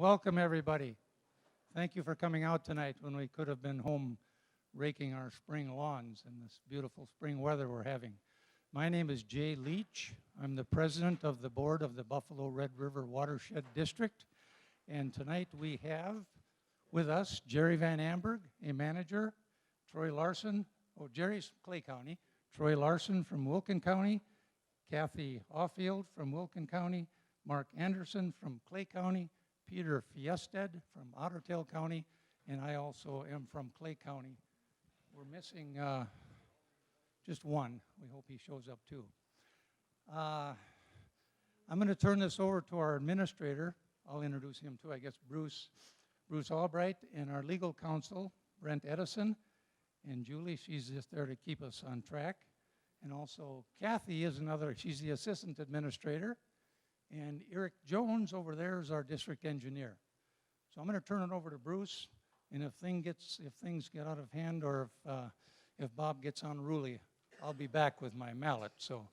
Welcome, everybody. Thank you for coming out tonight when we could have been home raking our spring lawns in this beautiful spring weather we're having. My name is Jay Leach. I'm the president of the board of the Buffalo Red River Watershed District. And tonight we have with us Jerry Van Amberg, a manager, Troy Larson, Jerry's Clay County, Troy Larson from Wilkin County, Kathy Offield from Wilkin County, Mark Anderson from Clay County, Peter Fiested from Otter Tail County, and I also am from Clay County. We're missing just one. We hope he shows up too. I'm going to turn this over to our administrator. I'll introduce him too, I guess, Bruce Albright, and our legal counsel, Brent Edison, and Julie, she's just there to keep us on track. And also Kathy is another, she's the assistant administrator. And Eric Jones over there is our district engineer. So I'm going to turn it over to Bruce, and if things get out of hand, or if Bob gets unruly, I'll be back with my mallet. So,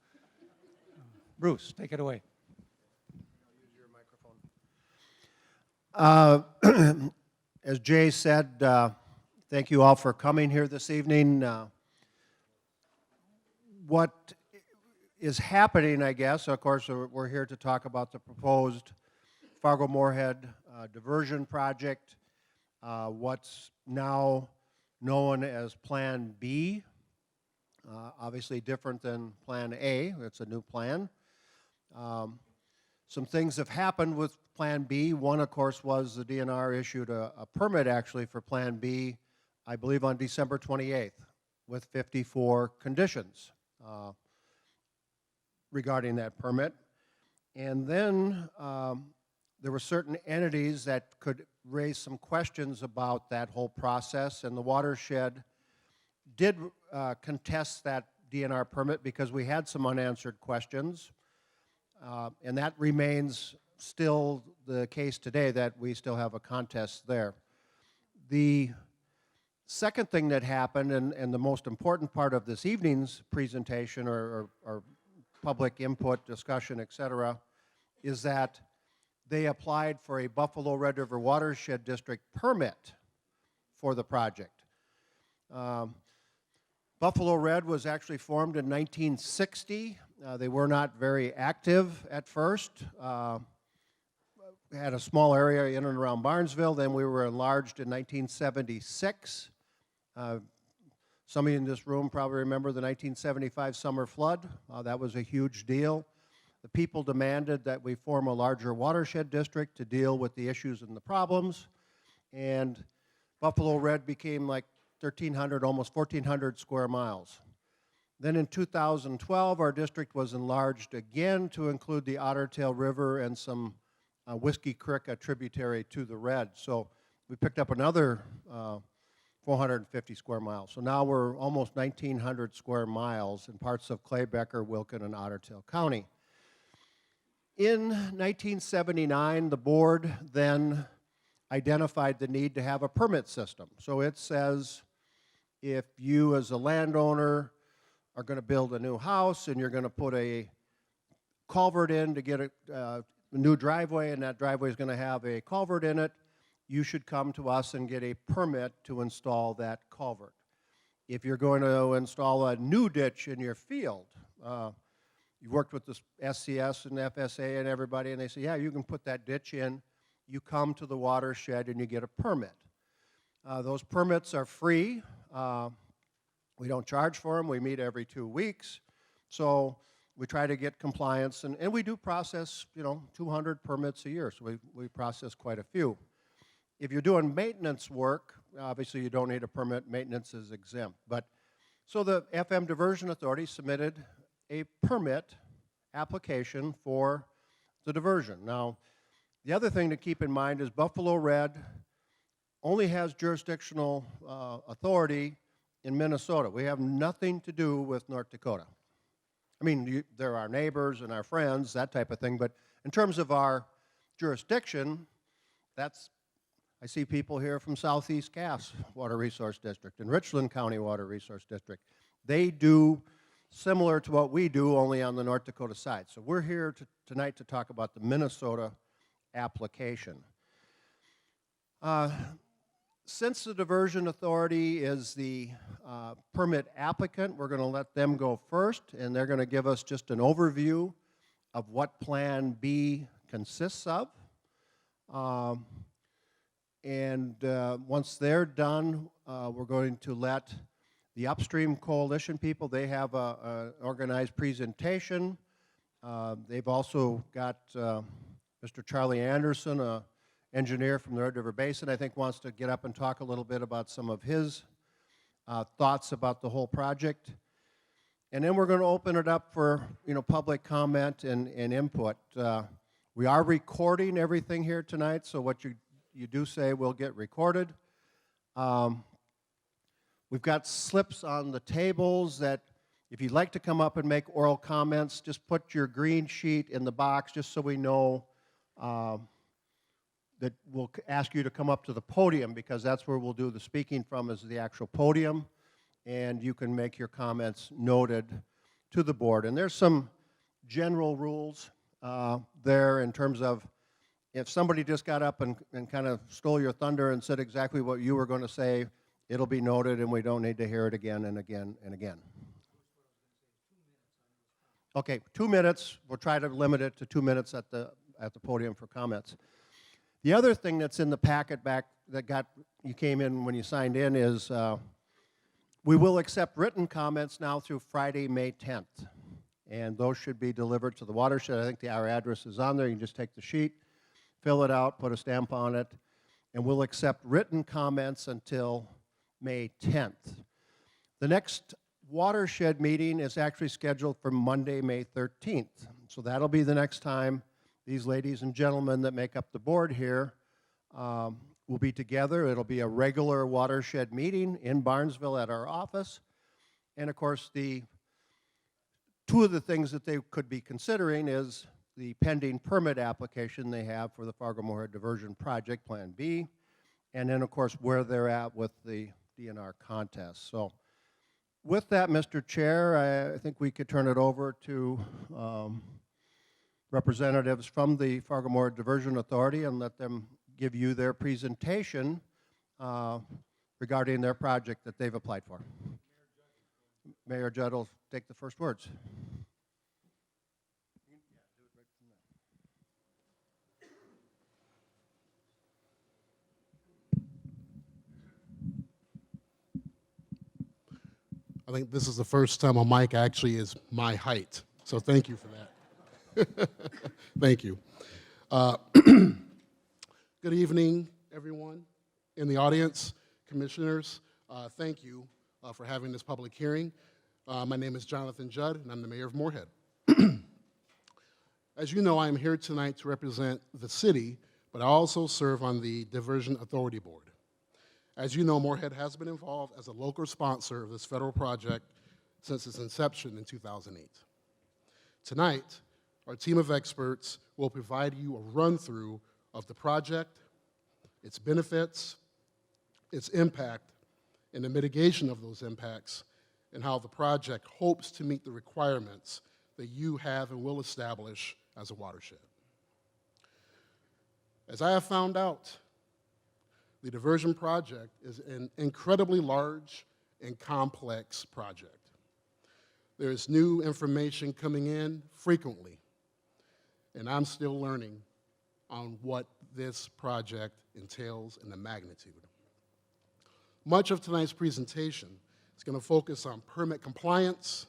Bruce, take it away. Use your microphone. As Jay said, thank you all for coming here this evening. What is happening, I guess, of course, we're here to talk about the proposed Fargo-Moorhead diversion project, what's now known as Plan B, obviously different than Plan A. It's a new plan. Some things have happened with Plan B. One, of course, was the DNR issued a permit actually for Plan B, I believe on December 28th, with 54 conditions regarding that permit. And then there were certain entities that could raise some questions about that whole process, and the Watershed did contest that DNR permit because we had some unanswered questions, and that remains still the case today, that we still have a contest there. The second thing that happened, and the most important part of this evening's presentation or public input, discussion, etc., is that they applied for a Buffalo Red River Watershed District permit for the project. Buffalo Red was actually formed in 1960. They were not very active at first. We had a small area in and around Barnesville. Then we were enlarged in 1976. Some of you in this room probably remember the 1975 summer flood. That was a huge deal. The people demanded that we form a larger watershed district to deal with the issues and the problems. And Buffalo Red became like 1,300, almost 1,400 square miles. Then in 2012, our district was enlarged again to include the Otter Tail River and some Whiskey Creek, a tributary to the Red. So we picked up another 450 square miles. So now we're almost 1,900 square miles in parts of Clay, Becker, Wilkin, and Otter Tail County. In 1979, the board then identified the need to have a permit system. So it says if you as a landowner are going to build a new house and you're going to put a culvert in to get a new driveway, and that driveway is going to have a culvert in it, you should come to us and get a permit to install that culvert. If you're going to install a new ditch in your field, you worked with the SCS and FSA and everybody, and they say, yeah, you can put that ditch in. You come to the watershed and you get a permit. Those permits are free. We don't charge for them. We meet every 2 weeks. So we try to get compliance, and we do process, 200 permits a year, so we process quite a few. If you're doing maintenance work, obviously you don't need a permit. Maintenance is exempt. So the FM Diversion Authority submitted a permit application for the diversion. Now, the other thing to keep in mind is Buffalo Red only has jurisdictional authority in Minnesota. We have nothing to do with North Dakota. I mean, they're our neighbors and our friends, that type of thing, but in terms of our jurisdiction, I see people here from Southeast Cass Water Resource District and Richland County Water Resource District. They do similar to what we do, only on the North Dakota side. So we're here tonight to talk about the Minnesota application. Uh, Since the Diversion Authority is the permit applicant, we're going to let them go first, and they're going to give us just an overview of what Plan B consists of. Once they're done, we're going to let the Upstream Coalition people, they have an organized presentation. They've also got Mr. Charlie Anderson, an engineer from the Red River Basin, I think wants to get up and talk a little bit about some of his thoughts about the whole project. And then we're going to open it up for, public comment and input. We are recording everything here tonight, so what you do say will get recorded. We've got slips on the tables that if you'd like to come up and make oral comments, just put your green sheet in the box just so we know that we'll ask you to come up to the podium, because that's where we'll do the speaking from, is the actual podium, and you can make your comments noted to the board. And there's some general rules there in terms of if somebody just got up and kind of stole your thunder and said exactly what you were going to say, it'll be noted and we don't need to hear it again and again and again. Okay, 2 minutes. We'll try to limit it to 2 minutes at the podium for comments. The other thing that's in the packet back that you came in when you signed in is we will accept written comments now through Friday, May 10th. And those should be delivered to the Watershed. I think our address is on there. You can just take the sheet, fill it out, put a stamp on it, and we'll accept written comments until May 10th. The next Watershed meeting is actually scheduled for Monday, May 13th. So that'll be the next time these ladies and gentlemen that make up the board here will be together. It'll be a regular Watershed meeting in Barnesville at our office. And of course, two of the things that they could be considering is the pending permit application they have for the Fargo-Moorhead Diversion Project, Plan B, and then of course where they're at with the DNR contest. So with that, Mr. Chair, I think we could turn it over to representatives from the Fargo-Moorhead Diversion Authority and let them give you their presentation regarding their project that they've applied for. Mayor Judd will take the first words. I think this is the first time a mic actually is my height, so thank you for that. Thank you. Good evening, everyone in the audience, commissioners. Thank you for having this public hearing. My name is Jonathan Judd, and I'm the mayor of Moorhead. As you know, I am here tonight to represent the city, but I also serve on the Diversion Authority Board. As you know, Moorhead has been involved as a local sponsor of this federal project since its inception in 2008. Tonight, our team of experts will provide you a run-through of the project, its benefits, its impact, and the mitigation of those impacts, and how the project hopes to meet the requirements that you have and will establish as a watershed. As I have found out, the diversion project is an incredibly large and complex project. There is new information coming in frequently, and I'm still learning on what this project entails and the magnitude. Much of tonight's presentation is going to focus on permit compliance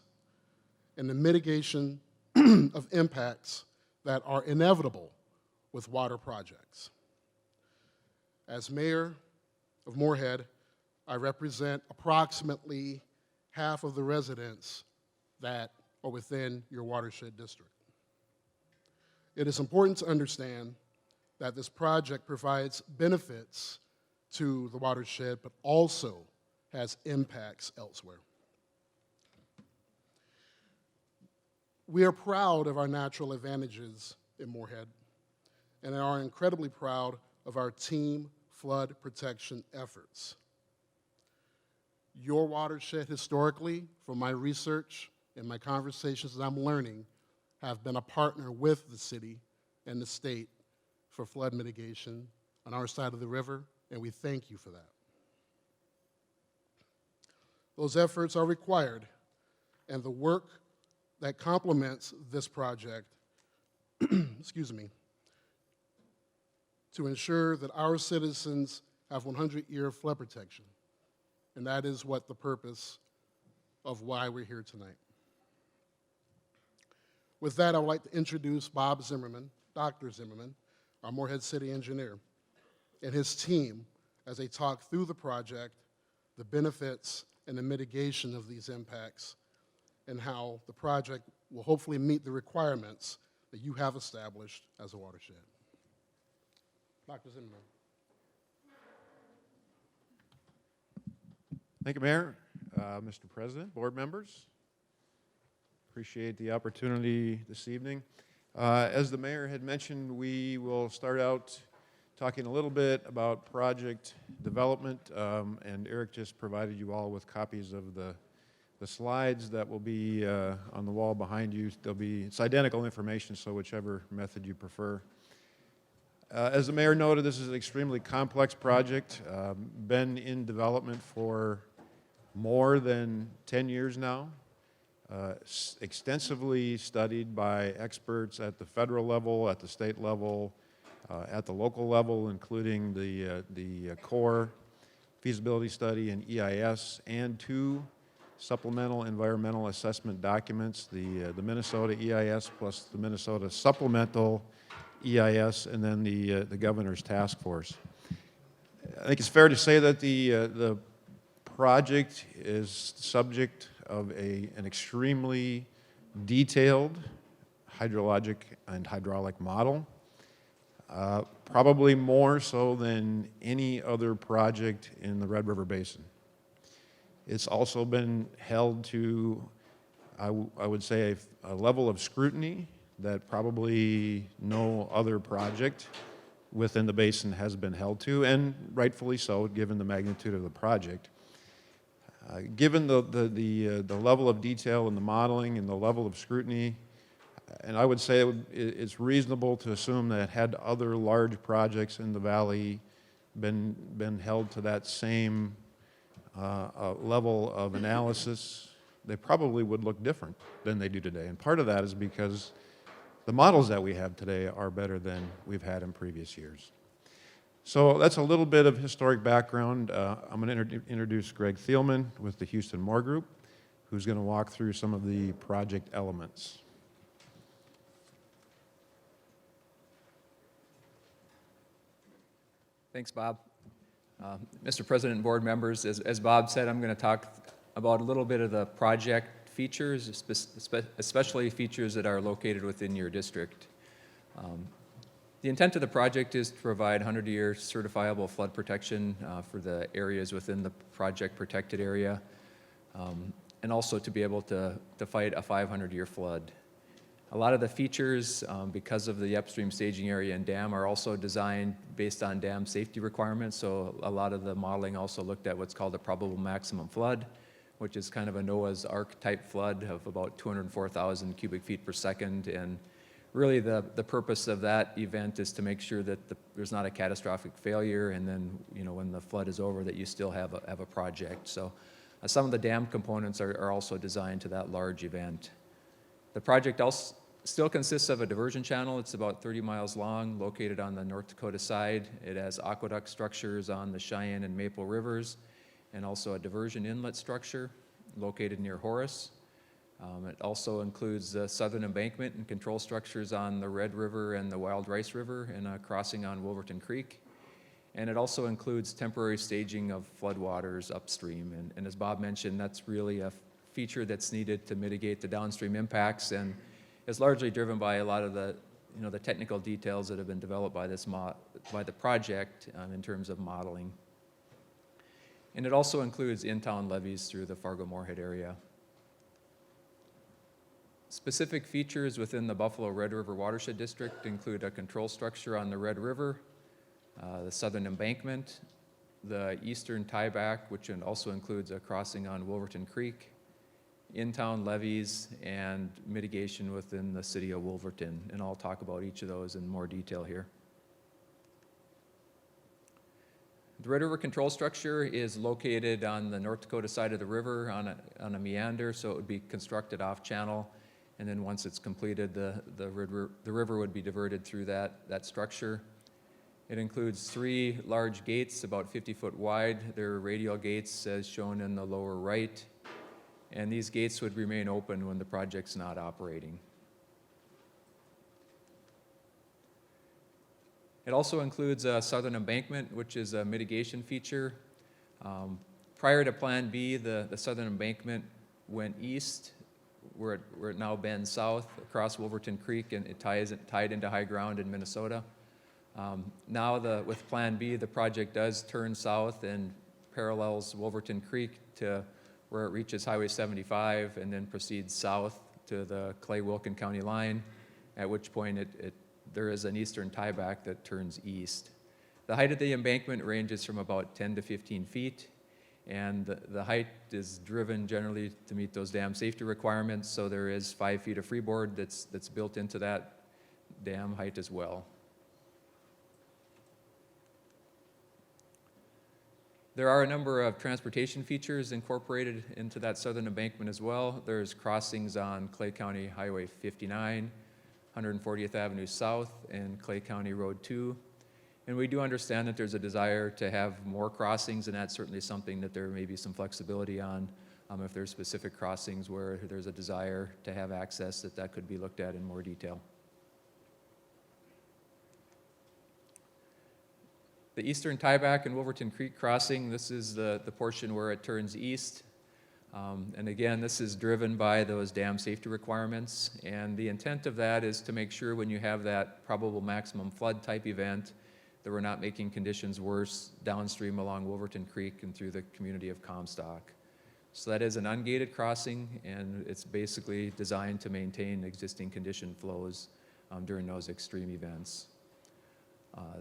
and the mitigation of impacts that are inevitable with water projects. As mayor of Moorhead, I represent approximately half of the residents that are within your watershed district. It is important to understand that this project provides benefits to the watershed, but also has impacts elsewhere. We are proud of our natural advantages in Moorhead, and are incredibly proud of our team flood protection efforts. Your watershed historically, from my research and my conversations that I'm learning, have been a partner with the city and the state for flood mitigation on our side of the river and we thank you for that. Those efforts are required, and the work that complements this project, excuse me, to ensure that our citizens have 100-year flood protection. And that is what the purpose of why we're here tonight. With that, I would like to introduce Bob Zimmerman, Dr. Zimmerman, our Morehead City engineer, and his team as they talk through the project, the benefits, and the mitigation of these impacts, and how the project will hopefully meet the requirements that you have established as a watershed. Dr. Zimmerman. Thank you, Mayor, Mr. President, board members. Appreciate the opportunity this evening. As the mayor had mentioned, we will start out talking a little bit about project development, and Eric just provided you all with copies of the slides that will be on the wall behind you. It's identical information, so whichever method you prefer. As the mayor noted, this is an extremely complex project, been in development for more than 10 years now, extensively studied by experts at the federal level, at the state level, at the local level, including the core feasibility study and EIS, and 2 supplemental environmental assessment documents, the Minnesota EIS plus the Minnesota supplemental EIS, and then the governor's task force. I think it's fair to say that the project is subject of an extremely detailed hydrologic and hydraulic model, probably more so than any other project in the Red River Basin. It's also been held to, I would say, a level of scrutiny that probably no other project within the basin has been held to, and rightfully so, given the magnitude of the project. Given the level of detail in the modeling and the level of scrutiny, and I would say it's reasonable to assume that had other large projects in the valley been held to that same level of analysis, they probably would look different than they do today. And part of that is because the models that we have today are better than we've had in previous years. So that's a little bit of historic background. I'm going to introduce Greg Thielman with the Houston Moore Group, who's going to walk through some of the project elements. Thanks, Bob. Mr. President and board members, as Bob said, I'm going to talk about a little bit of the project features, especially features that are located within your district. The intent of the project is to provide 100-year certifiable flood protection for the areas within the project protected area, and also to be able to fight a 500-year flood. A lot of the features, because of the upstream staging area and dam, are also designed based on dam safety requirements, so a lot of the modeling also looked at what's called a probable maximum flood, which is kind of a Noah's Ark type flood of about 204,000 cubic feet per second. And really the purpose of that event is to make sure that there's not a catastrophic failure, and then when the flood is over that you still have a project. So some of the dam components are also designed to that large event. The project also still consists of a diversion channel. It's about 30 miles long, located on the North Dakota side. It has aqueduct structures on the Cheyenne and Maple rivers, and also a diversion inlet structure located near Horace. It also includes the southern embankment and control structures on the Red River and the Wild Rice River, and a crossing on Wolverton Creek. And it also includes temporary staging of floodwaters upstream. And as Bob mentioned, that's really a feature that's needed to mitigate the downstream impacts, and is largely driven by a lot of the the technical details that have been developed by the project in terms of modeling. And it also includes in-town levees through the Fargo-Moorhead area. Specific features within the Buffalo Red River Watershed District include a control structure on the Red River, the southern embankment, the eastern tieback, which also includes a crossing on Wolverton Creek, in-town levees, and mitigation within the city of Wolverton. And I'll talk about each of those in more detail here. The Red River Control Structure is located on the North Dakota side of the river on a meander, so it would be constructed off-channel. And then once it's completed, the river would be diverted through that structure. It includes 3 large gates, about 50 foot wide. They're radial gates as shown in the lower right. And these gates would remain open when the project's not operating. It also includes a southern embankment, which is a mitigation feature. Prior to Plan B, the southern embankment went east, where it now bends south across Wolverton Creek, and it tied into high ground in Minnesota. Now with Plan B, the project does turn south and parallels Wolverton Creek to where it reaches Highway 75 and then proceeds south to the Clay-Wilkin County line, at which point there is an eastern tieback that turns east. The height of the embankment ranges from about 10 to 15 feet, and the height is driven generally to meet those dam safety requirements, so there is 5 feet of freeboard that's built into that dam height as well. There are a number of transportation features incorporated into that southern embankment as well. There's crossings on Clay County Highway 59, 140th Avenue South, and Clay County Road 2. And we do understand that there's a desire to have more crossings, and that's certainly something that there may be some flexibility on. If there's specific crossings where there's a desire to have access, that could be looked at in more detail. The eastern tieback in Wolverton Creek crossing, this is the portion where it turns east. And again, this is driven by those dam safety requirements. And the intent of that is to make sure when you have that probable maximum flood type event, that we're not making conditions worse downstream along Wolverton Creek and through the community of Comstock. So that is an ungated crossing, and it's basically designed to maintain existing condition flows during those extreme events.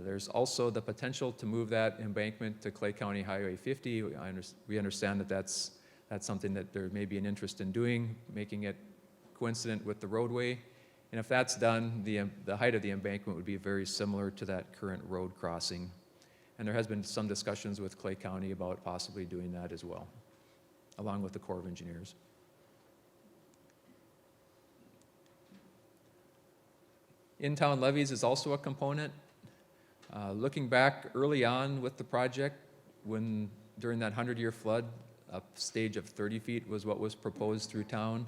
There's also the potential to move that embankment to Clay County Highway 50. We understand that that's something that there may be an interest in doing, making it coincident with the roadway. And if that's done, the height of the embankment would be very similar to that current road crossing. And there has been some discussions with Clay County about possibly doing that as well, along with the Corps of Engineers. In-town levies is also a component. Looking back early on with the project, during that 100-year flood, a stage of 30 feet was what was proposed through town.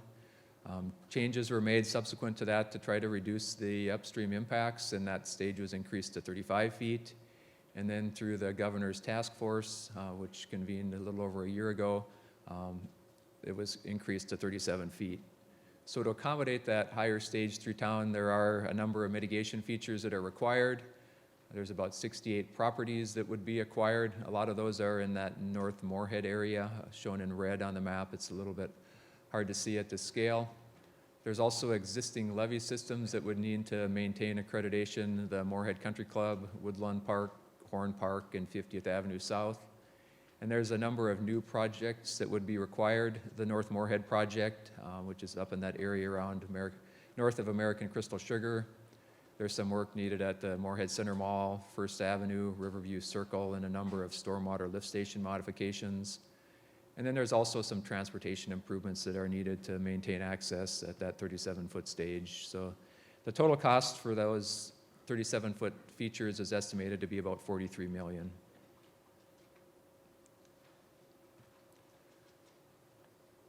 Changes were made subsequent to that to try to reduce the upstream impacts, and that stage was increased to 35 feet. And then through the governor's task force, which convened a little over a year ago, it was increased to 37 feet. So to accommodate that higher stage through town, there are a number of mitigation features that are required. There's about 68 properties that would be acquired. A lot of those are in that North Moorhead area, shown in red on the map. It's a little bit hard to see at this scale. There's also existing levee systems that would need to maintain accreditation, the Moorhead Country Club, Woodlawn Park, Horn Park, and 50th Avenue South. And there's a number of new projects that would be required. The North Moorhead project, which is up in that area around north of American Crystal Sugar. There's some work needed at the Moorhead Center Mall, First Avenue, Riverview Circle, and a number of stormwater lift station modifications. And then there's also some transportation improvements that are needed to maintain access at that 37-foot stage. So the total cost for those 37-foot features is estimated to be about $43 million.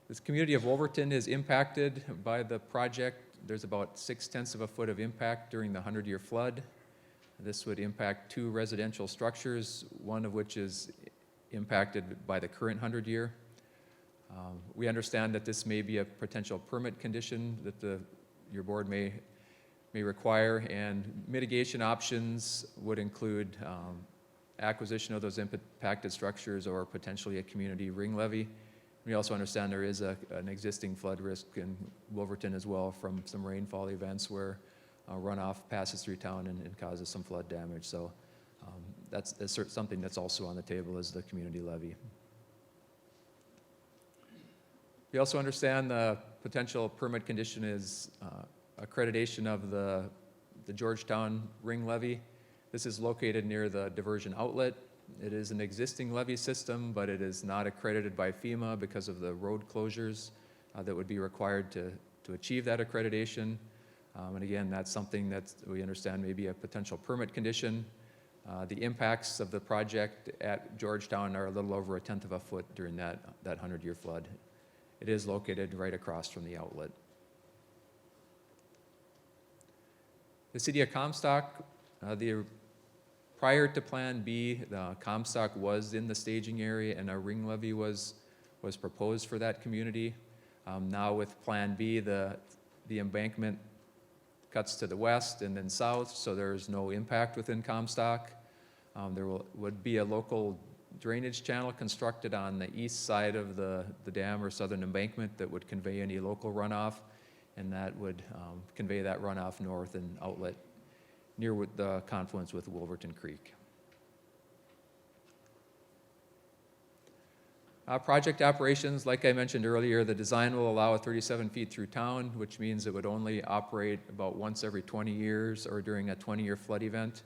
This community of Wolverton is impacted by the project. There's about 0.6 of a foot of impact during the 100-year flood. This would impact 2 residential structures, one of which is impacted by the current 100-year. We understand that this may be a potential permit condition that your board may require, and mitigation options would include acquisition of those impacted structures or potentially a community ring levy. We also understand there is an existing flood risk in Wolverton as well from some rainfall events where runoff passes through town and causes some flood damage. So that's something that's also on the table is the community levy. We also understand the potential permit condition is accreditation of the Georgetown ring levy. This is located near the diversion outlet. It is an existing levee system, but it is not accredited by FEMA because of the road closures that would be required to achieve that accreditation. And again, that's something that we understand may be a potential permit condition. The impacts of the project at Georgetown are a little over 1/10 of a foot during that 100-year flood. It is located right across from the outlet. The city of Comstock, prior to Plan B, the Comstock was in the staging area and a ring levee was proposed for that community. Now with Plan B, the embankment cuts to the west and then south, so there's no impact within Comstock. There would be a local drainage channel constructed on the east side of the dam or southern embankment that would convey any local runoff, and that would convey that runoff north and outlet near the confluence with Wolverton Creek. Project operations, like I mentioned earlier, the design will allow 37 feet through town, which means it would only operate about once every 20 years or during a 20-year flood event.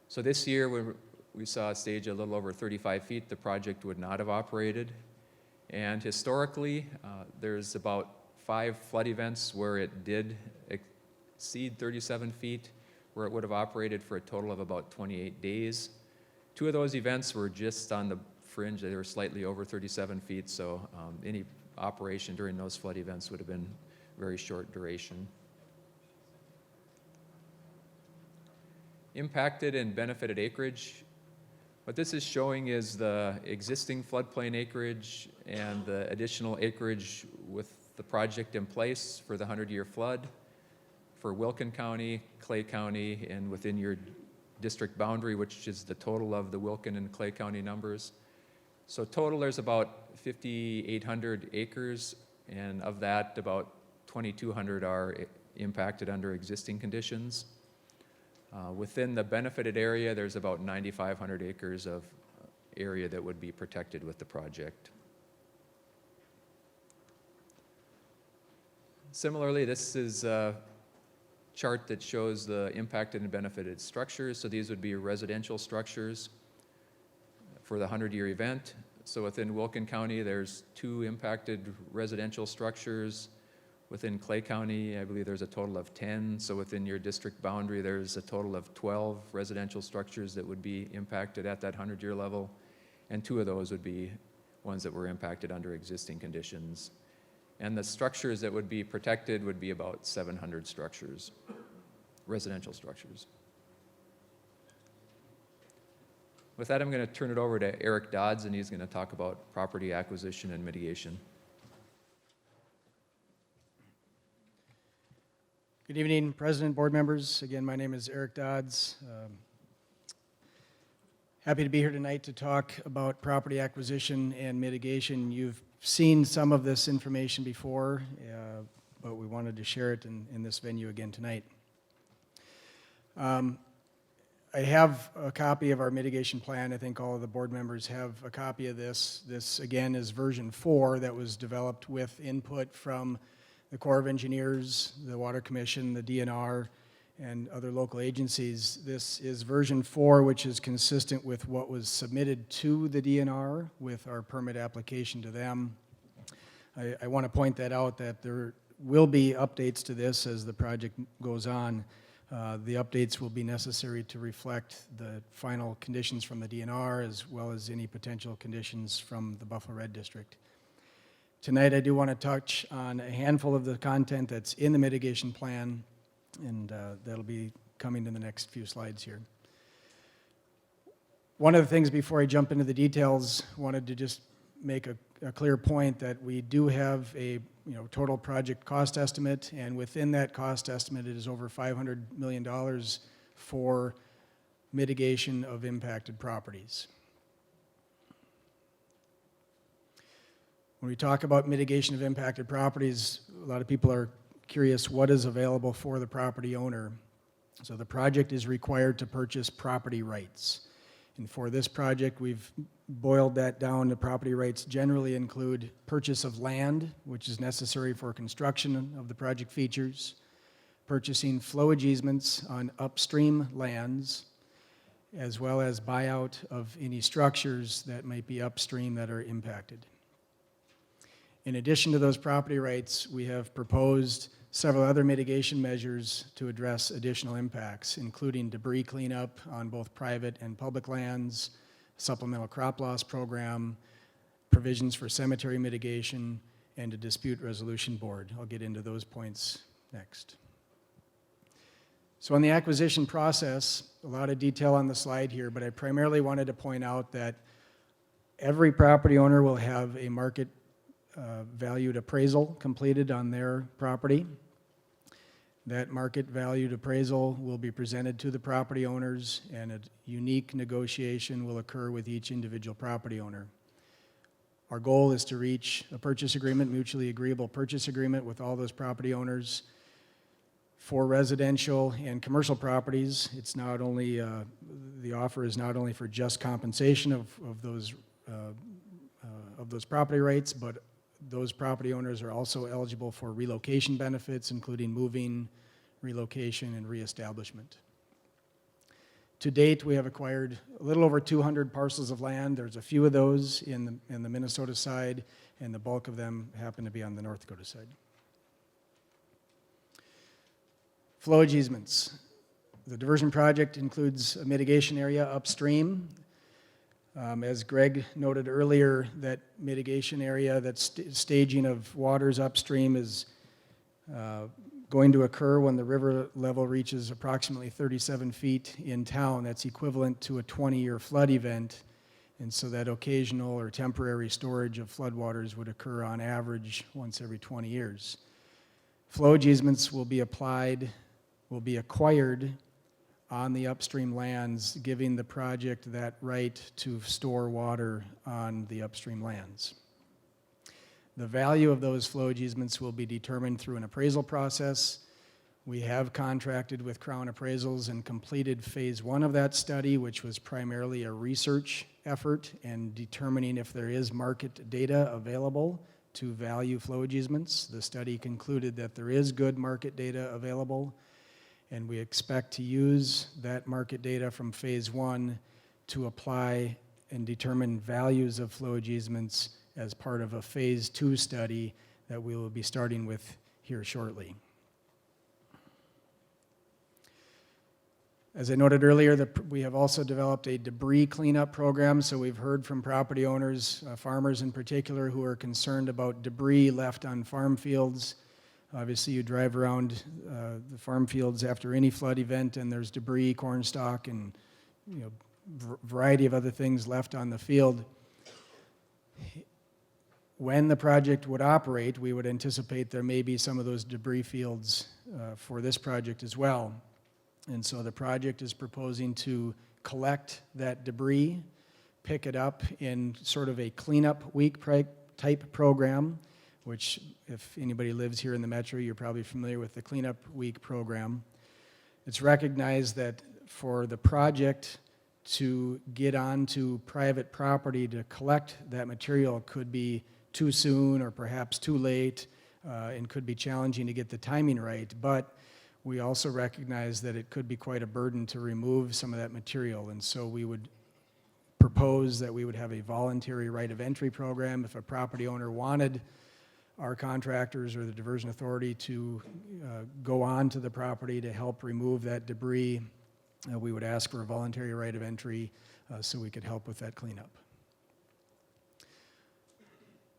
So this year, when we saw a stage a little over 35 feet, the project would not have operated. And historically, there's about 5 flood events where it did exceed 37 feet, where it would have operated for a total of about 28 days. 2 of those events were just on the fringe. They were slightly over 37 feet, so any operation during those flood events would have been very short duration. Impacted and benefited acreage. What this is showing is the existing floodplain acreage and the additional acreage with the project in place for the 100-year flood for Wilkin County, Clay County, and within your district boundary, which is the total of the Wilkin and Clay County numbers. So total, there's about 5,800 acres, and of that, about 2,200 are impacted under existing conditions. Within the benefited area, there's about 9,500 acres of area that would be protected with the project. Similarly, this is a chart that shows the impacted and benefited structures. So these would be residential structures for the 100-year event. So within Wilkin County, there's 2 impacted residential structures. Within Clay County, I believe there's a total of 10. So within your district boundary, there's a total of 12 residential structures that would be impacted at that 100-year level. And 2 of those would be ones that were impacted under existing conditions. And the structures that would be protected would be about 700 structures, residential structures. With that, I'm going to turn it over to Eric Dodds, and he's going to talk about property acquisition and mitigation. Good evening, President, board members. Again, my name is Eric Dodds. Happy to be here tonight to talk about property acquisition and mitigation. You've seen some of this information before, but we wanted to share it in this venue again tonight. I have a copy of our mitigation plan. I think all of the board members have a copy of this. This, again, is version 4 that was developed with input from the Corps of Engineers, the Water Commission, the DNR, and other local agencies. This is version 4, which is consistent with what was submitted to the DNR with our permit application to them. I want to point that out, that there will be updates to this as the project goes on. The updates will be necessary to reflect the final conditions from the DNR as well as any potential conditions from the Buffalo Red District. Tonight I do want to touch on a handful of the content that's in the mitigation plan, and that'll be coming in the next few slides here. One of the things before I jump into the details, wanted to just make a clear point that we do have a total project cost estimate, and within that cost estimate it is over $500 million for mitigation of impacted properties. When we talk about mitigation of impacted properties, a lot of people are curious what is available for the property owner. So the project is required to purchase property rights. And for this project, we've boiled that down to property rights generally include purchase of land, which is necessary for construction of the project features, purchasing flowage easements on upstream lands, as well as buyout of any structures that might be upstream that are impacted. In addition to those property rights, we have proposed several other mitigation measures to address additional impacts, including debris cleanup on both private and public lands, supplemental crop loss program, provisions for cemetery mitigation, and a dispute resolution board. I'll get into those points next. So on the acquisition process, a lot of detail on the slide here, but I primarily wanted to point out that every property owner will have a market valued appraisal completed on their property. That market valued appraisal will be presented to the property owners, and a unique negotiation will occur with each individual property owner. Our goal is to reach a purchase agreement, mutually agreeable purchase agreement with all those property owners. For residential and commercial properties, it's not only, the offer is not only for just compensation of those property rights, but those property owners are also eligible for relocation benefits, including moving, relocation, and reestablishment. To date, we have acquired a little over 200 parcels of land. There's a few of those in the Minnesota side, and the bulk of them happen to be on the North Dakota side. Flowage easements. The diversion project includes a mitigation area upstream. As Greg noted earlier, that mitigation area, that staging of waters upstream is going to occur when the river level reaches approximately 37 feet in town. That's equivalent to a 20-year flood event, and so that occasional or temporary storage of floodwaters would occur on average once every 20 years. Flowage easements will be acquired on the upstream lands, giving the project that right to store water on the upstream lands. The value of those flowage easements will be determined through an appraisal process. We have contracted with Crown Appraisals and completed phase 1 of that study, which was primarily a research effort and determining if there is market data available to value flowage easements. The study concluded that there is good market data available, and we expect to use that market data from phase 1 to apply and determine values of flowage easements as part of a phase 2 study that we will be starting with here shortly. As I noted earlier, we have also developed a debris cleanup program, so we've heard from property owners, farmers in particular, who are concerned about debris left on farm fields. Obviously, you drive around the farm fields after any flood event, and there's debris, corn stalk, and variety of other things left on the field. When the project would operate, we would anticipate there may be some of those debris fields for this project as well. And so the project is proposing to collect that debris, pick it up in sort of a cleanup week type program, which if anybody lives here in the metro, you're probably familiar with the cleanup week program. It's recognized that for the project to get onto private property to collect that material could be too soon or perhaps too late, and could be challenging to get the timing right. But we also recognize that it could be quite a burden to remove some of that material, and so we would propose that we would have a voluntary right of entry program. If a property owner wanted our contractors or the diversion authority to go on to the property to help remove that debris, we would ask for a voluntary right of entry so we could help with that cleanup.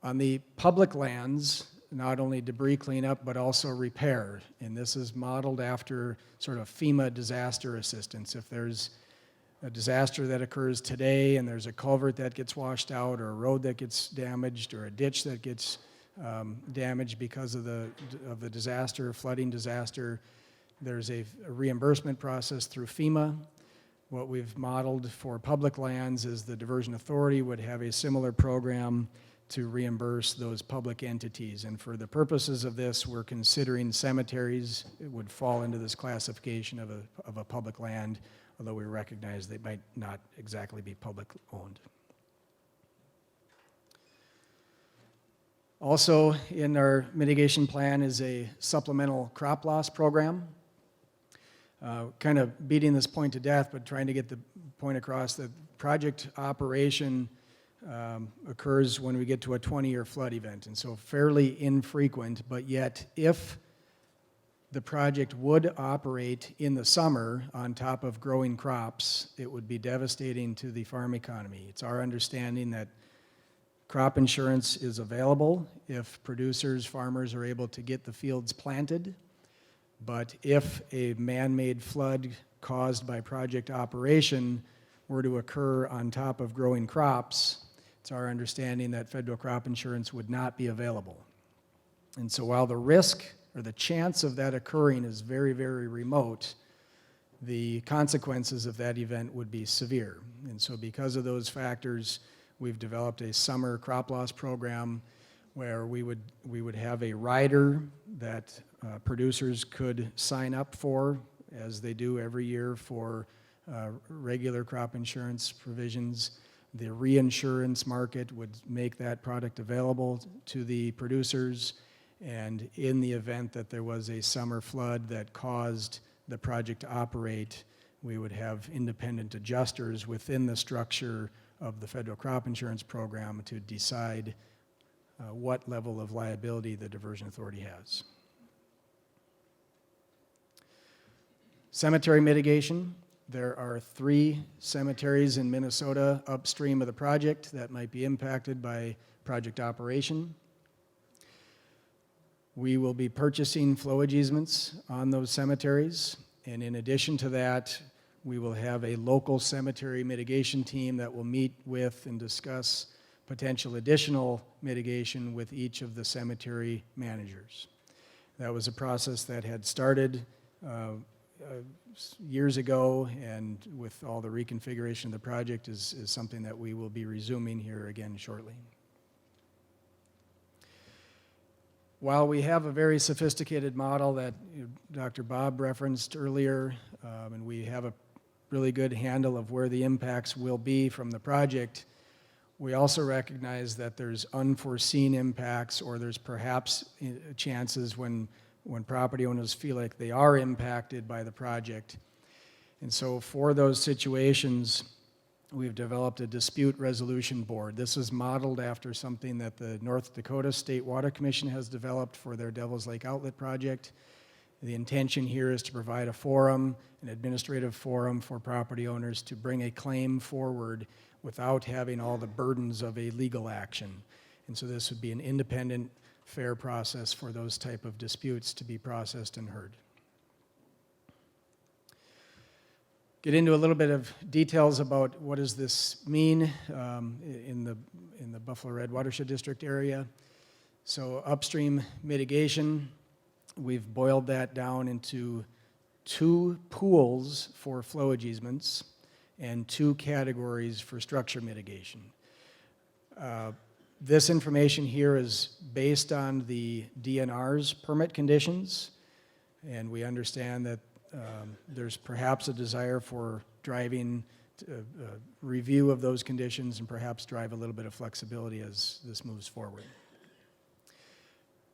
On the public lands, not only debris cleanup, but also repair. And this is modeled after sort of FEMA disaster assistance. If there's a disaster that occurs today and there's a culvert that gets washed out, or a road that gets damaged, or a ditch that gets damaged because of the disaster, flooding disaster, there's a reimbursement process through FEMA. What we've modeled for public lands is the diversion authority would have a similar program to reimburse those public entities. And for the purposes of this, we're considering cemeteries. It would fall into this classification of a public land, although we recognize they might not exactly be public owned. Also in our mitigation plan is a supplemental crop loss program. Kind of beating this point to death, but trying to get the point across that project operation occurs when we get to a 20-year flood event, and so fairly infrequent, but yet if the project would operate in the summer on top of growing crops, it would be devastating to the farm economy. It's our understanding that crop insurance is available if producers, farmers are able to get the fields planted, but if a man-made flood caused by project operation were to occur on top of growing crops, it's our understanding that federal crop insurance would not be available. And so while the risk or the chance of that occurring is very, very remote, the consequences of that event would be severe. And so because of those factors, we've developed a summer crop loss program where we would have a rider that producers could sign up for, as they do every year for regular crop insurance provisions. The reinsurance market would make that product available to the producers, and in the event that there was a summer flood that caused the project to operate, we would have independent adjusters within the structure of the federal crop insurance program to decide what level of liability the diversion authority has. Cemetery mitigation. There are 3 cemeteries in Minnesota upstream of the project that might be impacted by project operation. We will be purchasing flowage easements on those cemeteries, and in addition to that, we will have a local cemetery mitigation team that will meet with and discuss potential additional mitigation with each of the cemetery managers. That was a process that had started years ago, and with all the reconfiguration of the project is something that we will be resuming here again shortly. While we have a very sophisticated model that Dr. Bob referenced earlier, and we have a really good handle of where the impacts will be from the project, we also recognize that there's unforeseen impacts, or there's perhaps chances when property owners feel like they are impacted by the project. And so for those situations, we've developed a dispute resolution board. This is modeled after something that the North Dakota State Water Commission has developed for their Devil's Lake Outlet project. The intention here is to provide a forum, an administrative forum for property owners to bring a claim forward without having all the burdens of a legal action. And so this would be an independent, fair process for those type of disputes to be processed and heard. Get into a little bit of details about what does this mean in the Buffalo Red Watershed District area. So upstream mitigation, we've boiled that down into 2 pools for flowage easements and 2 categories for structure mitigation. This information here is based on the DNR's permit conditions, and we understand that there's perhaps a desire for driving review of those conditions and perhaps drive a little bit of flexibility as this moves forward.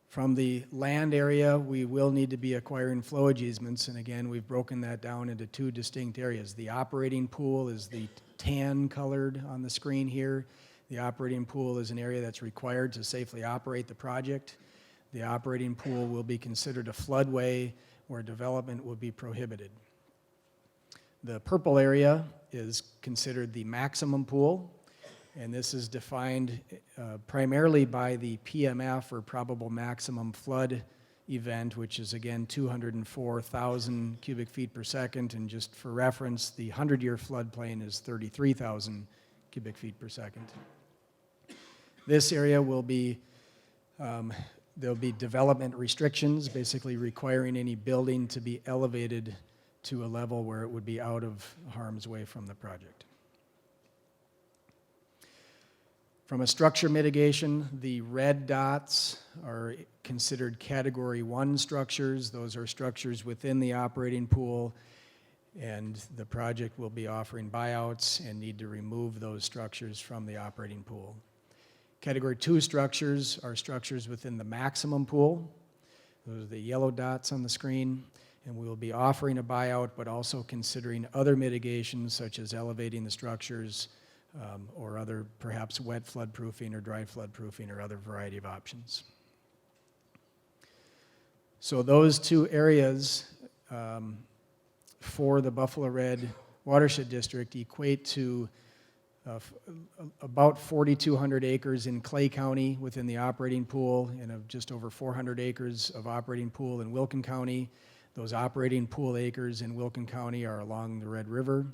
From the land area, we will need to be acquiring flowage easements, and again, we've broken that down into 2 distinct areas. The operating pool is the tan colored on the screen here. The operating pool is an area that's required to safely operate the project. The operating pool will be considered a floodway where development will be prohibited. The purple area is considered the maximum pool, and this is defined primarily by the PMF, or probable maximum flood event, which is again 204,000 cubic feet per second, and just for reference, the 100-year floodplain is 33,000 cubic feet per second. This area will be there'll be development restrictions, basically requiring any building to be elevated to a level where it would be out of harm's way from the project. From a structure mitigation, the red dots are considered Category 1 structures. Those are structures within the operating pool, and the project will be offering buyouts and need to remove those structures from the operating pool. Category 2 structures are structures within the maximum pool. Those are the yellow dots on the screen. And we will be offering a buyout, but also considering other mitigations such as elevating the structures or other perhaps wet floodproofing or dry floodproofing or other variety of options. So those two areas for the Buffalo Red Watershed District equate to about 4,200 acres in Clay County within the operating pool and of just over 400 acres of operating pool in Wilkin County. Those operating pool acres in Wilkin County are along the Red River.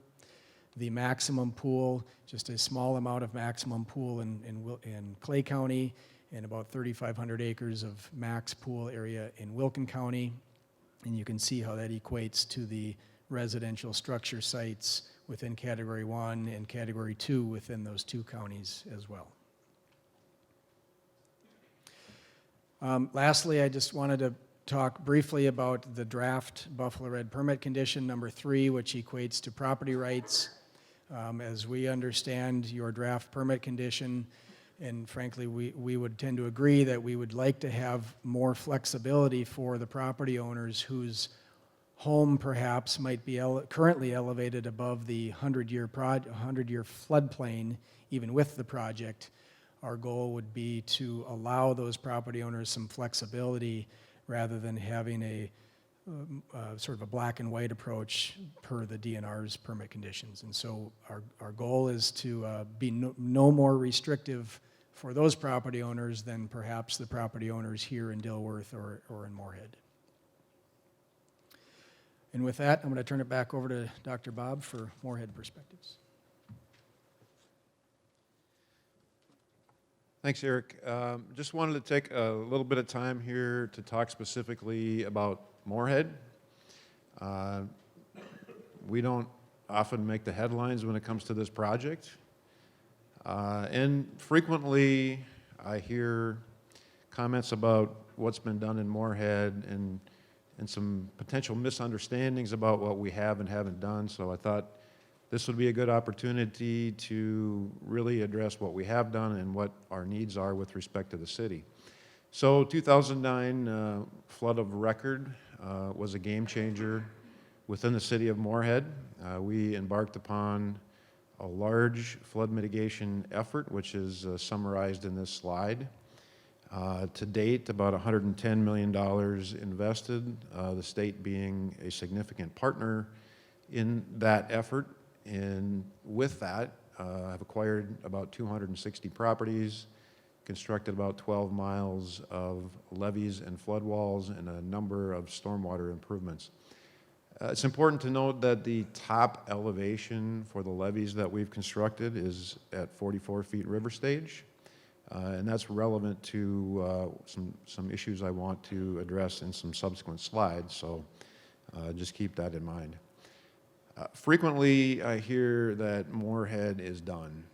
The maximum pool, just a small amount of maximum pool in Clay County, and about 3,500 acres of max pool area in Wilkin County. And you can see how that equates to the residential structure sites within Category 1 and Category 2 within those two counties as well. Lastly, I just wanted to talk briefly about the draft Buffalo Red permit condition number 3, which equates to property rights. As we understand your draft permit condition, and frankly, we would tend to agree that we would like to have more flexibility for the property owners whose home perhaps might be currently elevated above the 100-year floodplain, even with the project. Our goal would be to allow those property owners some flexibility rather than having a sort of a black and white approach per the DNR's permit conditions. And so our goal is to be no more restrictive for those property owners than perhaps the property owners here in Dilworth or in Moorhead. And with that, I'm going to turn it back over to Dr. Bob for Moorhead perspectives. Thanks, Eric. Just wanted to take a little bit of time here to talk specifically about Moorhead. We don't often make the headlines when it comes to this project. And frequently I hear comments about what's been done in Moorhead and some potential misunderstandings about what we have and haven't done. So I thought this would be a good opportunity to really address what we have done and what our needs are with respect to the city. So 2009 flood of record was a game changer within the city of Moorhead. We embarked upon a large flood mitigation effort, which is summarized in this slide. To date, about $110 million invested, the state being a significant partner in that effort. And with that, I've acquired about 260 properties, constructed about 12 miles of levees and flood walls, and a number of stormwater improvements. It's important to note that the top elevation for the levees that we've constructed is at 44 feet river stage. And that's relevant to some issues I want to address in some subsequent slides, so just keep that in mind. Frequently, I hear that Moorhead is done.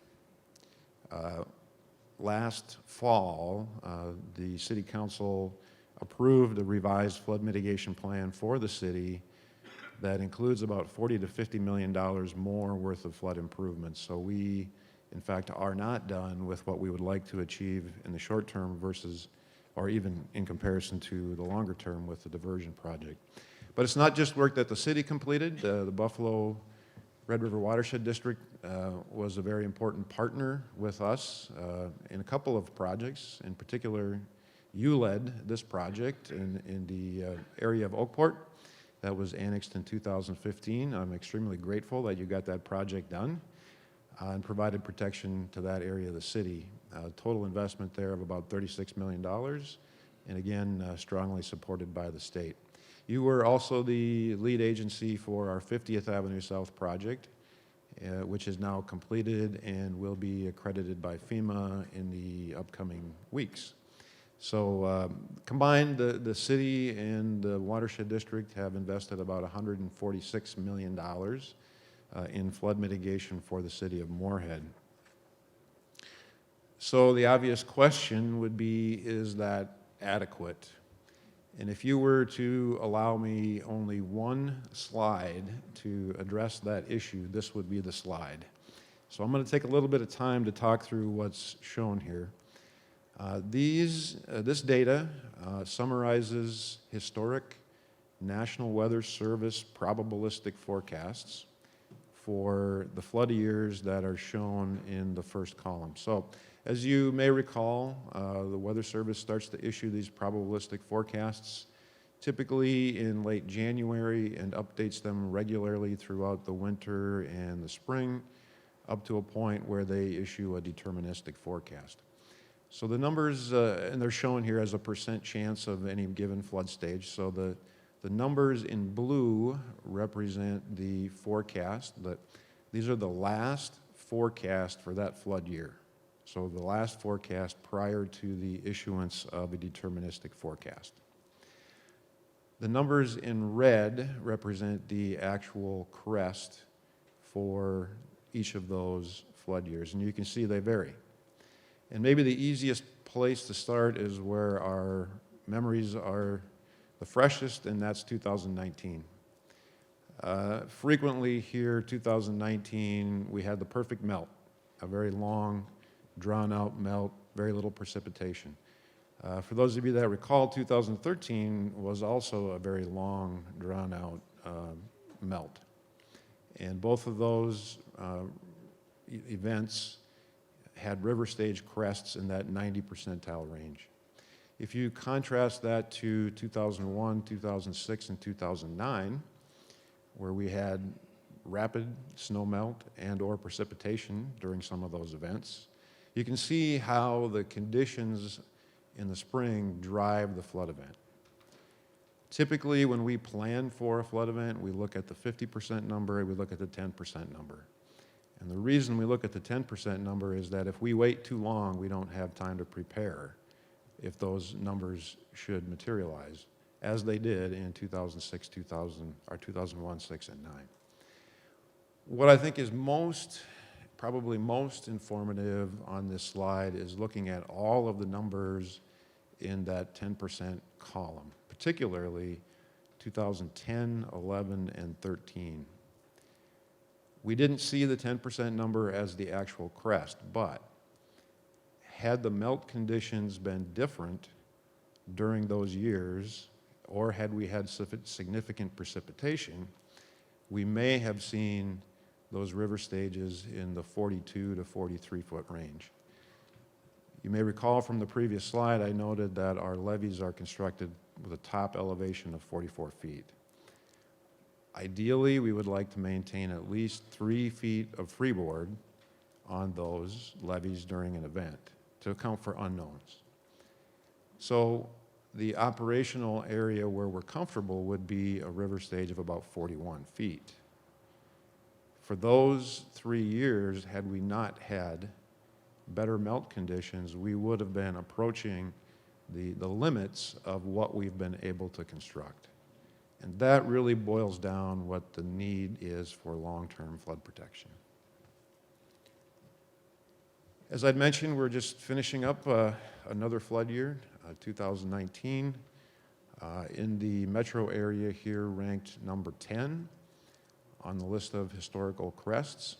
Last fall, the City Council approved a revised flood mitigation plan for the city that includes about $40 to $50 million more worth of flood improvements. So we, in fact, are not done with what we would like to achieve in the short term versus, or even in comparison to the longer term with the diversion project. But it's not just work that the city completed. The Buffalo Red River Watershed District was a very important partner with us in a couple of projects. In particular, you led this project in the area of Oakport that was annexed in 2015. I'm extremely grateful that you got that project done and provided protection to that area of the city. Total investment there of about $36 million, and again, strongly supported by the state. You were also the lead agency for our 50th Avenue South project, which is now completed and will be accredited by FEMA in the upcoming weeks. So combined, the city and the Watershed District have invested about $146 million in flood mitigation for the city of Moorhead. So the obvious question would be, is that adequate? And if you were to allow me only one slide to address that issue, this would be the slide. So I'm going to take a little bit of time to talk through what's shown here. This data summarizes historic National Weather Service probabilistic forecasts for the flood years that are shown in the first column. So, as you may recall, the Weather Service starts to issue these probabilistic forecasts typically in late January and updates them regularly throughout the winter and the spring, up to a point where they issue a deterministic forecast. So the numbers, and they're shown here as a % chance of any given flood stage. So the numbers in blue represent the forecast. These are the last forecast for that flood year. So the last forecast prior to the issuance of a deterministic forecast. The numbers in red represent the actual crest for each of those flood years, and you can see they vary. And maybe the easiest place to start is where our memories are the freshest, and that's 2019. Frequently here, 2019, we had the perfect melt, a very long, drawn-out melt, very little precipitation. For those of you that recall, 2013 was also a very long, drawn-out melt. And both of those events had river stage crests in that 90 percentile range. If you contrast that to 2001, 2006, and 2009, where we had rapid snowmelt and or precipitation during some of those events, you can see how the conditions in the spring drive the flood event. Typically, when we plan for a flood event, we look at the 50% number and we look at the 10% number. And the reason we look at the 10% number is that if we wait too long, we don't have time to prepare if those numbers should materialize, as they did in 2006, 2001, 6, and 9. What I think is probably most informative on this slide is looking at all of the numbers in that 10% column, particularly 2010, 11, and 13. We didn't see the 10% number as the actual crest, but had the melt conditions been different during those years, or had we had significant precipitation, we may have seen those river stages in the 42 to 43 foot range. You may recall from the previous slide, I noted that our levees are constructed with a top elevation of 44 feet. Ideally, we would like to maintain at least 3 feet of freeboard on those levees during an event to account for unknowns. So the operational area where we're comfortable would be a river stage of about 41 feet. For those 3 years, had we not had better melt conditions, we would have been approaching the limits of what we've been able to construct. And that really boils down what the need is for long-term flood protection. As I'd mentioned, we're just finishing up another flood year, 2019. In the metro area here, ranked number 10 on the list of historical crests.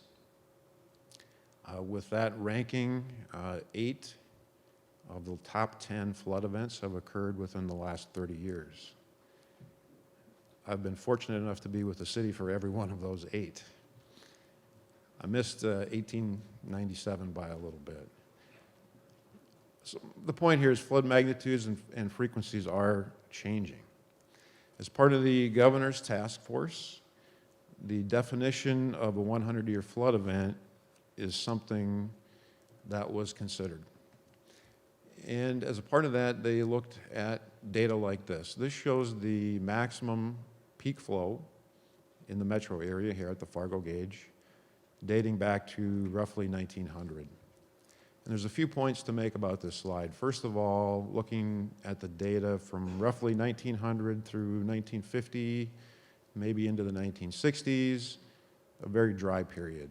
With that ranking, 8 of the top 10 flood events have occurred within the last 30 years. I've been fortunate enough to be with the city for every one of those 8. I missed 1897 by a little bit. So the point here is flood magnitudes and frequencies are changing. As part of the governor's task force, the definition of a 100-year flood event is something that was considered. And as a part of that, they looked at data like this. This shows the maximum peak flow in the metro area here at the Fargo gauge, dating back to roughly 1900. And there's a few points to make about this slide. First of all, looking at the data from roughly 1900 through 1950, maybe into the 1960s, a very dry period.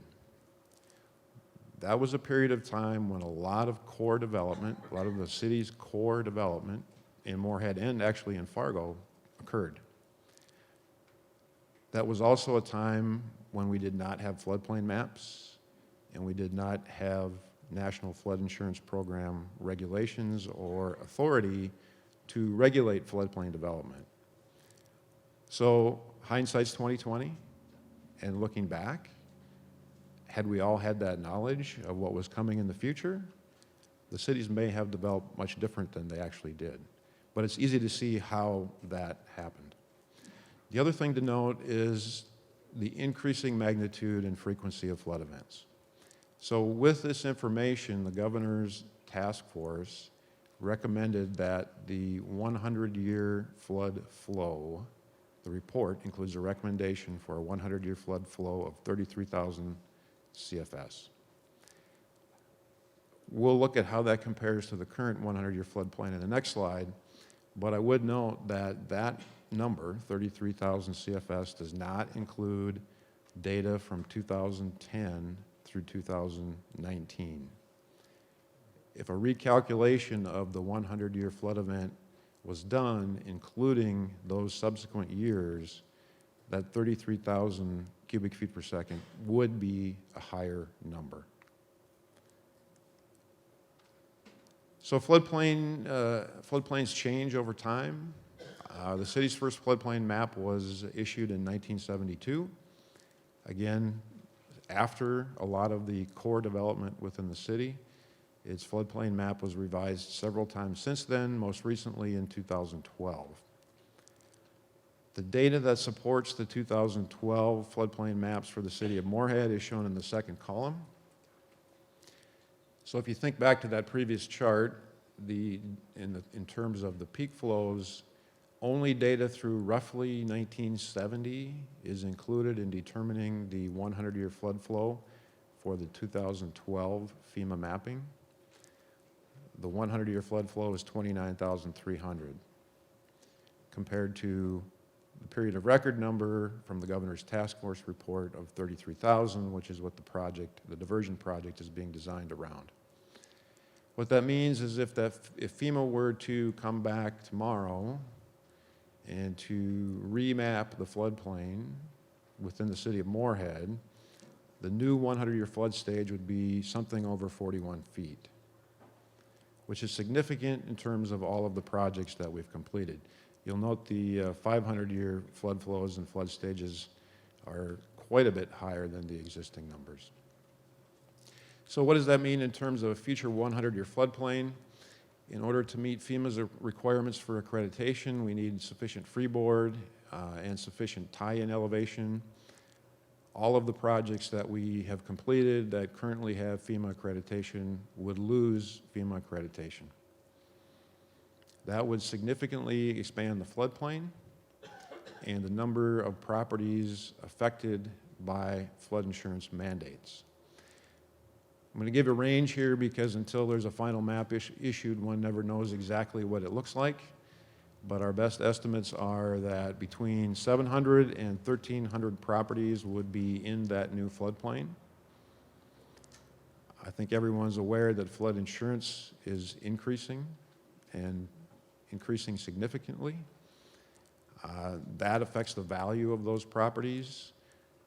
That was a period of time when a lot of core development, a lot of the city's core development in Moorhead and actually in Fargo occurred. That was also a time when we did not have floodplain maps and we did not have National Flood Insurance Program regulations or authority to regulate floodplain development. So hindsight's 2020, and looking back, had we all had that knowledge of what was coming in the future, the cities may have developed much different than they actually did. But it's easy to see how that happened. The other thing to note is the increasing magnitude and frequency of flood events. So with this information, the governor's task force recommended that the 100-year flood flow, the report includes a recommendation for a 100-year flood flow of 33,000 CFS. We'll look at how that compares to the current 100-year floodplain in the next slide, but I would note that that number, 33,000 CFS, does not include data from 2010 through 2019. If a recalculation of the 100-year flood event was done, including those subsequent years, that 33,000 cubic feet per second would be a higher number. So floodplains change over time. The city's first floodplain map was issued in 1972. Again, after a lot of the core development within the city. Its floodplain map was revised several times since then, most recently in 2012. The data that supports the 2012 floodplain maps for the city of Moorhead is shown in the second column. So if you think back to that previous chart, in terms of the peak flows, only data through roughly 1970 is included in determining the 100-year flood flow for the 2012 FEMA mapping. The 100-year flood flow is 29,300, compared to the period of record number from the governor's task force report of 33,000, which is what the diversion project is being designed around. What that means is if FEMA were to come back tomorrow and to remap the floodplain within the city of Moorhead, the new 100-year flood stage would be something over 41 feet, which is significant in terms of all of the projects that we've completed. You'll note the 500-year flood flows and flood stages are quite a bit higher than the existing numbers. So what does that mean in terms of a future 100-year floodplain? In order to meet FEMA's requirements for accreditation, we need sufficient freeboard and sufficient tie-in elevation. All of the projects that we have completed that currently have FEMA accreditation would lose FEMA accreditation. That would significantly expand the floodplain and the number of properties affected by flood insurance mandates. I'm going to give a range here because until there's a final map issued, one never knows exactly what it looks like. But our best estimates are that between 700 and 1,300 properties would be in that new floodplain. I think everyone's aware that flood insurance is increasing and increasing significantly. That affects the value of those properties.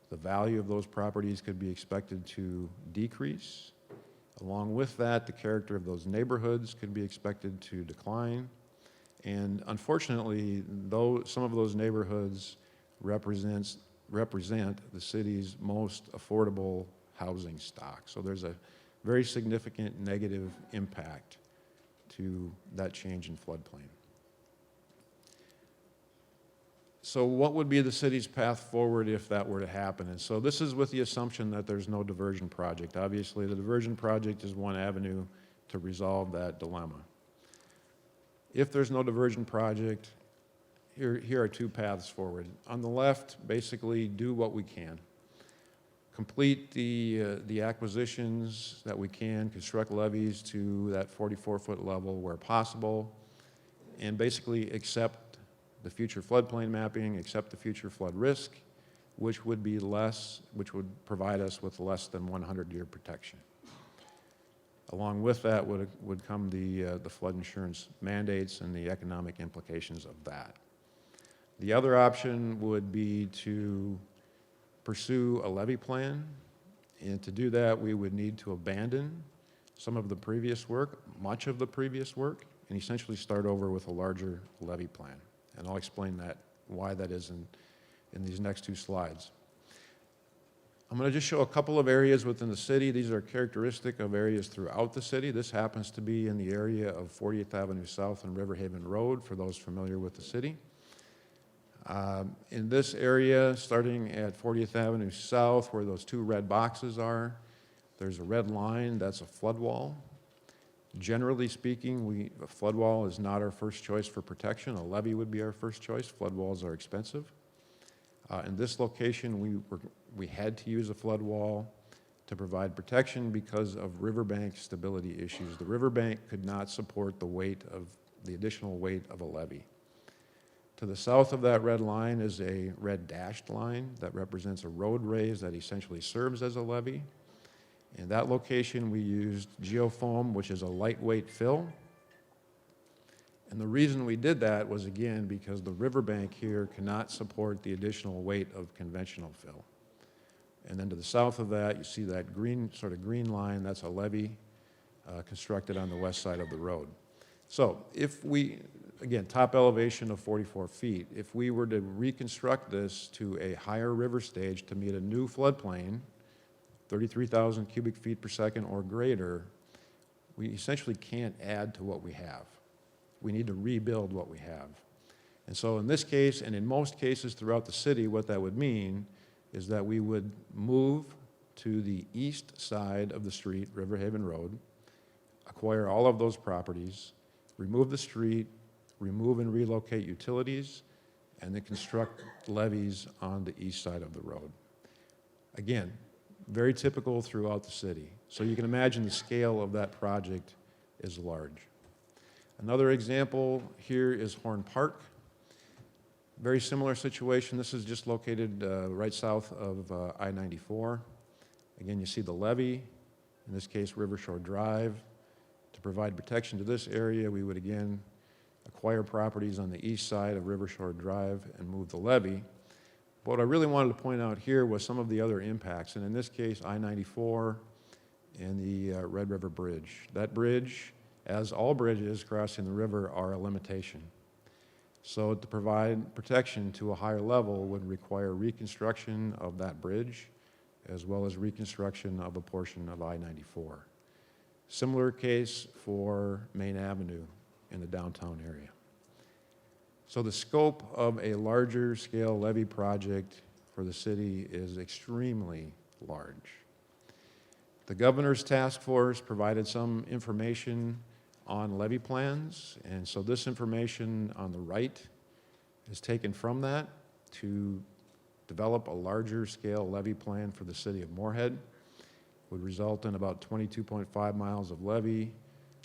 The value of those properties could be expected to decrease. Along with that, the character of those neighborhoods could be expected to decline. And unfortunately, though some of those neighborhoods represent the city's most affordable housing stock. So there's a very significant negative impact to that change in floodplain. So what would be the city's path forward if that were to happen? And so this is with the assumption that there's no diversion project. Obviously, the diversion project is one avenue to resolve that dilemma. If there's no diversion project, here are two paths forward. On the left, basically do what we can. Complete the acquisitions that we can, construct levees to that 44-foot level where possible, and basically accept the future floodplain mapping, accept the future flood risk, which would provide us with less than 100-year protection. Along with that would come the flood insurance mandates and the economic implications of that. The other option would be to pursue a levee plan, and to do that we would need to abandon some of the previous work, much of the previous work, and essentially start over with a larger levee plan. And I'll explain that why that is in these next two slides. I'm going to just show a couple of areas within the city. These are characteristic of areas throughout the city. This happens to be in the area of 40th Avenue South and Riverhaven Road, for those familiar with the city. In this area, starting at 40th Avenue South, where those two red boxes are, there's a red line, that's a flood wall. Generally speaking, a flood wall is not our first choice for protection. A levee would be our first choice. Flood walls are expensive. In this location, we had to use a flood wall to provide protection because of riverbank stability issues. The riverbank could not support the additional weight of a levee. To the south of that red line is a red dashed line that represents a road raise that essentially serves as a levee. In that location, we used geofoam, which is a lightweight fill. And the reason we did that was, again, because the riverbank here cannot support the additional weight of conventional fill. And then to the south of that, you see that sort of green line, that's a levee constructed on the west side of the road. So if again, top elevation of 44 feet, if we were to reconstruct this to a higher river stage to meet a new floodplain, 33,000 cubic feet per second or greater, we essentially can't add to what we have. We need to rebuild what we have. And so in this case, and in most cases throughout the city, what that would mean is that we would move to the east side of the street, Riverhaven Road, acquire all of those properties, remove the street, remove and relocate utilities, and then construct levees on the east side of the road. Again, very typical throughout the city. So you can imagine the scale of that project is large. Another example here is Horn Park. Very similar situation. This is just located right south of I-94. Again, you see the levee, in this case River Shore Drive. To provide protection to this area, we would again acquire properties on the east side of River Shore Drive and move the levee. But what I really wanted to point out here was some of the other impacts, and in this case, I-94 and the Red River Bridge. That bridge, as all bridges crossing the river, are a limitation. So to provide protection to a higher level would require reconstruction of that bridge, as well as reconstruction of a portion of I-94. Similar case for Main Avenue in the downtown area. So the scope of a larger scale levee project for the city is extremely large. The governor's task force provided some information on levee plans, and so this information on the right is taken from that to develop a larger scale levee plan for the city of Moorhead. Would result in about 22.5 miles of levee,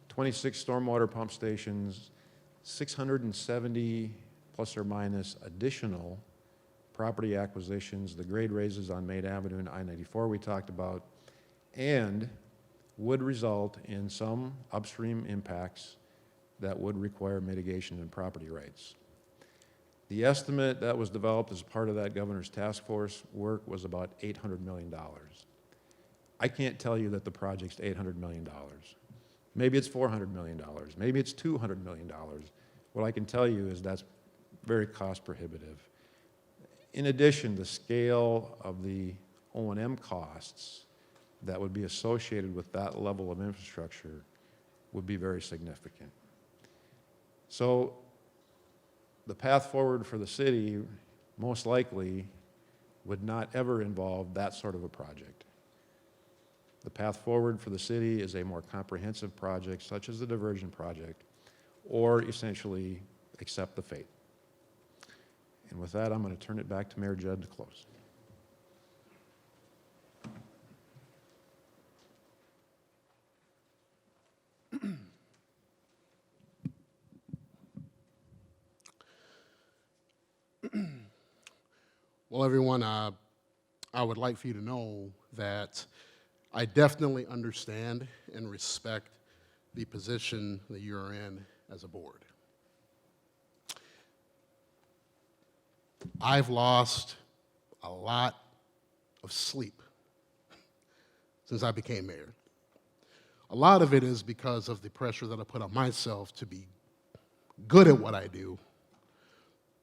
26 stormwater pump stations, 670 plus or minus additional property acquisitions, the grade raises on Main Avenue and I-94 we talked about, and would result in some upstream impacts that would require mitigation and property rights. The estimate that was developed as part of that governor's task force work was about $800 million. I can't tell you that the project's $800 million. Maybe it's $400 million. Maybe it's $200 million. What I can tell you is that's very cost prohibitive. In addition, the scale of the O&M costs that would be associated with that level of infrastructure would be very significant. So the path forward for the city most likely would not ever involve that sort of a project. The path forward for the city is a more comprehensive project, such as the diversion project, or essentially accept the fate. And with that, I'm going to turn it back to Mayor Judd to close. Well, everyone, I would like for you to know that I definitely understand and respect the position that you're in as a board. I've lost a lot of sleep since I became mayor. A lot of it is because of the pressure that I put on myself to be good at what I do,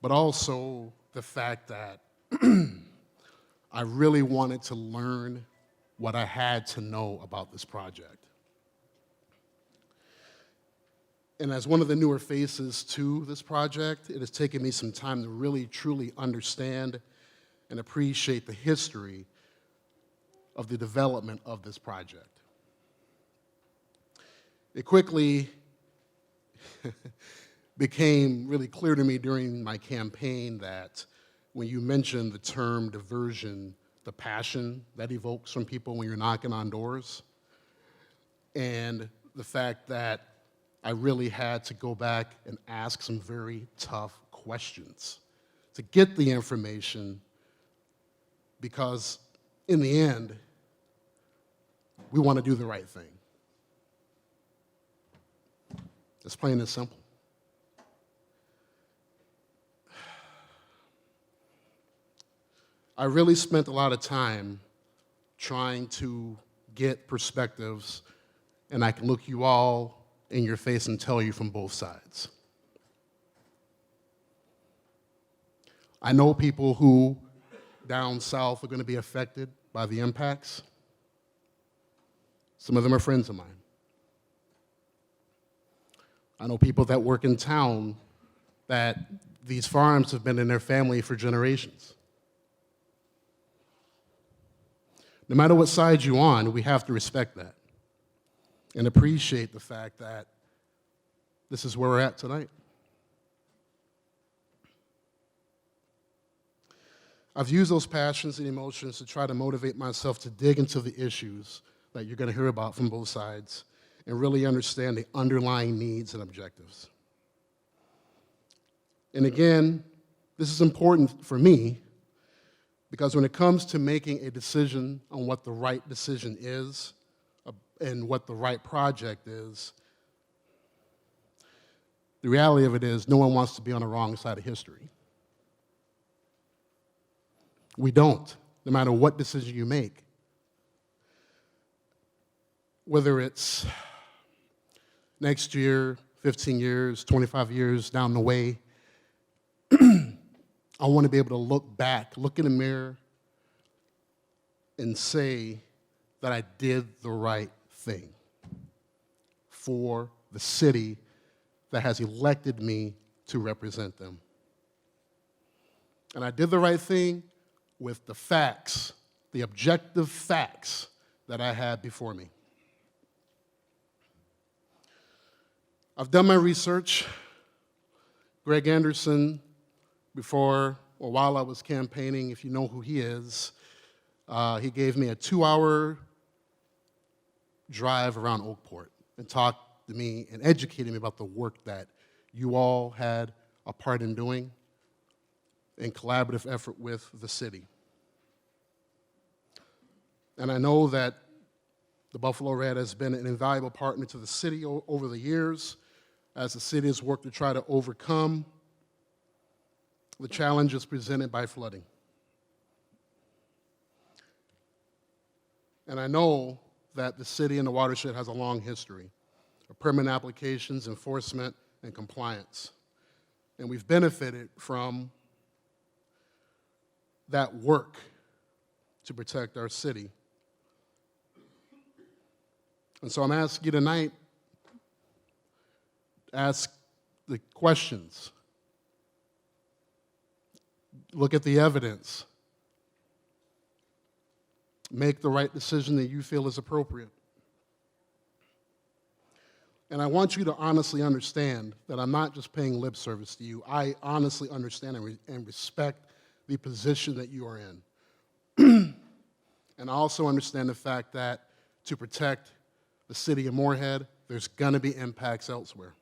but also the fact that I really wanted to learn what I had to know about this project. And as one of the newer faces to this project, it has taken me some time to really, truly understand and appreciate the history of the development of this project. It quickly became really clear to me during my campaign that when you mention the term diversion, the passion that evokes from people when you're knocking on doors, and the fact that I really had to go back and ask some very tough questions to get the information, because in the end, we want to do the right thing. It's plain and simple. I really spent a lot of time trying to get perspectives, and I can look you all in your face and tell you from both sides. I know people who down south are going to be affected by the impacts. Some of them are friends of mine. I know people that work in town that these farms have been in their family for generations. No matter what side you're on, we have to respect that and appreciate the fact that this is where we're at tonight. I've used those passions and emotions to try to motivate myself to dig into the issues that you're going to hear about from both sides and really understand the underlying needs and objectives. And again, this is important for me because when it comes to making a decision on what the right decision is and what the right project is, the reality of it is no one wants to be on the wrong side of history. We don't, no matter what decision you make. Whether it's next year, 15 years, 25 years down the way, I want to be able to look back, look in the mirror, and say that I did the right thing for the city that has elected me to represent them. And I did the right thing with the facts, the objective facts that I had before me. I've done my research. Greg Anderson, before or while I was campaigning, if you know who he is, he gave me a 2-hour drive around Oakport and talked to me and educated me about the work that you all had a part in doing in collaborative effort with the city. And I know that the Buffalo Red has been an invaluable partner to the city over the years as the city has worked to try to overcome the challenges presented by flooding. And I know that the city and the Watershed has a long history of permit applications, enforcement, and compliance. And we've benefited from that work to protect our city. And so I'm asking you tonight, ask the questions. Look at the evidence. Make the right decision that you feel is appropriate. And I want you to honestly understand that I'm not just paying lip service to you. I honestly understand and respect the position that you are in. And I also understand the fact that to protect the city of Moorhead, there's going to be impacts elsewhere.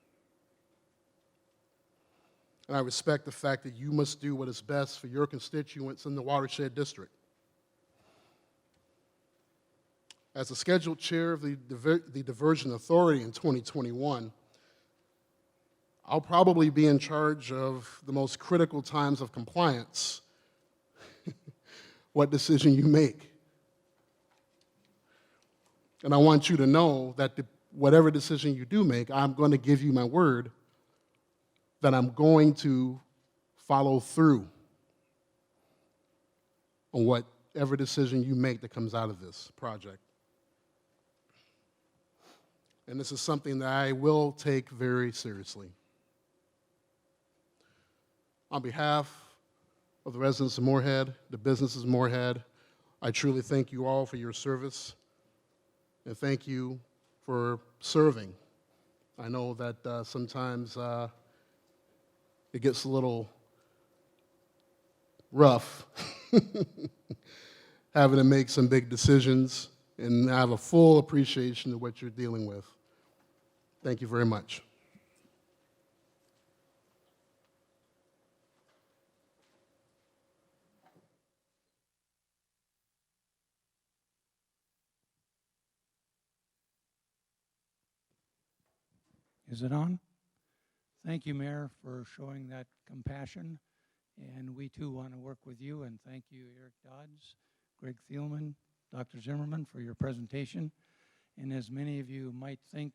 And I respect the fact that you must do what is best for your constituents in the Watershed District. As the scheduled chair of the Diversion Authority in 2021, I'll probably be in charge of the most critical times of compliance, what decision you make. And I want you to know that whatever decision you do make, I'm going to give you my word that I'm going to follow through on whatever decision you make that comes out of this project. And this is something that I will take very seriously. On behalf of the residents of Moorhead, the businesses of Moorhead, I truly thank you all for your service, and thank you for serving. I know that sometimes it gets a little rough having to make some big decisions, and I have a full appreciation of what you're dealing with. Thank you very much. Is it on? Thank you, Mayor, for showing that compassion. And we too want to work with you. And thank you, Eric Dodds, Greg Thielman, Dr. Zimmerman, for your presentation. And as many of you might think,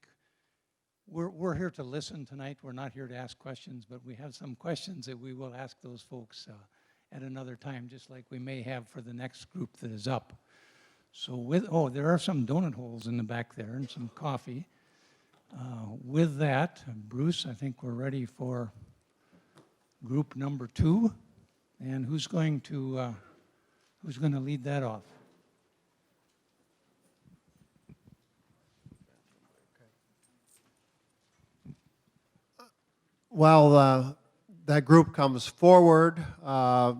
we're here to listen tonight. We're not here to ask questions, but we have some questions that we will ask those folks at another time, just like we may have for the next group that is up. So there are some donut holes in the back there and some coffee. With that, Bruce, I think we're ready for group number 2. And who's going to lead that off? While that group comes forward,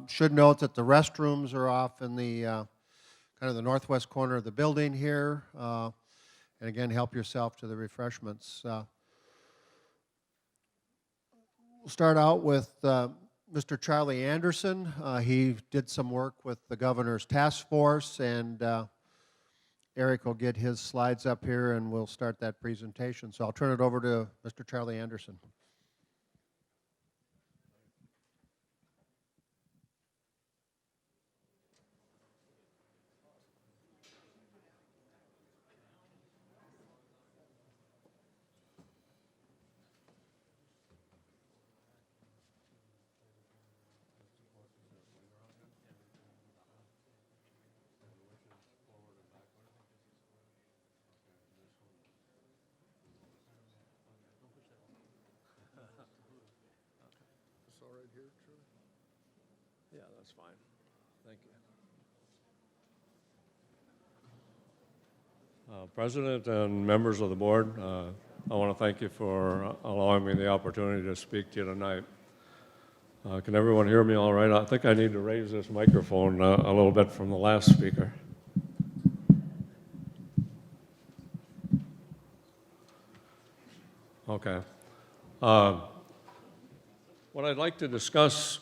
should note that the restrooms are off in the kind of the northwest corner of the building here. And again, help yourself to the refreshments. We'll start out with Mr. Charlie Anderson. He did some work with the governor's task force, and Eric will get his slides up here and we'll start that presentation. So I'll turn it over to Mr. Charlie Anderson. Yeah, that's fine. Thank you. President and members of the board, I want to thank you for allowing me the opportunity to speak to you tonight. Can everyone hear me all right? I think I need to raise this microphone a little bit from the last speaker. Okay. What I'd like to discuss,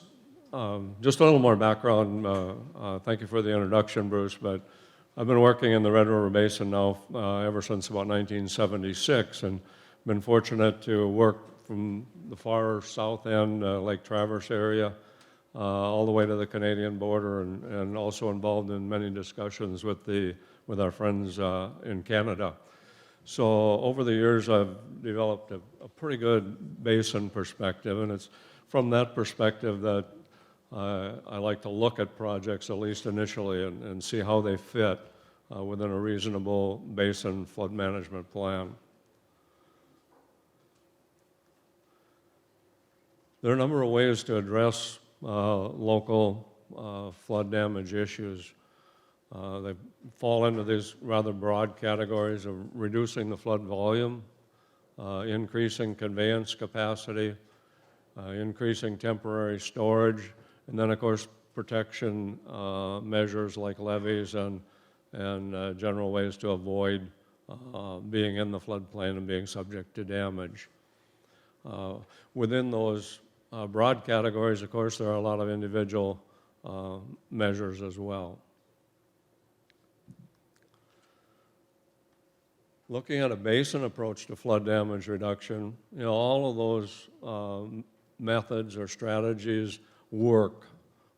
just a little more background. Thank you for the introduction, Bruce, but I've been working in the Red River Basin now ever since about 1976, and been fortunate to work from the far south end, Lake Traverse area, all the way to the Canadian border, and also involved in many discussions with our friends in Canada. So over the years, I've developed a pretty good basin perspective, and it's from that perspective that I like to look at projects, at least initially, and see how they fit within a reasonable basin flood management plan. There are a number of ways to address local flood damage issues. They fall into these rather broad categories of reducing the flood volume, increasing conveyance capacity, increasing temporary storage, and then, of course, protection measures like levees and general ways to avoid being in the floodplain and being subject to damage. Within those broad categories, of course, there are a lot of individual measures as well. Looking at a basin approach to flood damage reduction, all of those methods or strategies work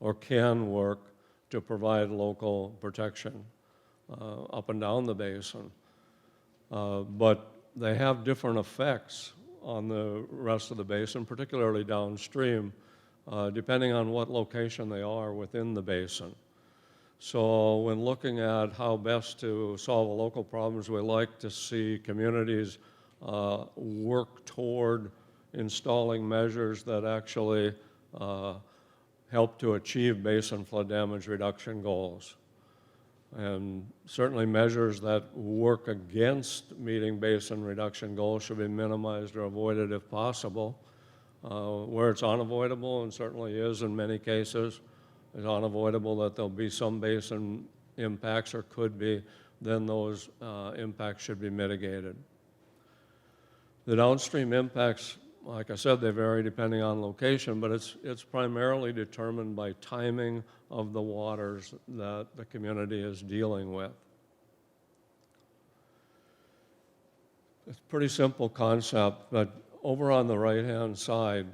or can work to provide local protection up and down the basin. But they have different effects on the rest of the basin, particularly downstream, depending on what location they are within the basin. So when looking at how best to solve local problems, we like to see communities work toward installing measures that actually help to achieve basin flood damage reduction goals. And certainly measures that work against meeting basin reduction goals should be minimized or avoided if possible. Where it's unavoidable, and certainly is in many cases, it's unavoidable that there'll be some basin impacts or could be, then those impacts should be mitigated. The downstream impacts, like I said, they vary depending on location, but it's primarily determined by timing of the waters that the community is dealing with. It's a pretty simple concept, but over on the right-hand side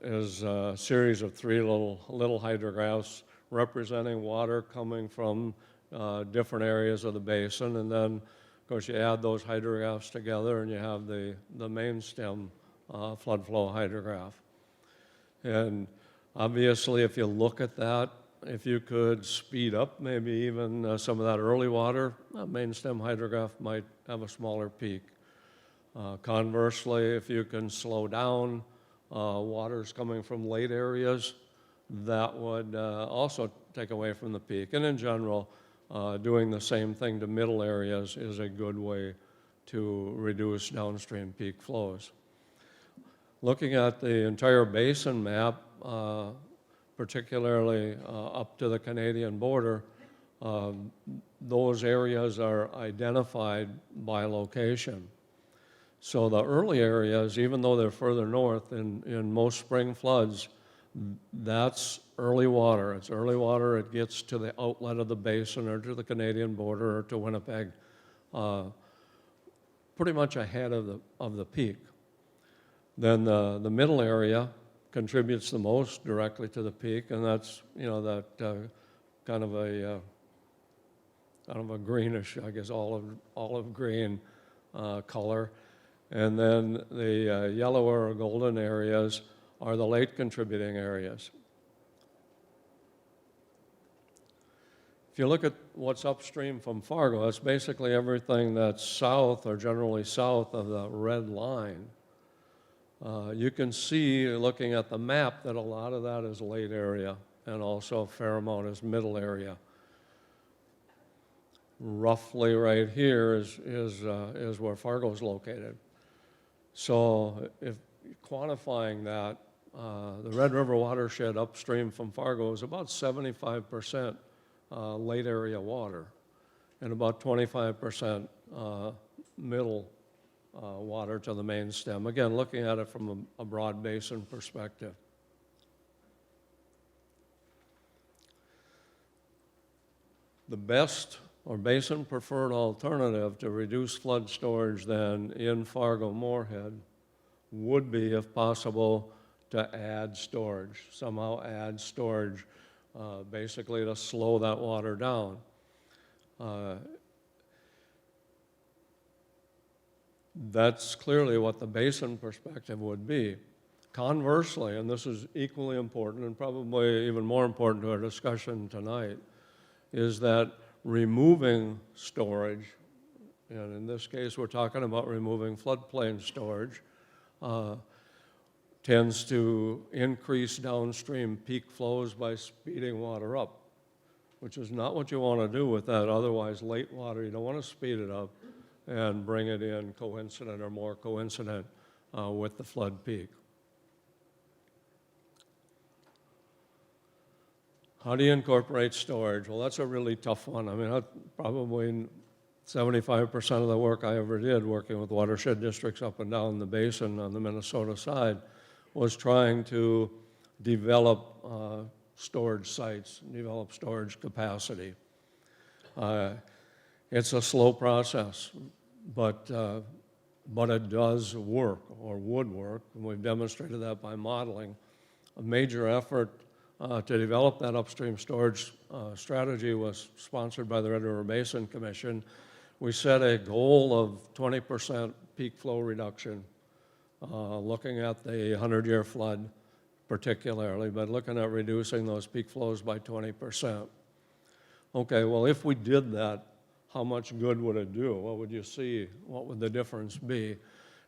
is a series of three little hydrographs representing water coming from different areas of the basin, and then, of course, you add those hydrographs together and you have the main stem flood flow hydrograph. And obviously, if you look at that, if you could speed up maybe even some of that early water, that main stem hydrograph might have a smaller peak. Conversely, if you can slow down waters coming from late areas, that would also take away from the peak. And in general, doing the same thing to middle areas is a good way to reduce downstream peak flows. Looking at the entire basin map, particularly up to the Canadian border, those areas are identified by location. So the early areas, even though they're further north, in most spring floods, that's early water. It's early water. It gets to the outlet of the basin or to the Canadian border or to Winnipeg, pretty much ahead of the peak. Then the middle area contributes the most directly to the peak, and that's that kind of a greenish, I guess, olive green color. And then the yellower or golden areas are the late contributing areas. If you look at what's upstream from Fargo, that's basically everything that's south or generally south of the red line. You can see, looking at the map, that a lot of that is late area and also a fair amount is middle area. Roughly right here is where Fargo is located. So if quantifying that, the Red River watershed upstream from Fargo is about 75% late area water and about 25% middle water to the main stem. Again, looking at it from a broad basin perspective. The best or basin preferred alternative to reduce flood storage then in Fargo Moorhead would be, if possible, to add storage, somehow add storage, basically to slow that water down. That's clearly what the basin perspective would be. Conversely, and this is equally important and probably even more important to our discussion tonight, is that removing storage, and in this case we're talking about removing floodplain storage, tends to increase downstream peak flows by speeding water up, which is not what you want to do with that otherwise late water. You don't want to speed it up and bring it in coincident or more coincident with the flood peak. How do you incorporate storage? Well, that's a really tough one. I mean, probably 75% of the work I ever did working with watershed districts up and down the basin on the Minnesota side was trying to develop storage sites, develop storage capacity. It's a slow process, but it does work, or would work, and we've demonstrated that by modeling. A major effort to develop that upstream storage strategy was sponsored by the Red River Basin Commission. We set a goal of 20% peak flow reduction, looking at the 100-year flood particularly, but looking at reducing those peak flows by 20%. Okay, well, if we did that, how much good would it do? What would you see? What would the difference be?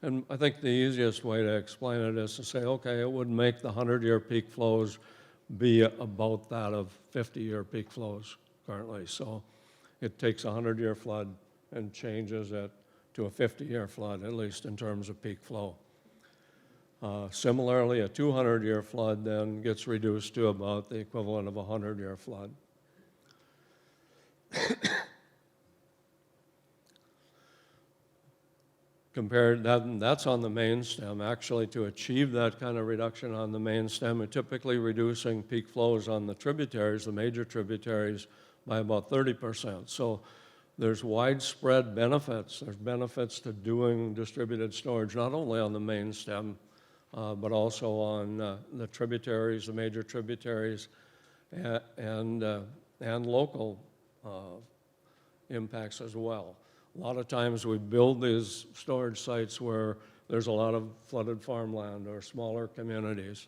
And I think the easiest way to explain it is to say, okay, it would make the 100-year peak flows be about that of 50-year peak flows currently. So it takes a 100-year flood and changes it to a 50-year flood, at least in terms of peak flow. Similarly, a 200-year flood then gets reduced to about the equivalent of a 100-year flood. Compared, that's on the main stem. Actually, to achieve that kind of reduction on the main stem, we're typically reducing peak flows on the tributaries, the major tributaries, by about 30%. So there's widespread benefits. There's benefits to doing distributed storage, not only on the main stem, but also on the tributaries, the major tributaries, and local impacts as well. A lot of times we build these storage sites where there's a lot of flooded farmland or smaller communities,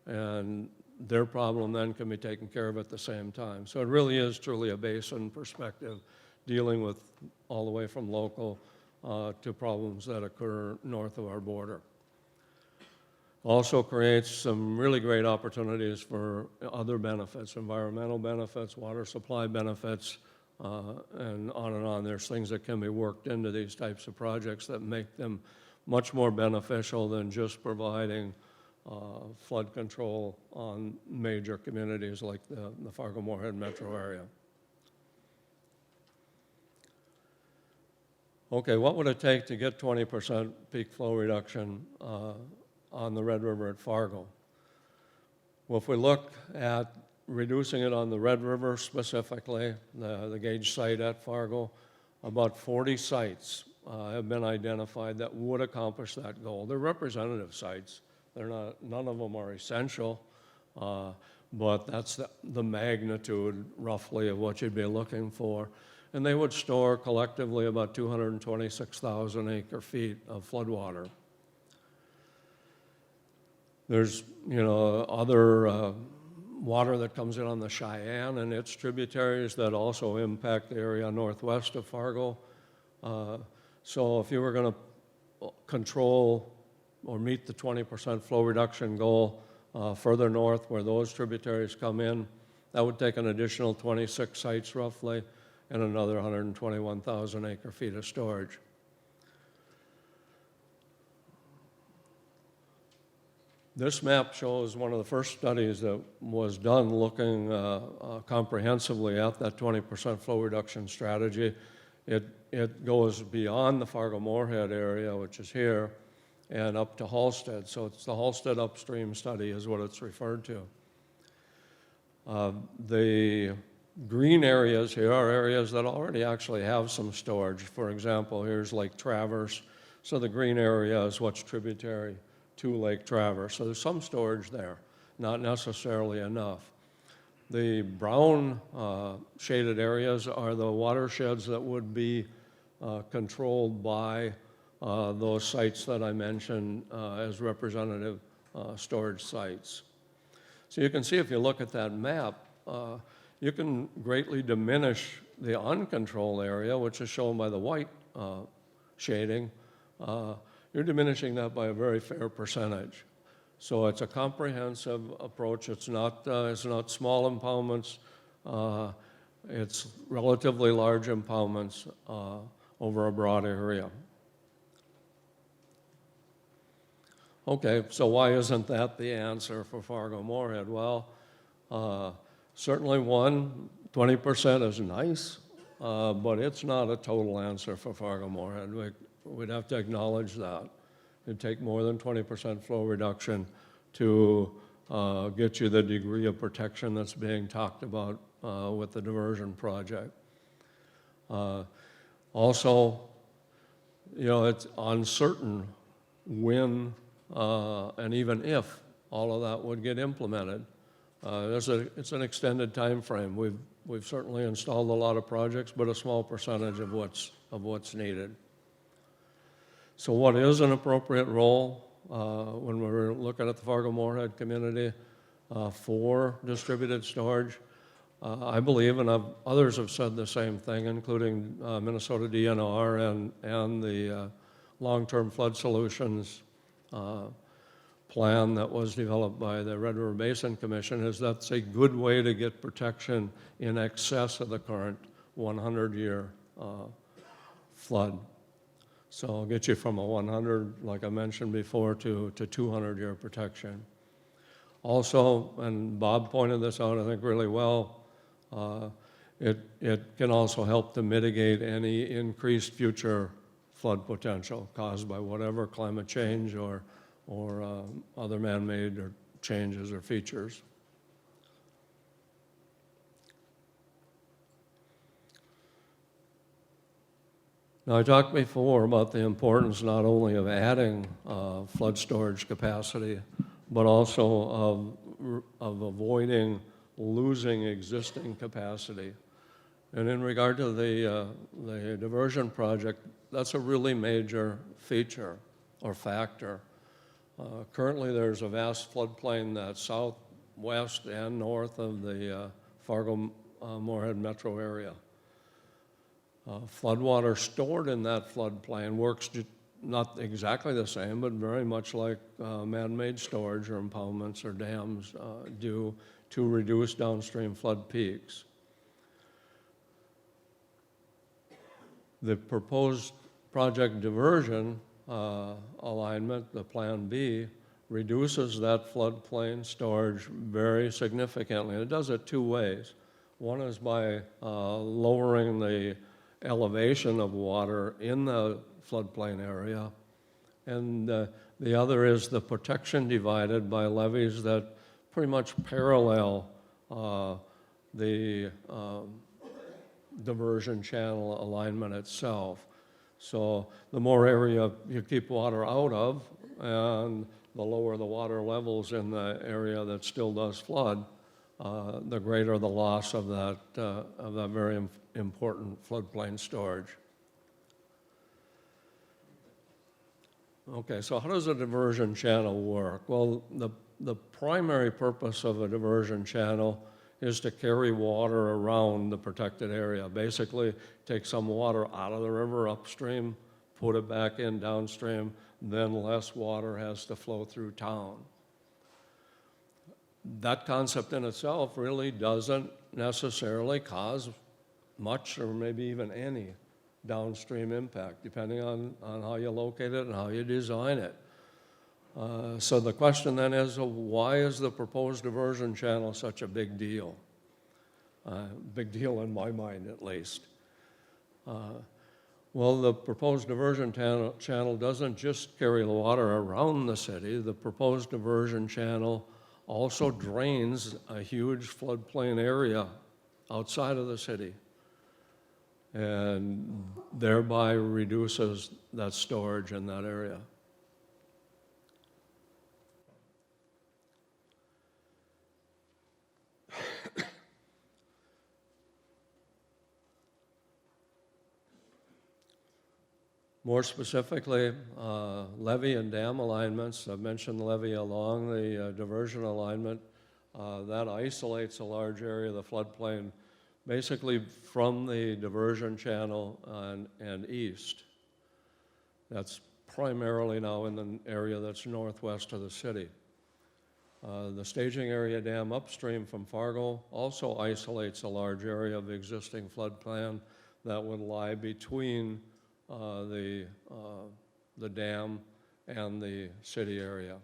and their problem then can be taken care of at the same time. So it really is truly a basin perspective, dealing with all the way from local to problems that occur north of our border. Also creates some really great opportunities for other benefits, environmental benefits, water supply benefits, and on. There's things that can be worked into these types of projects that make them much more beneficial than just providing flood control on major communities like the Fargo-Moorhead metro area. Okay, what would it take to get 20% peak flow reduction on the Red River at Fargo? Well, if we look at reducing it on the Red River specifically, the gauge site at Fargo, about 40 sites have been identified that would accomplish that goal. They're representative sites. They're not, none of them are essential, but that's the magnitude roughly of what you'd be looking for. And they would store collectively about 226,000 acre feet of floodwater. There's, other water that comes in on the Cheyenne and its tributaries that also impact the area northwest of Fargo. So if you were going to control or meet the 20% flow reduction goal further north where those tributaries come in, that would take an additional 26 sites roughly and another 121,000 acre feet of storage. This map shows one of the first studies that was done looking comprehensively at that 20% flow reduction strategy. It goes beyond the Fargo-Moorhead area, which is here, and up to Halstead. So it's the Halstead upstream study is what it's referred to. The green areas here are areas that already actually have some storage. For example, here's Lake Traverse. So the green area is what's tributary to Lake Traverse. So there's some storage there, not necessarily enough. The brown shaded areas are the watersheds that would be controlled by those sites that I mentioned as representative storage sites. So you can see if you look at that map, you can greatly diminish the uncontrolled area, which is shown by the white shading. You're diminishing that by a very fair percentage. So it's a comprehensive approach. It's not small impoundments. It's relatively large impoundments over a broad area. Okay, so why isn't that the answer for Fargo-Moorhead? Well, certainly 20% is nice, but it's not a total answer for Fargo-Moorhead. We'd have to acknowledge that. It'd take more than 20% flow reduction to get you the degree of protection that's being talked about with the diversion project. Also, it's uncertain when and even if all of that would get implemented. It's an extended time frame. We've certainly installed a lot of projects, but a small percentage of what's needed. So what is an appropriate role when we were looking at the Fargo-Moorhead community for distributed storage. I believe, and others have said the same thing, including Minnesota DNR and the long-term flood solutions plan that was developed by the Red River Basin Commission, is that's a good way to get protection in excess of the current 100-year flood. So I'll get you from a 100, like I mentioned before, to 200-year protection. Also, and Bob pointed this out, I think, really well, it can also help to mitigate any increased future flood potential caused by whatever climate change or other man-made or changes or features. Now, I talked before about the importance not only of adding flood storage capacity, but also of avoiding losing existing capacity. And in regard to the diversion project, that's a really major feature or factor. Currently, there's a vast floodplain that's southwest and north of the Fargo-Moorhead metro area. Floodwater stored in that floodplain works not exactly the same, but very much like man-made storage or impoundments or dams do to reduce downstream flood peaks. The proposed project diversion alignment, the Plan B, reduces that floodplain storage very significantly. And it does it two ways. One is by lowering the elevation of water in the floodplain area, and the other is the protection divided by levees that pretty much parallel the diversion channel alignment itself. So the more area you keep water out of, and the lower the water levels in the area that still does flood, the greater the loss of that very important floodplain storage. Okay, so how does a diversion channel work? Well, the primary purpose of a diversion channel is to carry water around the protected area. Basically, take some water out of the river upstream, put it back in downstream, then less water has to flow through town. That concept in itself really doesn't necessarily cause much or maybe even any downstream impact, depending on how you locate it and how you design it. So the question then is, why is the proposed diversion channel such a big deal? Big deal in my mind, at least. Well, the proposed diversion channel doesn't just carry the water around the city. The proposed diversion channel also drains a huge floodplain area outside of the city, and thereby reduces that storage in that area. More specifically, levee and dam alignments. I've mentioned the levee along the diversion alignment. That isolates a large area of the floodplain, basically from the diversion channel and east. That's primarily now in the area that's northwest of the city. The staging area dam upstream from Fargo also isolates a large area of the existing floodplain that would lie between the dam and the city area.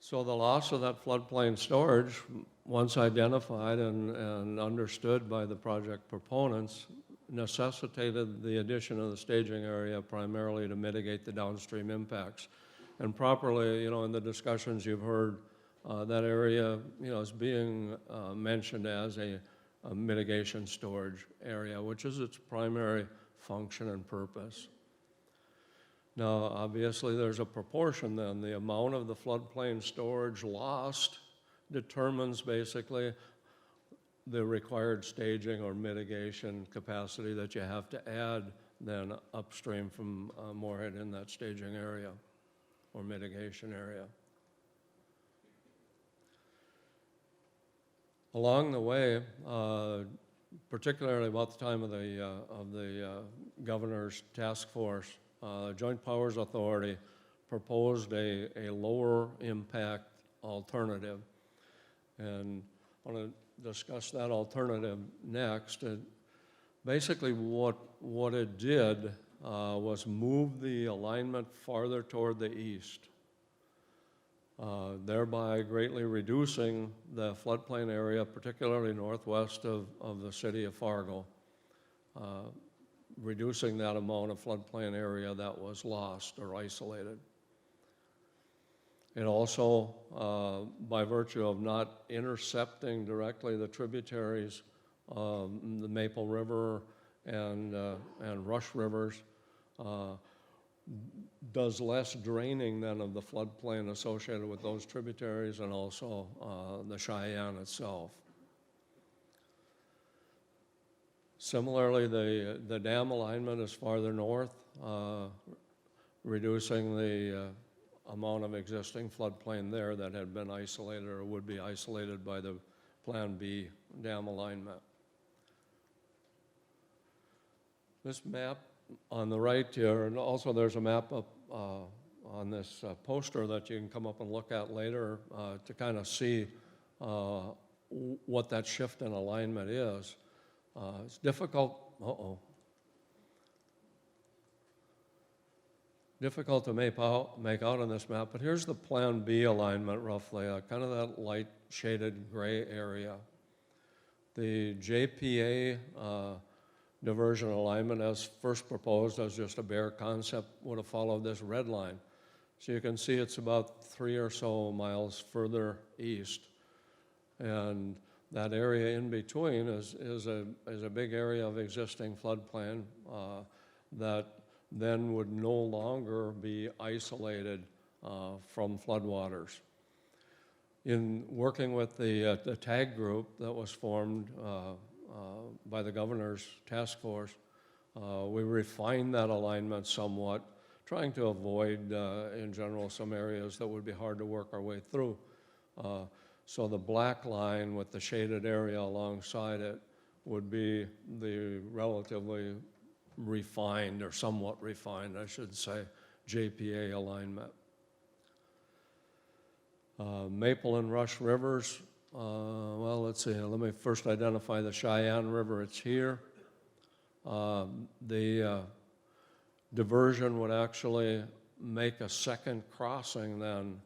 So the loss of that floodplain storage, once identified and understood by the project proponents, necessitated the addition of the staging area primarily to mitigate the downstream impacts. And properly, in the discussions you've heard, that area, is being mentioned as a mitigation storage area, which is its primary function and purpose. Now, obviously, there's a proportion then. The amount of the floodplain storage lost determines basically the required staging or mitigation capacity that you have to add then upstream from Moorhead in that staging area or mitigation area. Along the way, particularly about the time of the governor's task force, Joint Powers Authority proposed a lower impact alternative. And I want to discuss that alternative next. Basically what it did was move the alignment farther toward the east, thereby greatly reducing the floodplain area, particularly northwest of the city of Fargo, reducing that amount of floodplain area that was lost or isolated. It also, by virtue of not intercepting directly the tributaries, the Maple River and Rush Rivers, does less draining than of the floodplain associated with those tributaries and also the Cheyenne itself. Similarly, the dam alignment is farther north, reducing the amount of existing floodplain there that had been isolated or would be isolated by the Plan B dam alignment. This map on the right here, and also there's a map up on this poster that you can come up and look at later to kind of see what that shift in alignment is. It's difficult, difficult to make out on this map, but here's the Plan B alignment roughly, kind of that light shaded gray area. The JPA diversion alignment as first proposed as just a bare concept would have followed this red line. So you can see it's about 3 or so miles further east. And that area in between is a big area of existing floodplain that then would no longer be isolated from floodwaters. In working with the TAG group that was formed by the governor's task force, we refined that alignment somewhat, trying to avoid, in general, some areas that would be hard to work our way through. So the black line with the shaded area alongside it would be the relatively refined, or somewhat refined, I should say, JPA alignment. Maple and Rush Rivers, well, let's see, let me first identify the Cheyenne River. It's here. The diversion would actually make a second crossing then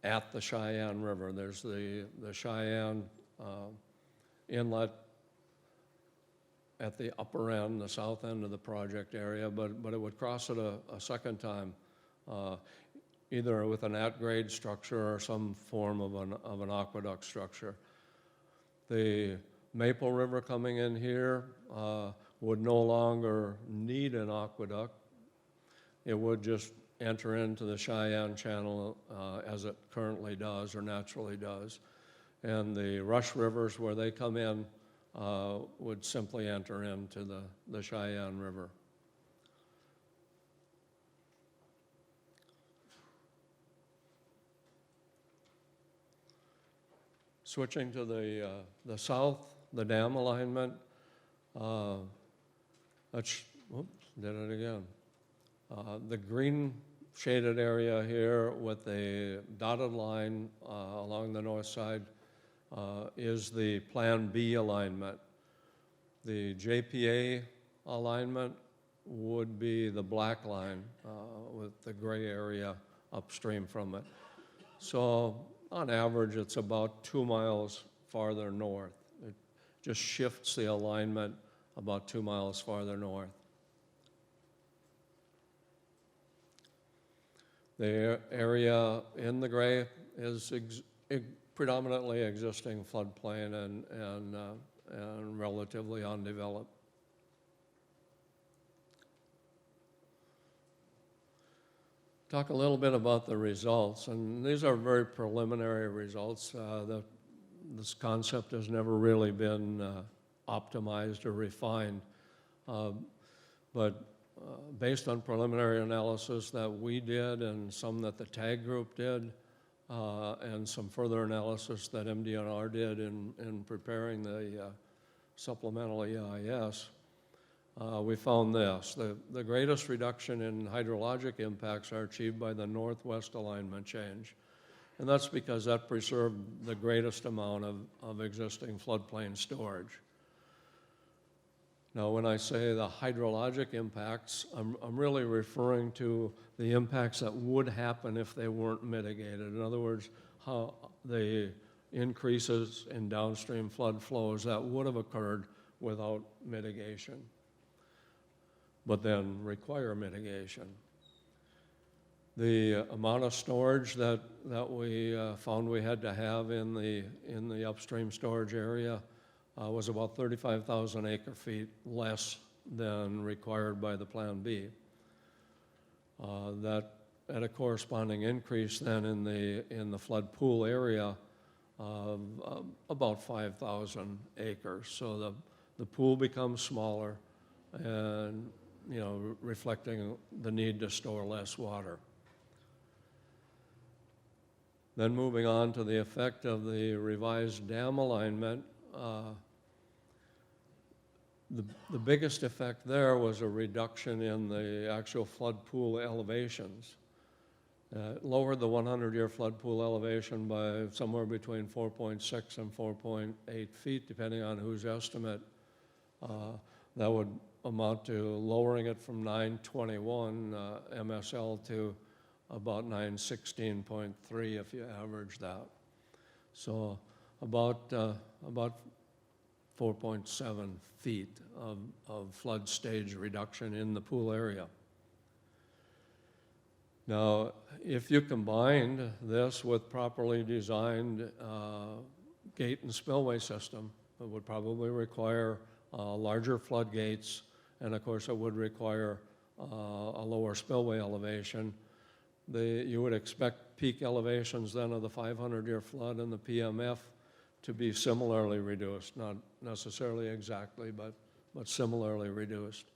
at the Cheyenne River. There's the Cheyenne inlet at the upper end, the south end of the project area, but it would cross it a second time, either with an at-grade structure or some form of an aqueduct structure. The Maple River coming in here would no longer need an aqueduct. It would just enter into the Cheyenne Channel as it currently does or naturally does. And the Rush Rivers, where they come in, would simply enter into the Cheyenne River. Switching to the south, the dam alignment, oops, did it again. The green shaded area here with the dotted line along the north side is the Plan B alignment. The JPA alignment would be the black line with the gray area upstream from it. So on average, it's about 2 miles farther north. It just shifts the alignment about 2 miles farther north. The area in the gray is predominantly existing floodplain and relatively undeveloped. Talk a little bit about the results, and these are very preliminary results. this concept has never really been optimized or refined. But based on preliminary analysis that we did and some that the TAG group did, and some further analysis that MDNR did in preparing the supplemental EIS, we found this. The greatest reduction in hydrologic impacts are achieved by the northwest alignment change. And that's because that preserved the greatest amount of existing floodplain storage. Now, when I say the hydrologic impacts, I'm really referring to the impacts that would happen if they weren't mitigated. In other words, how the increases in downstream flood flows that would have occurred without mitigation, but then require mitigation. The amount of storage that we found we had to have in the upstream storage area was about 35,000 acre-feet less than required by the Plan B. That at a corresponding increase then in the flood pool area of about 5,000 acres. So the pool becomes smaller and, you know, reflecting the need to store less water. Then moving on to the effect of the revised dam alignment, the biggest effect there was a reduction in the actual flood pool elevations. It lowered the 100-year flood pool elevation by somewhere between 4.6 and 4.8 feet, depending on whose estimate. That would amount to lowering it from 921 MSL to about 916.3 if you average that. So about 4.7 feet of flood stage reduction in the pool area. Now, if you combined this with properly designed gate and spillway system, it would probably require larger floodgates, and of course it would require a lower spillway elevation. You would expect peak elevations then of the 500-year flood and the PMF to be similarly reduced, not necessarily exactly, but similarly reduced.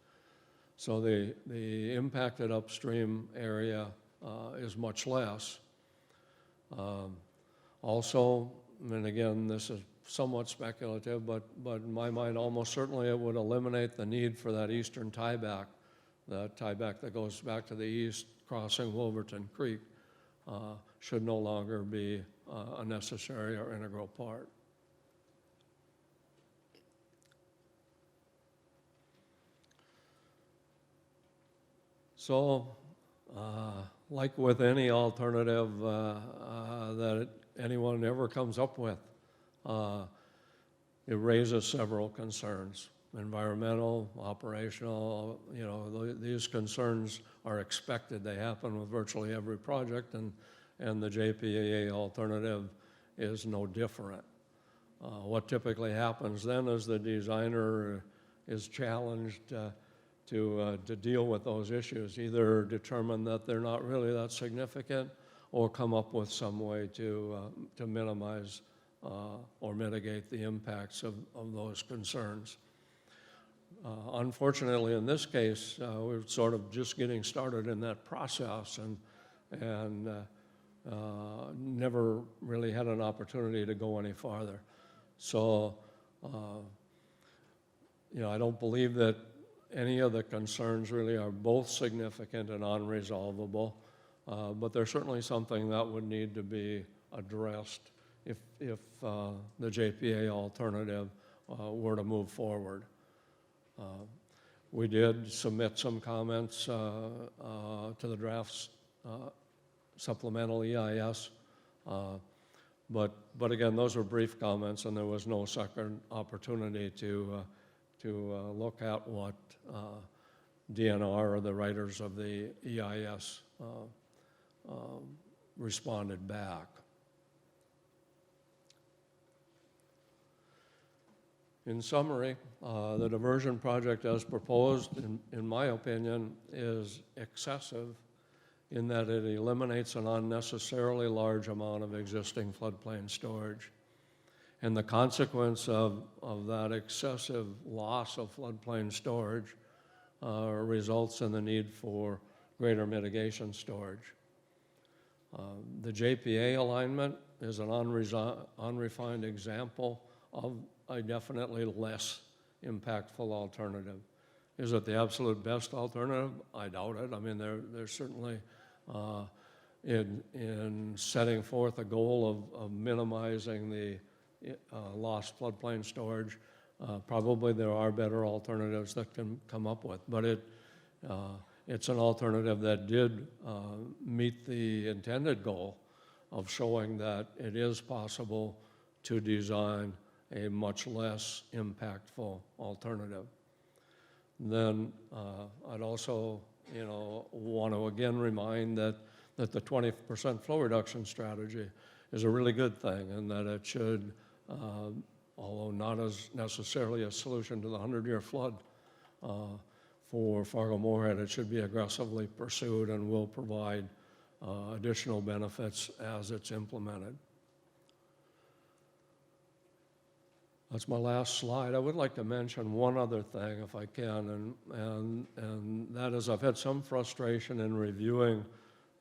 So the impacted upstream area is much less. Also, and again, this is somewhat speculative, but in my mind, almost certainly it would eliminate the need for that eastern tieback, the tieback that goes back to the east, crossing Wolverton Creek, should no longer be a necessary or integral part. So, like with any alternative that anyone ever comes up with, it raises several concerns. Environmental, operational, you know, these concerns are expected. They happen with virtually every project, and the JPA alternative is no different. What typically happens then is the designer is challenged to deal with those issues, either determine that they're not really that significant or come up with some way to minimize or mitigate the impacts of those concerns. Unfortunately, in this case, we're sort of just getting started in that process and never really had an opportunity to go any farther. So, you know, I don't believe that any of the concerns really are both significant and unresolvable, but there's certainly something that would need to be addressed if the JPA alternative were to move forward. We did submit some comments to the drafts supplemental EIS, but again, those were brief comments, and there was no second opportunity to look at what DNR or the writers of the EIS responded back. In summary, the diversion project as proposed, in my opinion, is excessive in that it eliminates an unnecessarily large amount of existing floodplain storage. And the consequence of that excessive loss of floodplain storage results in the need for greater mitigation storage. The JPA alignment is an unrefined example of a definitely less impactful alternative. Is it the absolute best alternative? I doubt it. I mean, there's certainly, in setting forth a goal of minimizing the lost floodplain storage, probably there are better alternatives that can come up with. But it's an alternative that did meet the intended goal of showing that it is possible to design a much less impactful alternative. Then I'd also, want to again remind that the 20% flow reduction strategy is a really good thing, and that it should, although not as necessarily a solution to the 100-year flood for Fargo-Moorhead, it should be aggressively pursued and will provide additional benefits as it's implemented. That's my last slide. I would like to mention one other thing, if I can, and that is I've had some frustration in reviewing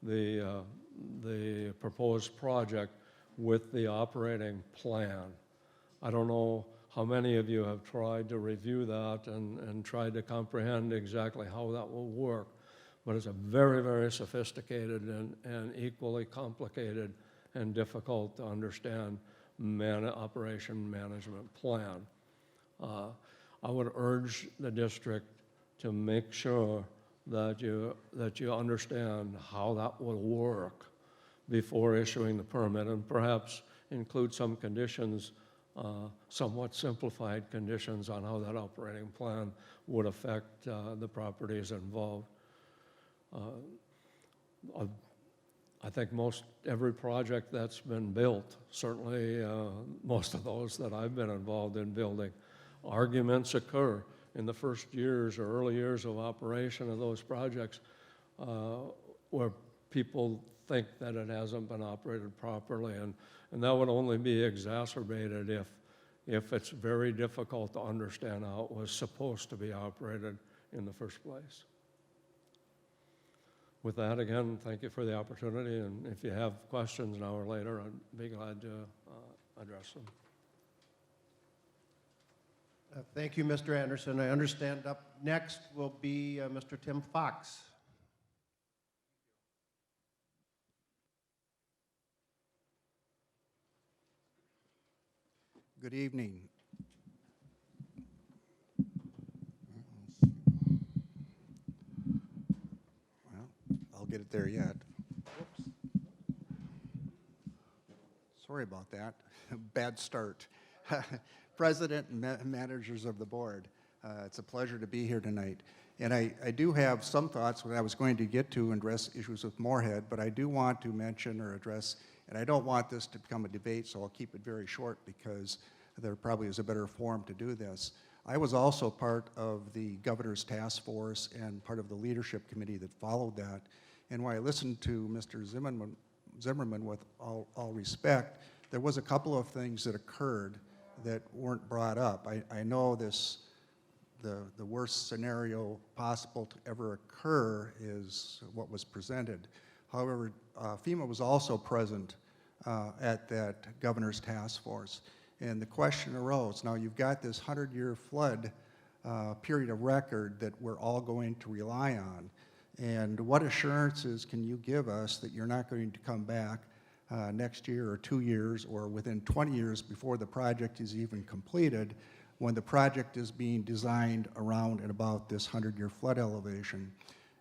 the proposed project with the operating plan. I don't know how many of you have tried to review that and tried to comprehend exactly how that will work, but it's a very, very sophisticated and equally complicated and difficult to understand operation management plan. I would urge the district to make sure that you understand how that will work before issuing the permit, and perhaps include some conditions, somewhat simplified conditions on how that operating plan would affect the properties involved. I think most every project that's been built, certainly most of those that I've been involved in building, arguments occur in the first years or early years of operation of those projects where people think that it hasn't been operated properly, and that would only be exacerbated if it's very difficult to understand how it was supposed to be operated in the first place. With that, again, thank you for the opportunity, and if you have questions an hour later, I'd be glad to address them. Thank you, Mr. Anderson. I understand up next will be Mr. Tim Fox. Good evening. Well, I'll get it there yet. Whoops. Sorry about that. Bad start. President and managers of the board, it's a pleasure to be here tonight. And I do have some thoughts that I was going to get to and address issues with Moorhead, but I do want to mention or address, and I don't want this to become a debate, so I'll keep it very short because there probably is a better forum to do this. I was also part of the governor's task force and part of the leadership committee that followed that. And when I listened to Mr. Zimmerman with all respect, there was a couple of things that occurred that weren't brought up. I know the worst scenario possible to ever occur is what was presented. However, FEMA was also present at that governor's task force. And the question arose, now you've got this 100-year flood period of record that we're all going to rely on. And what assurances can you give us that you're not going to come back next year or 2 years or within 20 years before the project is even completed, when the project is being designed around and about this 100-year flood elevation?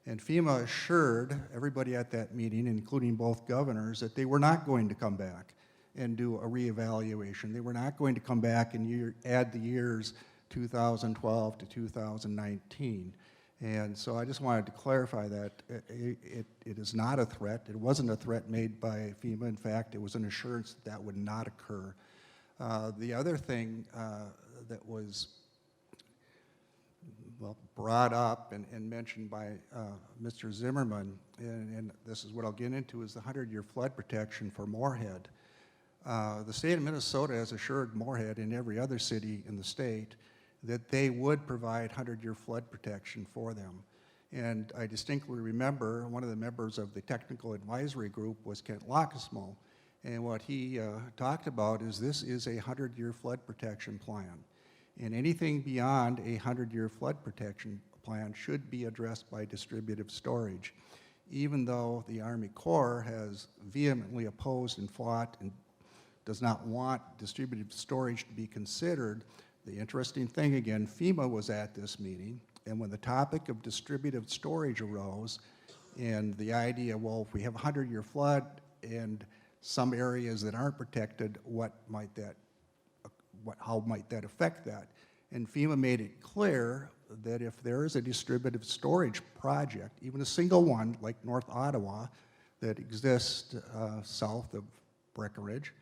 And FEMA assured everybody at that meeting, including both governors, that they were not going to come back and do a reevaluation. They were not going to come back and add the years 2012 to 2019. And so I just wanted to clarify that it is not a threat. It wasn't a threat made by FEMA. In fact, it was an assurance that that would not occur. The other thing that was brought up and mentioned by Mr. Zimmerman, and this is what I'll get into, is the 100-year flood protection for Moorhead. The state of Minnesota has assured Moorhead and every other city in the state that they would provide 100-year flood protection for them. And I distinctly remember one of the members of the technical advisory group was Kent Lockesmo, and what he talked about is this is a 100-year flood protection plan. And anything beyond a 100-year flood protection plan should be addressed by distributive storage. Even though the Army Corps has vehemently opposed and fought and does not want distributive storage to be considered, the interesting thing again, FEMA was at this meeting, and when the topic of distributive storage arose, and the idea, well, if we have a 100-year flood and some areas that aren't protected, how might that affect that? And FEMA made it clear that if there is a distributive storage project, even a single one like North Ottawa that exists south of Breckenridge,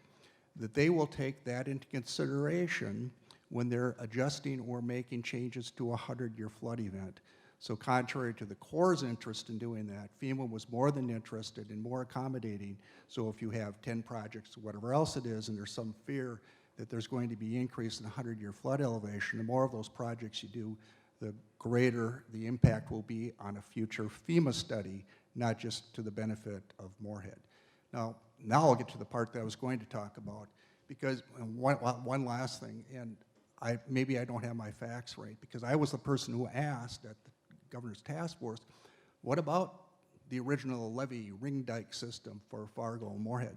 that they will take that into consideration when they're adjusting or making changes to a 100-year flood event. So contrary to the Corps' interest in doing that, FEMA was more than interested and more accommodating. So if you have 10 projects, whatever else it is, and there's some fear that there's going to be increase in the 100-year flood elevation, the more of those projects you do, the greater the impact will be on a future FEMA study, not just to the benefit of Moorhead. Now I'll get to the part that I was going to talk about, because one last thing, and maybe I don't have my facts right, because I was the person who asked at the Governor's Task Force, what about the original levee ring dike system for Fargo and Moorhead?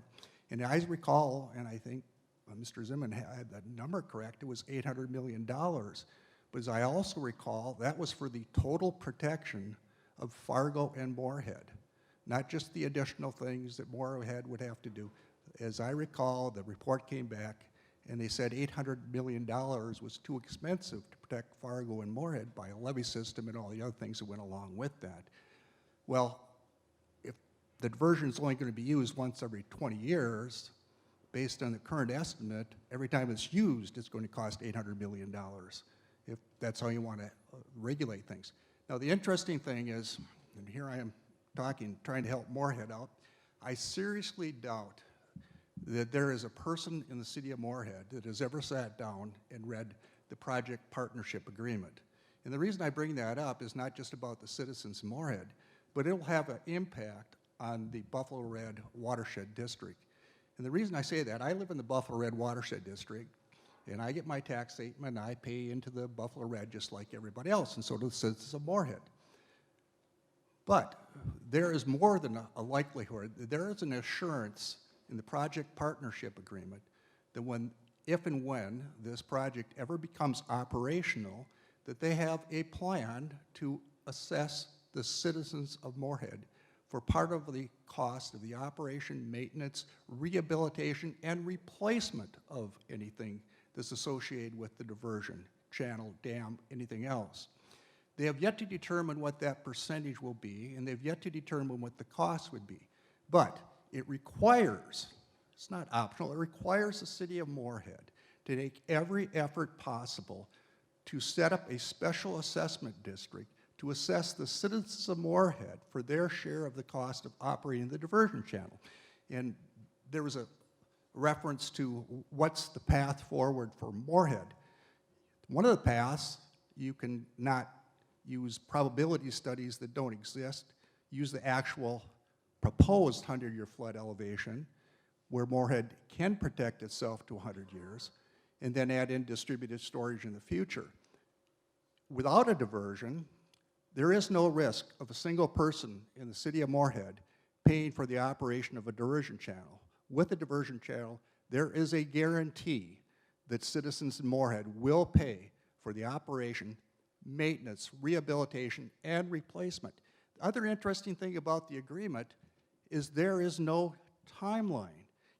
And I recall, and I think Mr. Zimmerman had that number correct, it was $800 million. But as I also recall, that was for the total protection of Fargo and Moorhead, not just the additional things that Moorhead would have to do. As I recall, the report came back and they said $800 million was too expensive to protect Fargo and Moorhead by a levee system and all the other things that went along with that. Well, if the diversion is only going to be used once every 20 years, based on the current estimate, every time it's used, it's going to cost $800 million, if that's how you want to regulate things. Now, the interesting thing is, and here I am trying to help Moorhead out, I seriously doubt that there is a person in the city of Moorhead that has ever sat down and read the project partnership agreement. And the reason I bring that up is not just about the citizens of Moorhead, but it'll have an impact on the Buffalo Red Watershed District. And the reason I say that, I live in the Buffalo Red Watershed District, and I get my tax statement, and I pay into the Buffalo Red just like everybody else, and so do the citizens of Moorhead. But there is more than a likelihood, there is an assurance in the project partnership agreement that if and when this project ever becomes operational, that they have a plan to assess the citizens of Moorhead for part of the cost of the operation, maintenance, rehabilitation, and replacement of anything that's associated with the diversion, channel, dam, anything else. They have yet to determine what that percentage will be, and they've yet to determine what the cost would be. But it requires, it's not optional, it requires the city of Moorhead to take every effort possible to set up a special assessment district to assess the citizens of Moorhead for their share of the cost of operating the diversion channel. And there was a reference to what's the path forward for Moorhead. One of the paths, you can not use probability studies that don't exist, use the actual proposed 100-year flood elevation, where Moorhead can protect itself to 100 years, and then add in distributed storage in the future. Without a diversion, there is no risk of a single person in the city of Moorhead paying for the operation of a diversion channel. With a diversion channel, there is a guarantee that citizens in Moorhead will pay for the operation, maintenance, rehabilitation, and replacement. The other interesting thing about the agreement is there is no timeline.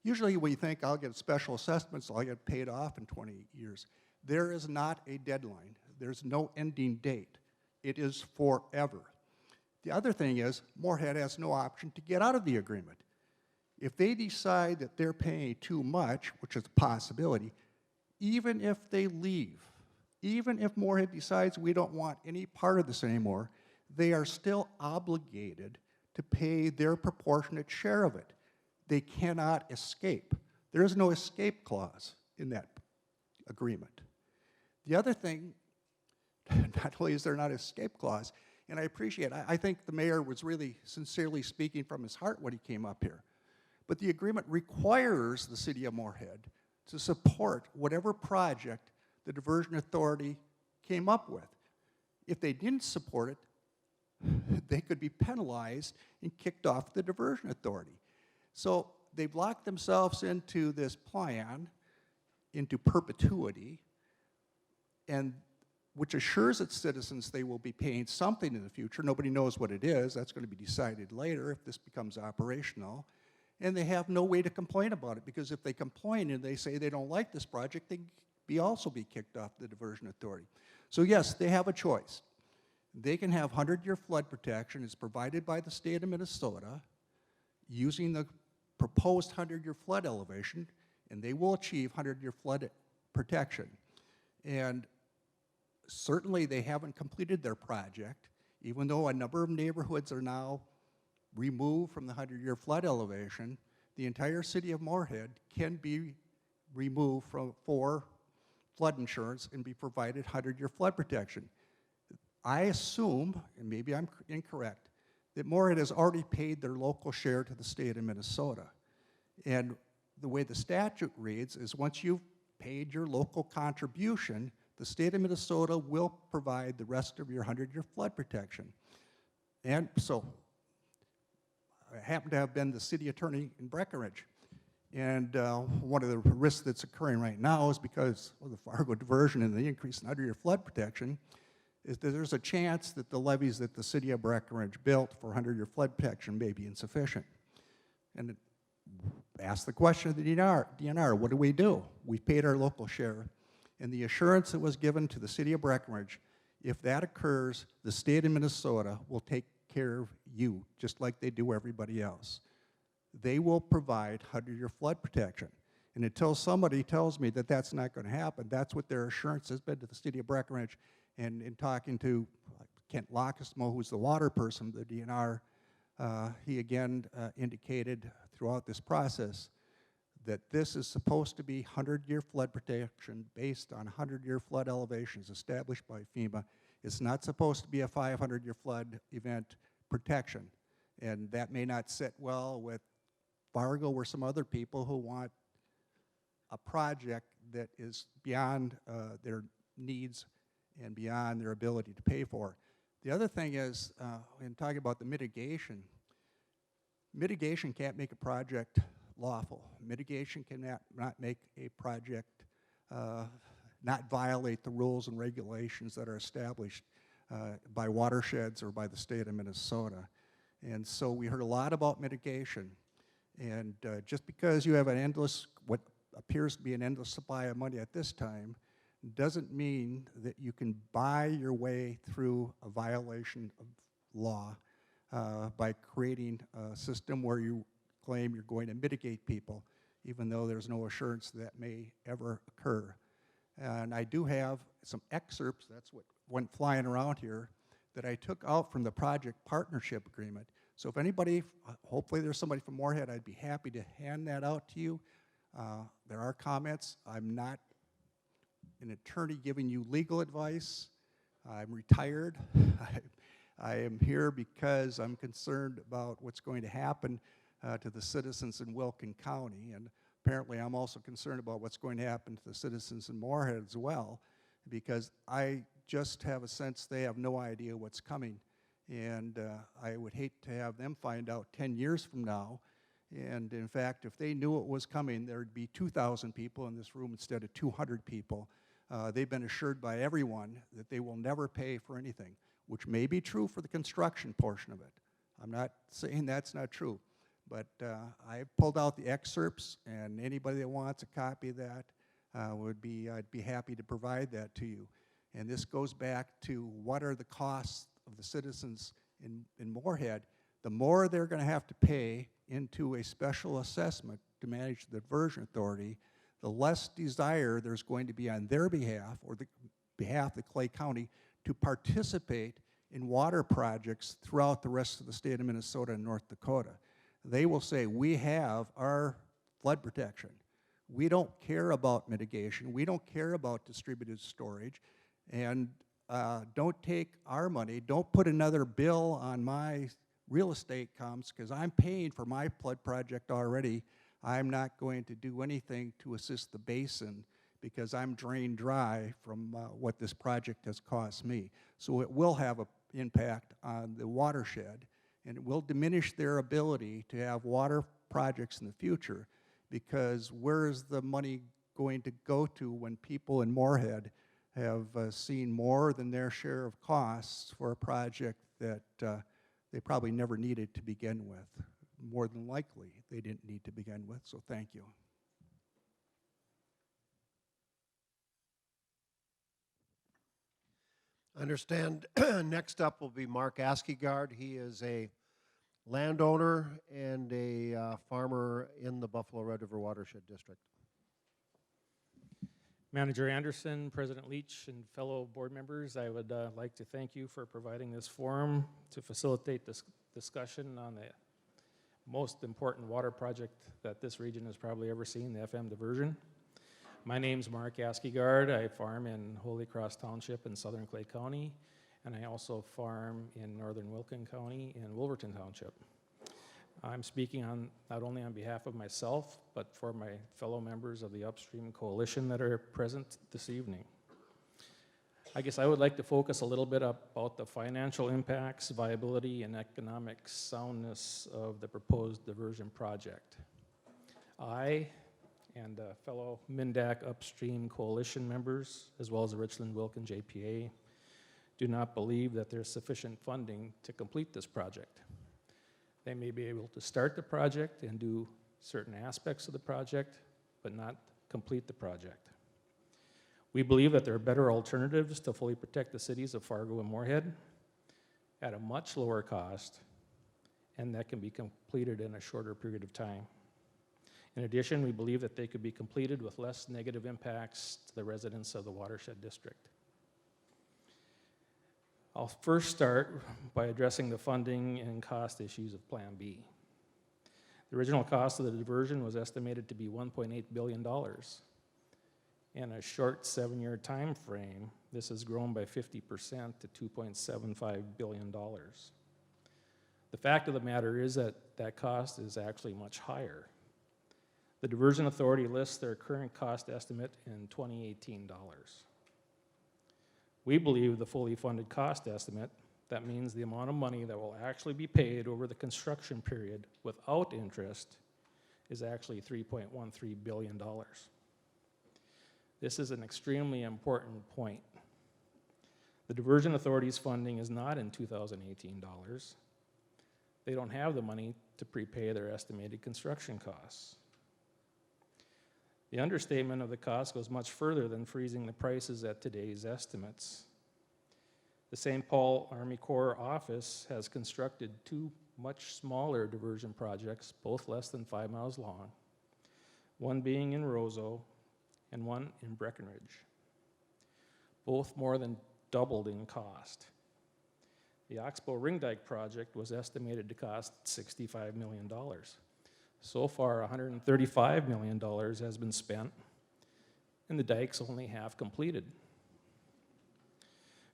Usually we think I'll get special assessments, so I'll get paid off in 20 years. There is not a deadline. There's no ending date. It is forever. The other thing is Moorhead has no option to get out of the agreement. If they decide that they're paying too much, which is a possibility, even if they leave, even if Moorhead decides we don't want any part of this anymore, they are still obligated to pay their proportionate share of it. They cannot escape. There is no escape clause in that agreement. The other thing, not only is there not an escape clause, and I appreciate, I think the mayor was really sincerely speaking from his heart when he came up here, but the agreement requires the city of Moorhead to support whatever project the Diversion Authority came up with. If they didn't support it, they could be penalized and kicked off the Diversion Authority. So they've locked themselves into this plan, into perpetuity, and which assures its citizens they will be paying something in the future. Nobody knows what it is. That's going to be decided later if this becomes operational. And they have no way to complain about it, because if they complain and they say they don't like this project, they also be kicked off the Diversion Authority. So yes, they have a choice. They can have 100-year flood protection as provided by the state of Minnesota using the proposed 100-year flood elevation, and they will achieve 100-year flood protection. And certainly they haven't completed their project, even though a number of neighborhoods are now removed from the 100-year flood elevation. The entire city of Moorhead can be removed for flood insurance and be provided 100-year flood protection. I assume, and maybe I'm incorrect, that Moorhead has already paid their local share to the state of Minnesota. And the way the statute reads is once you've paid your local contribution, the state of Minnesota will provide the rest of your 100-year flood protection. And so I happen to have been the city attorney in Breckenridge. And one of the risks that's occurring right now is because of the Fargo diversion and the increase in 100-year flood protection, is that there's a chance that the levees that the city of Breckenridge built for 100-year flood protection may be insufficient. And ask the question of the DNR, what do we do? We've paid our local share, and the assurance that was given to the city of Breckenridge, if that occurs, the state of Minnesota will take care of you, just like they do everybody else. They will provide 100-year flood protection. And until somebody tells me that that's not going to happen, that's what their assurance has been to the city of Breckenridge. And in talking to Kent Lockestmo, who's the water person, the DNR, he again indicated throughout this process that this is supposed to be 100-year flood protection based on 100-year flood elevations established by FEMA. It's not supposed to be a 500-year flood event protection. And that may not sit well with Fargo or some other people who want a project that is beyond their needs and beyond their ability to pay for. The other thing is, in talking about the mitigation can't make a project lawful. Mitigation cannot not make a project not violate the rules and regulations that are established by watersheds or by the state of Minnesota. And so we heard a lot about mitigation. And just because you have an endless, what appears to be an endless supply of money at this time, doesn't mean that you can buy your way through a violation of law by creating a system where you claim you're going to mitigate people, even though there's no assurance that may ever occur. And I do have some excerpts, that's what went flying around here, that I took out from the project partnership agreement. So if anybody, hopefully there's somebody from Moorhead, I'd be happy to hand that out to you. There are comments. I'm not an attorney giving you legal advice. I'm retired. I am here because I'm concerned about what's going to happen to the citizens in Wilkin County. And apparently I'm also concerned about what's going to happen to the citizens in Moorhead as well, because I just have a sense they have no idea what's coming. And I would hate to have them find out 10 years from now. And in fact, if they knew it was coming, there'd be 2,000 people in this room instead of 200 people. They've been assured by everyone that they will never pay for anything, which may be true for the construction portion of it. I'm not saying that's not true, but I pulled out the excerpts, and anybody that wants a copy of that I'd be happy to provide that to you. And this goes back to what are the costs of the citizens in Moorhead. The more they're going to have to pay into a special assessment to manage the diversion authority, the less desire there's going to be on their behalf or the behalf of Clay County to participate in water projects throughout the rest of the state of Minnesota and North Dakota. They will say, we have our flood protection. We don't care about mitigation. We don't care about distributed storage. And don't take our money. Don't put another bill on my real estate comps, because I'm paying for my flood project already. I'm not going to do anything to assist the basin because I'm drained dry from what this project has cost me. So it will have an impact on the watershed, and it will diminish their ability to have water projects in the future, because where is the money going to go to when people in Moorhead have seen more than their share of costs for a project that they probably never needed to begin with? More than likely, they didn't need to begin with, so thank you. I understand next up will be Mark Askegard. He is a landowner and a farmer in the Buffalo Red River Watershed District. Manager Anderson, President Leach, and fellow board members, I would like to thank you for providing this forum to facilitate this discussion on the most important water project that this region has probably ever seen, the FM diversion. My name's Mark Askegard. I farm in Holy Cross Township in southern Clay County, and I also farm in northern Wilkin County in Wolverton Township. I'm speaking not only on behalf of myself, but for my fellow members of the Upstream Coalition that are present this evening. I guess I would like to focus a little bit about the financial impacts, viability, and economic soundness of the proposed diversion project. I and fellow MNDAC Upstream Coalition members, as well as the Richland Wilkin JPA, do not believe that there's sufficient funding to complete this project. They may be able to start the project and do certain aspects of the project, but not complete the project. We believe that there are better alternatives to fully protect the cities of Fargo and Moorhead at a much lower cost, and that can be completed in a shorter period of time. In addition, we believe that they could be completed with less negative impacts to the residents of the Watershed District. I'll first start by addressing the funding and cost issues of Plan B. The original cost of the diversion was estimated to be $1.8 billion. In a short 7-year time frame, this has grown by 50% to $2.75 billion. The fact of the matter is that that cost is actually much higher. The Diversion Authority lists their current cost estimate in 2018 dollars. We believe the fully funded cost estimate, that means the amount of money that will actually be paid over the construction period without interest, is actually $3.13 billion. This is an extremely important point. The Diversion Authority's funding is not in 2018 dollars. They don't have the money to prepay their estimated construction costs. The understatement of the cost goes much further than freezing the prices at today's estimates. The St. Paul Army Corps office has constructed 2 much smaller diversion projects, both less than 5 miles long, one being in Roseau and one in Breckenridge. Both more than doubled in cost. The Oxbow Ring Dike project was estimated to cost $65 million. So far, $135 million has been spent, and the dike's only half completed.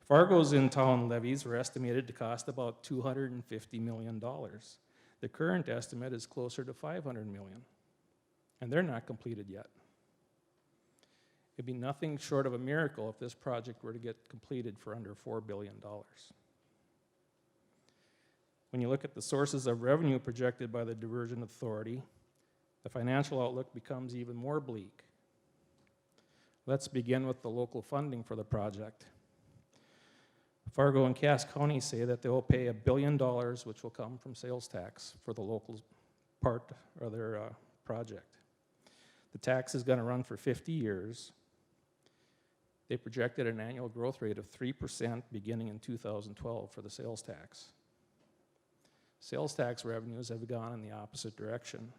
Fargo's in-town levies were estimated to cost about $250 million. The current estimate is closer to $500 million, and they're not completed yet. It'd be nothing short of a miracle if this project were to get completed for under $4 billion. When you look at the sources of revenue projected by the Diversion Authority, the financial outlook becomes even more bleak. Let's begin with the local funding for the project. Fargo and Cass County say that they will pay $1 billion, which will come from sales tax for the local part of their project. The tax is going to run for 50 years. They projected an annual growth rate of 3% beginning in 2012 for the sales tax. Sales tax revenues have gone in the opposite direction.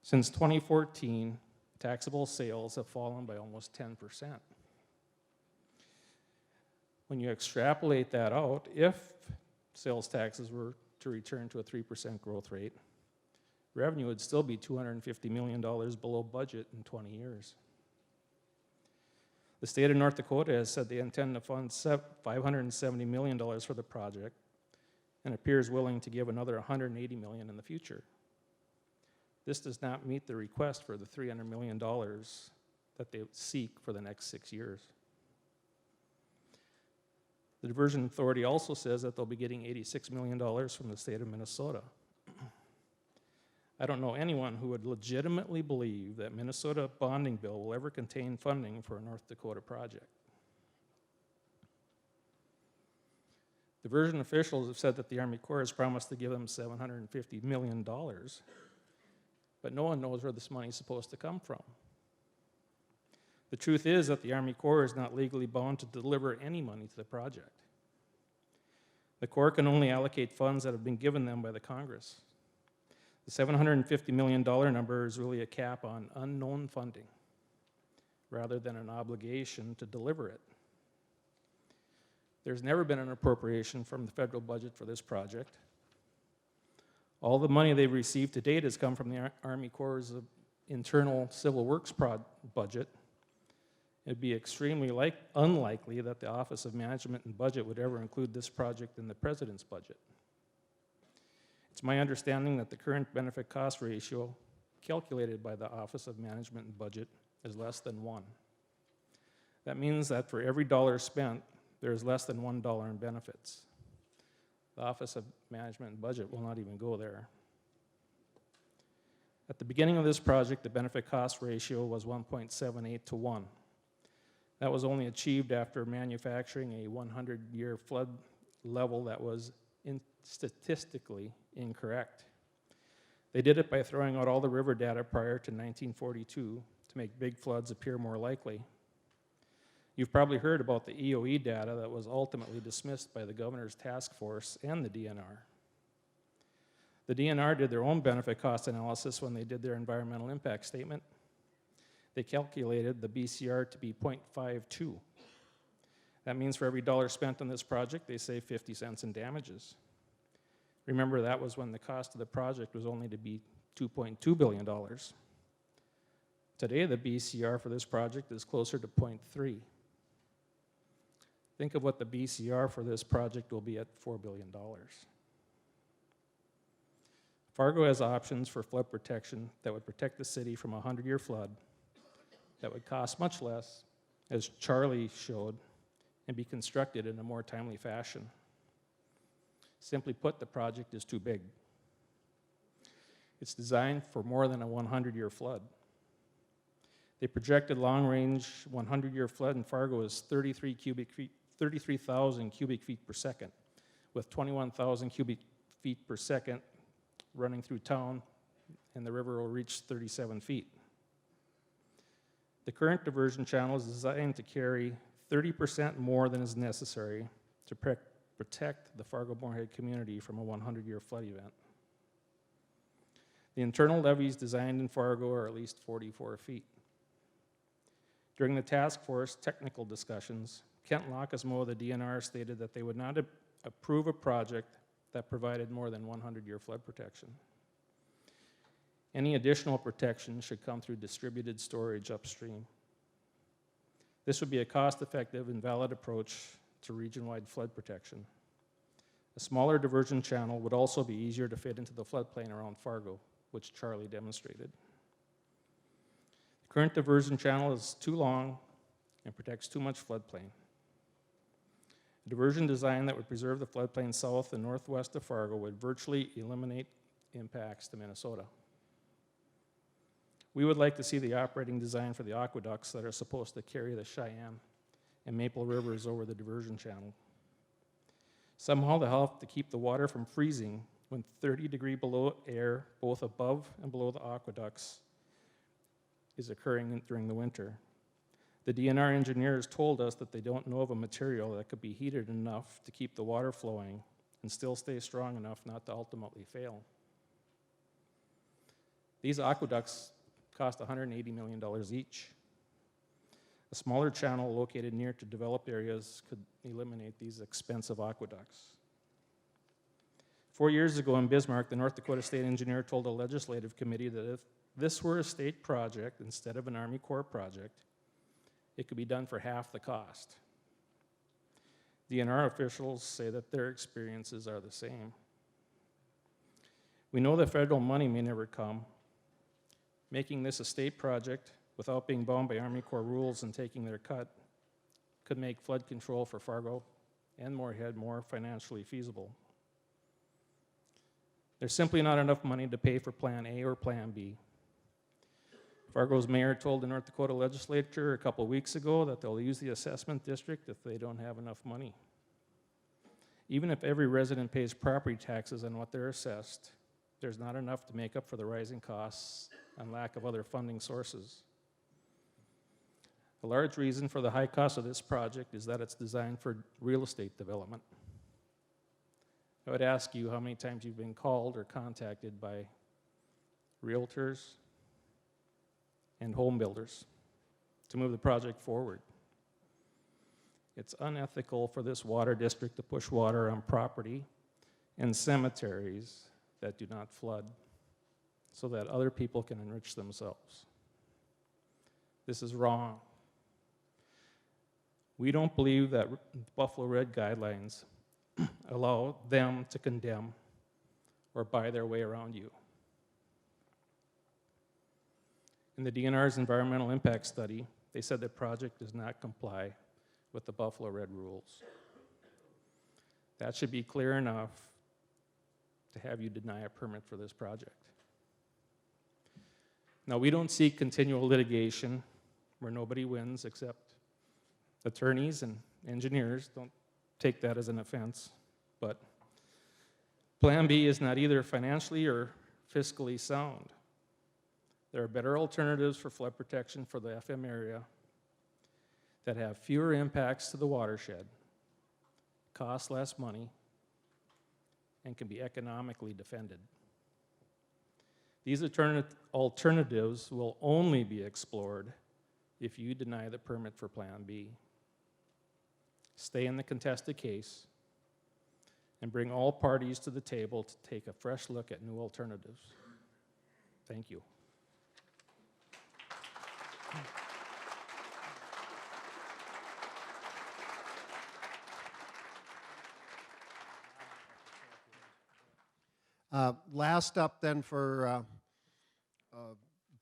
Since 2014, taxable sales have fallen by almost 10%. When you extrapolate that out, if sales taxes were to return to a 3% growth rate, revenue would still be $250 million below budget in 20 years. The state of North Dakota has said they intend to fund $570 million for the project and appears willing to give another $180 million in the future. This does not meet the request for the $300 million that they seek for the next 6 years. The Diversion Authority also says that they'll be getting $86 million from the state of Minnesota. I don't know anyone who would legitimately believe that Minnesota bonding bill will ever contain funding for a North Dakota project. Diversion officials have said that the Army Corps has promised to give them $750 million, but no one knows where this money is supposed to come from. The truth is that the Army Corps is not legally bound to deliver any money to the project. The Corps can only allocate funds that have been given them by the Congress. The $750 million number is really a cap on unknown funding, rather than an obligation to deliver it. There's never been an appropriation from the federal budget for this project. All the money they've received to date has come from the Army Corps' internal civil works budget. It'd be extremely unlikely that the Office of Management and Budget would ever include this project in the President's budget. It's my understanding that the current benefit cost ratio calculated by the Office of Management and Budget is less than 1. That means that for every dollar spent, there is less than $1 in benefits. The Office of Management and Budget will not even go there. At the beginning of this project, the benefit cost ratio was 1.78 to 1. That was only achieved after manufacturing a 100-year flood level that was statistically incorrect. They did it by throwing out all the river data prior to 1942 to make big floods appear more likely. You've probably heard about the EOE data that was ultimately dismissed by the governor's task force and the DNR. The DNR did their own benefit cost analysis when they did their environmental impact statement. They calculated the BCR to be 0.52. That means for every dollar spent on this project, they save 50 cents in damages. Remember, that was when the cost of the project was only to be $2.2 billion. Today, the BCR for this project is closer to 0.3. Think of what the BCR for this project will be at $4 billion. Fargo has options for flood protection that would protect the city from a 100-year flood that would cost much less, as Charlie showed, and be constructed in a more timely fashion. Simply put, the project is too big. It's designed for more than a 100-year flood. The projected long-range 100-year flood in Fargo is 33,000 cubic feet per second, with 21,000 cubic feet per second running through town, and the river will reach 37 feet. The current diversion channel is designed to carry 30% more than is necessary to protect the Fargo-Moorhead community from a 100-year flood event. The internal levees designed in Fargo are at least 44 feet. During the task force technical discussions, Kent Lockersmo of the DNR stated that they would not approve a project that provided more than 100-year flood protection. Any additional protection should come through distributed storage upstream. This would be a cost-effective and valid approach to region-wide flood protection. A smaller diversion channel would also be easier to fit into the floodplain around Fargo, which Charlie demonstrated. The current diversion channel is too long and protects too much floodplain. A diversion design that would preserve the floodplain south and northwest of Fargo would virtually eliminate impacts to Minnesota. We would like to see the operating design for the aqueducts that are supposed to carry the Cheyenne and Maple Rivers over the diversion channel. Somehow they'll have to keep the water from freezing when 30-degree below air, both above and below the aqueducts, is occurring during the winter. The DNR engineers told us that they don't know of a material that could be heated enough to keep the water flowing and still stay strong enough not to ultimately fail. These aqueducts cost $180 million each. A smaller channel located near to developed areas could eliminate these expensive aqueducts. 4 years ago in Bismarck, the North Dakota State Engineer told a legislative committee that if this were a state project instead of an Army Corps project, it could be done for half the cost. DNR officials say that their experiences are the same. We know that federal money may never come. Making this a state project without being bound by Army Corps rules and taking their cut could make flood control for Fargo and Moorhead more financially feasible. There's simply not enough money to pay for Plan A or Plan B. Fargo's mayor told the North Dakota legislature a couple weeks ago that they'll use the assessment district if they don't have enough money. Even if every resident pays property taxes on what they're assessed, there's not enough to make up for the rising costs and lack of other funding sources. A large reason for the high cost of this project is that it's designed for real estate development. I would ask you how many times you've been called or contacted by realtors and home builders to move the project forward. It's unethical for this water district to push water on property and cemeteries that do not flood so that other people can enrich themselves. This is wrong. We don't believe that Buffalo Red guidelines allow them to condemn or buy their way around you. In the DNR's environmental impact study, they said the project does not comply with the Buffalo Red rules. That should be clear enough to have you deny a permit for this project. Now, we don't seek continual litigation where nobody wins except attorneys and engineers. Don't take that as an offense, but Plan B is not either financially or fiscally sound. There are better alternatives for flood protection for the FM area that have fewer impacts to the watershed, cost less money, and can be economically defended. These alternatives will only be explored if you deny the permit for Plan B. Stay in the contested case and bring all parties to the table to take a fresh look at new alternatives. Thank you. Last up then for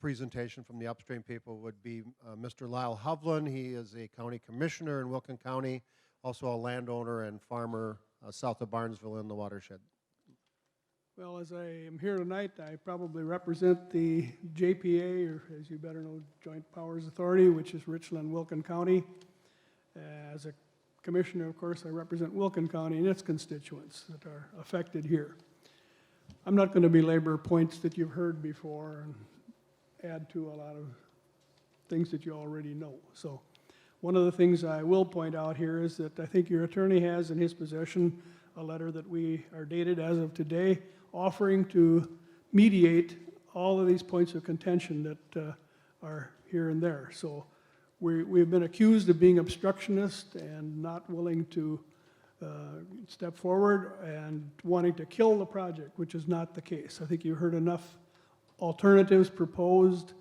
presentation from the upstream people would be Mr. Lyle Hovland. He is a county commissioner in Wilkin County, also a landowner and farmer south of Barnesville in the watershed. Well, as I am here tonight, I probably represent the JPA, or as you better know, Joint Powers Authority, which is Richland-Wilkin County. As a commissioner, of course, I represent Wilkin County and its constituents that are affected here. I'm not going to belabor points that you've heard before and add to a lot of things that you already know. So one of the things I will point out here is that I think your attorney has in his possession a letter that we are dated as of today, offering to mediate all of these points of contention that are here and there. So we've been accused of being obstructionist and not willing to step forward and wanting to kill the project, which is not the case. I think you heard enough alternatives proposed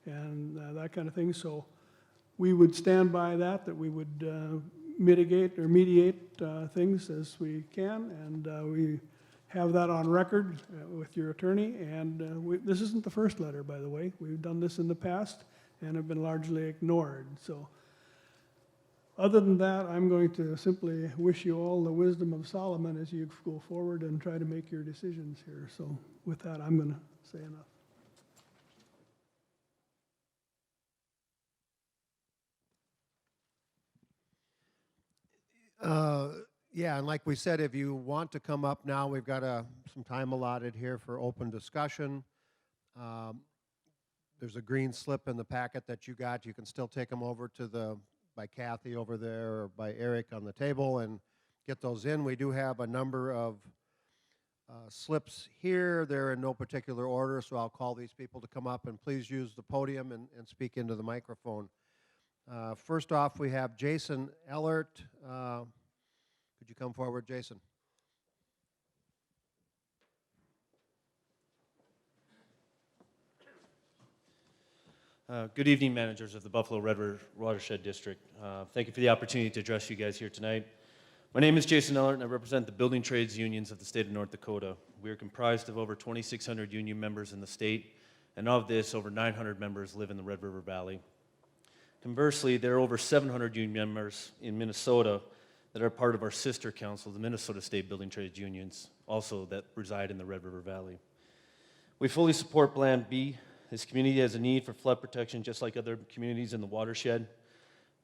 and that kind of thing. So we would stand by that we would mitigate or mediate things as we can, and we have that on record with your attorney. And this isn't the first letter, by the way. We've done this in the past and have been largely ignored. So other than that, I'm going to simply wish you all the wisdom of Solomon as you go forward and try to make your decisions here. So with that, I'm going to say enough. Yeah, and like we said, if you want to come up now, we've got some time allotted here for open discussion. There's a green slip in the packet that you got. You can still take them over to by Kathy over there or by Eric on the table and get those in. We do have a number of slips here. They're in no particular order, so I'll call these people to come up, and please use the podium and speak into the microphone. First off, we have Jason Ellert. Could you come forward, Jason? Good evening, managers of the Buffalo Red River Watershed District. Thank you for the opportunity to address you guys here tonight. My name is Jason Ellert, and I represent the building trades unions of the state of North Dakota. We are comprised of over 2,600 union members in the state, and of this, over 900 members live in the Red River Valley. Conversely, there are over 700 union members in Minnesota that are part of our sister council, the Minnesota State Building Trades Unions, also that reside in the Red River Valley. We fully support Plan B. This community has a need for flood protection just like other communities in the watershed.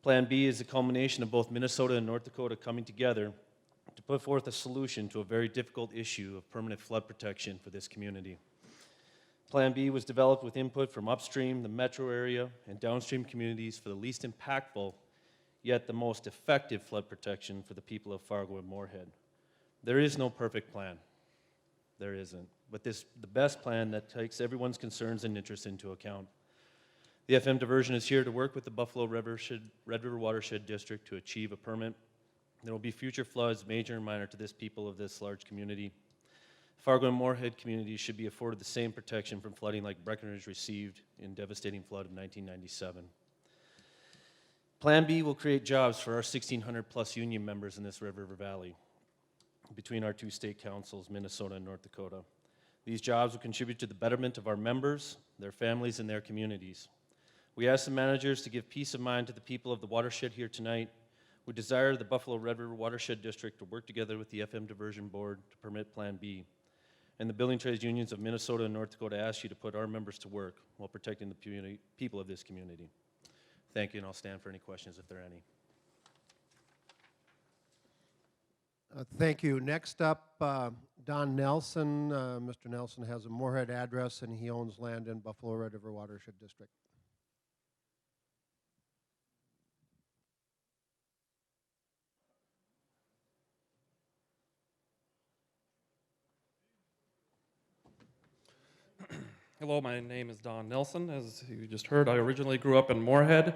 Plan B is a culmination of both Minnesota and North Dakota coming together to put forth a solution to a very difficult issue of permanent flood protection for this community. Plan B was developed with input from upstream, the metro area, and downstream communities for the least impactful, yet the most effective flood protection for the people of Fargo and Moorhead. There is no perfect plan. There isn't. But this the best plan that takes everyone's concerns and interests into account. The FM Diversion is here to work with the Buffalo Red River Watershed District to achieve a permit. There will be future floods, major and minor, to this people of this large community. Fargo and Moorhead communities should be afforded the same protection from flooding like Breckenridge received in devastating flood of 1997. Plan B will create jobs for our 1,600 plus union members in this Red River Valley between our two state councils, Minnesota and North Dakota. These jobs will contribute to the betterment of our members, their families, and their communities. We ask the managers to give peace of mind to the people of the watershed here tonight. We desire the Buffalo Red River Watershed District to work together with the FM Diversion Board to permit Plan B. And the Building Trades Unions of Minnesota and North Dakota ask you to put our members to work while protecting the people of this community. Thank you, and I'll stand for any questions if there are any. Thank you. Next up, Don Nelson. Mr. Nelson has a Moorhead address, and he owns land in Buffalo Red River Watershed District. Hello, my name is Don Nelson. As you just heard, I originally grew up in Moorhead.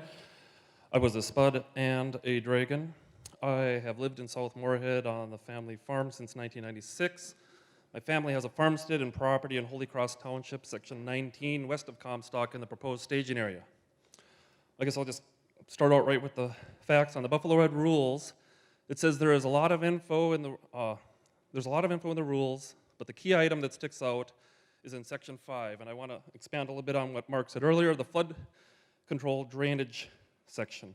I was a spud and a dragon. I have lived in South Moorhead on the family farm since 1996. My family has a farmstead and property in Holy Cross Township, section 19, west of Comstock in the proposed staging area. I guess I'll just start out right with the facts on the Buffalo Red rules. It says there is a lot of info in the rules, but the key item that sticks out is in section 5, and I want to expand a little bit on what Mark said earlier, the flood control drainage section.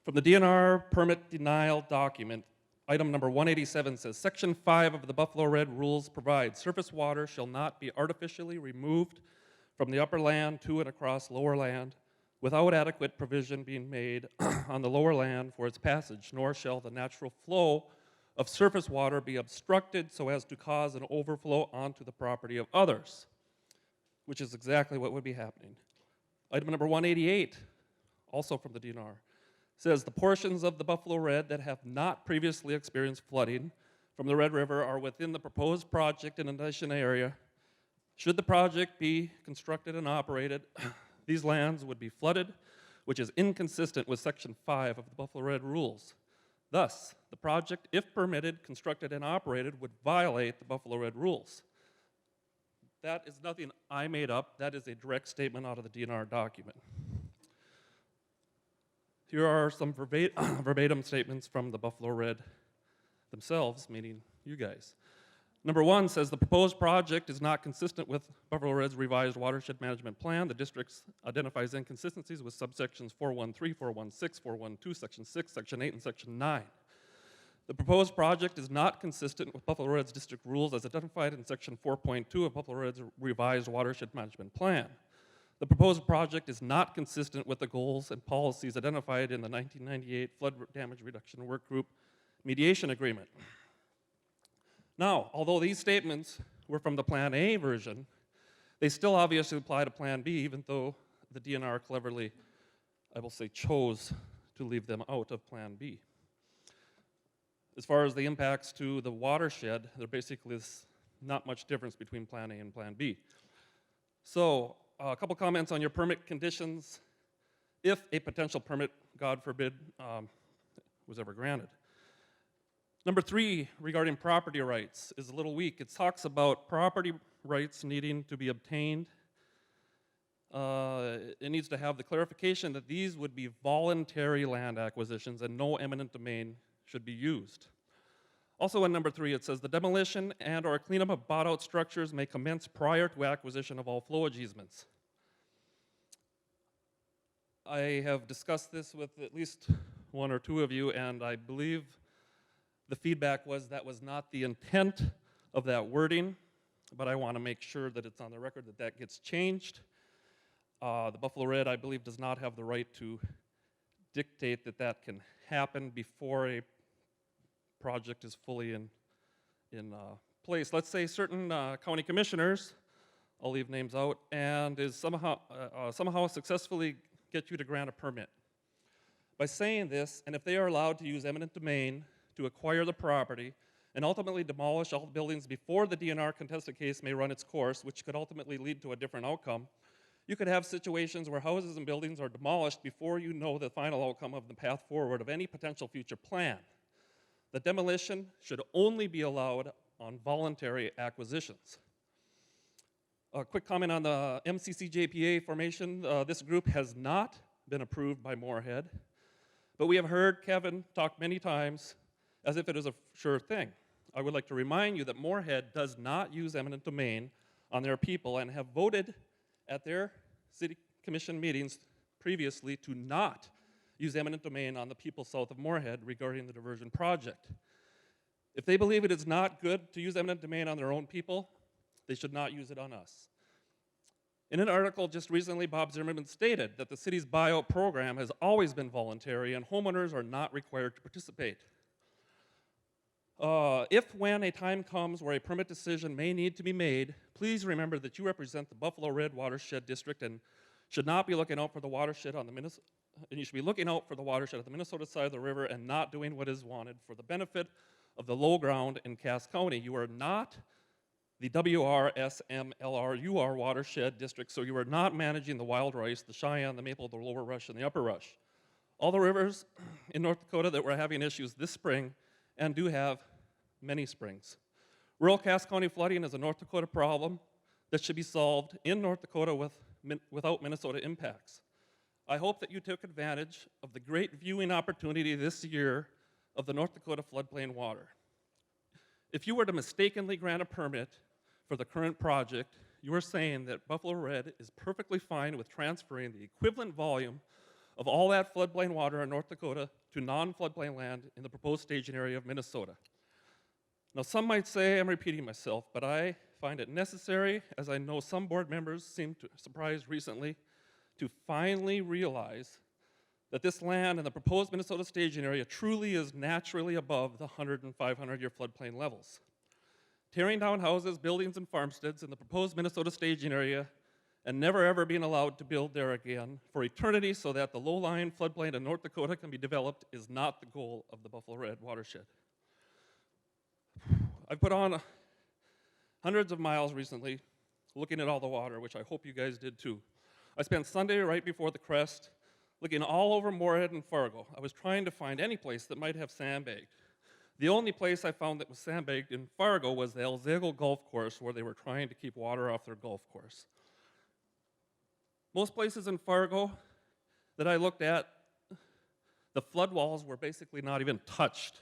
From the DNR permit denial document, item number 187 says, Section 5 of the Buffalo Red rules provides surface water shall not be artificially removed from the upper land to and across lower land without adequate provision being made on the lower land for its passage, nor shall the natural flow of surface water be obstructed so as to cause an overflow onto the property of others, which is exactly what would be happening. Item number 188, also from the DNR, says the portions of the Buffalo Red that have not previously experienced flooding from the Red River are within the proposed project in inundation area. Should the project be constructed and operated, these lands would be flooded, which is inconsistent with Section 5 of the Buffalo Red rules. Thus, the project, if permitted, constructed, and operated, would violate the Buffalo Red rules. That is nothing I made up. That is a direct statement out of the DNR document. Here are some verbatim statements from the Buffalo Red themselves, meaning you guys. Number 1 says the proposed project is not consistent with Buffalo Red's revised watershed management plan. The district identifies inconsistencies with subsections 413, 416, 412, section 6, section 8, and section 9. The proposed project is not consistent with Buffalo Red's district rules as identified in section 4.2 of Buffalo Red's revised watershed management plan. The proposed project is not consistent with the goals and policies identified in the 1998 Flood Damage Reduction Work Group Mediation Agreement. Now, although these statements were from the Plan A version, they still obviously apply to Plan B, even though the DNR cleverly, I will say, chose to leave them out of Plan B. As far as the impacts to the watershed, there basically is not much difference between Plan A and Plan B. So, a couple comments on your permit conditions, if a potential permit, God forbid, was ever granted. Number 3, regarding property rights, is a little weak. It talks about property rights needing to be obtained it needs to have the clarification that these would be voluntary land acquisitions and no eminent domain should be used. Also in number 3, it says the demolition and or cleanup of bought out structures may commence prior to acquisition of all flowage easements. I have discussed this with at least one or two of you, and I believe the feedback was that was not the intent of that wording, but I want to make sure that it's on the record that that gets changed. The Buffalo Red, I believe, does not have the right to dictate that that can happen before a project is fully in place. Let's say certain county commissioners, I'll leave names out, and is somehow successfully get you to grant a permit. By saying this, and if they are allowed to use eminent domain to acquire the property and ultimately demolish all buildings before the DNR contested case may run its course, which could ultimately lead to a different outcome, you could have situations where houses and buildings are demolished before you know the final outcome of the path forward of any potential future plan. The demolition should only be allowed on voluntary acquisitions. A quick comment on the MCC-JPA formation. This group has not been approved by Moorhead, but we have heard Kevin talk many times as if it is a sure thing. I would like to remind you that Moorhead does not use eminent domain on their people and have voted at their city commission meetings previously to not use eminent domain on the people south of Moorhead regarding the diversion project. If they believe it is not good to use eminent domain on their own people, they should not use it on us. In an article just recently, Bob Zimmerman stated that the city's buyout program has always been voluntary and homeowners are not required to participate. If when a time comes where a permit decision may need to be made, please remember that you represent the Buffalo Red Watershed District and should not be looking out for the watershed on the Minnesota, and you should be looking out for the watershed at the Minnesota side of the river and not doing what is wanted for the benefit of the low ground in Cass County. You are not the WRSMLRUR Watershed District, so you are not managing the Wild Rice, the Cheyenne, the Maple, the Lower Rush, and the Upper Rush. All the rivers in North Dakota that were having issues this spring and do have many springs. Rural Cass County flooding is a North Dakota problem that should be solved in North Dakota without Minnesota impacts. I hope that you took advantage of the great viewing opportunity this year of the North Dakota floodplain water. If you were to mistakenly grant a permit for the current project, you are saying that Buffalo Red is perfectly fine with transferring the equivalent volume of all that floodplain water in North Dakota to non-floodplain land in the proposed staging area of Minnesota. Now, some might say I'm repeating myself, but I find it necessary, as I know some board members seemed surprised recently, to finally realize that this land in the proposed Minnesota staging area truly is naturally above the 100 and 500-year floodplain levels. Tearing down houses, buildings, and farmsteads in the proposed Minnesota staging area and never ever being allowed to build there again for eternity so that the low-lying floodplain in North Dakota can be developed is not the goal of the Buffalo Red Watershed. I've put on hundreds of miles recently looking at all the water, which I hope you guys did too. I spent Sunday right before the crest looking all over Moorhead and Fargo. I was trying to find any place that might have sandbagged. The only place I found that was sandbagged in Fargo was the El Zego Golf Course, where they were trying to keep water off their golf course. Most places in Fargo that I looked at, the flood walls were basically not even touched.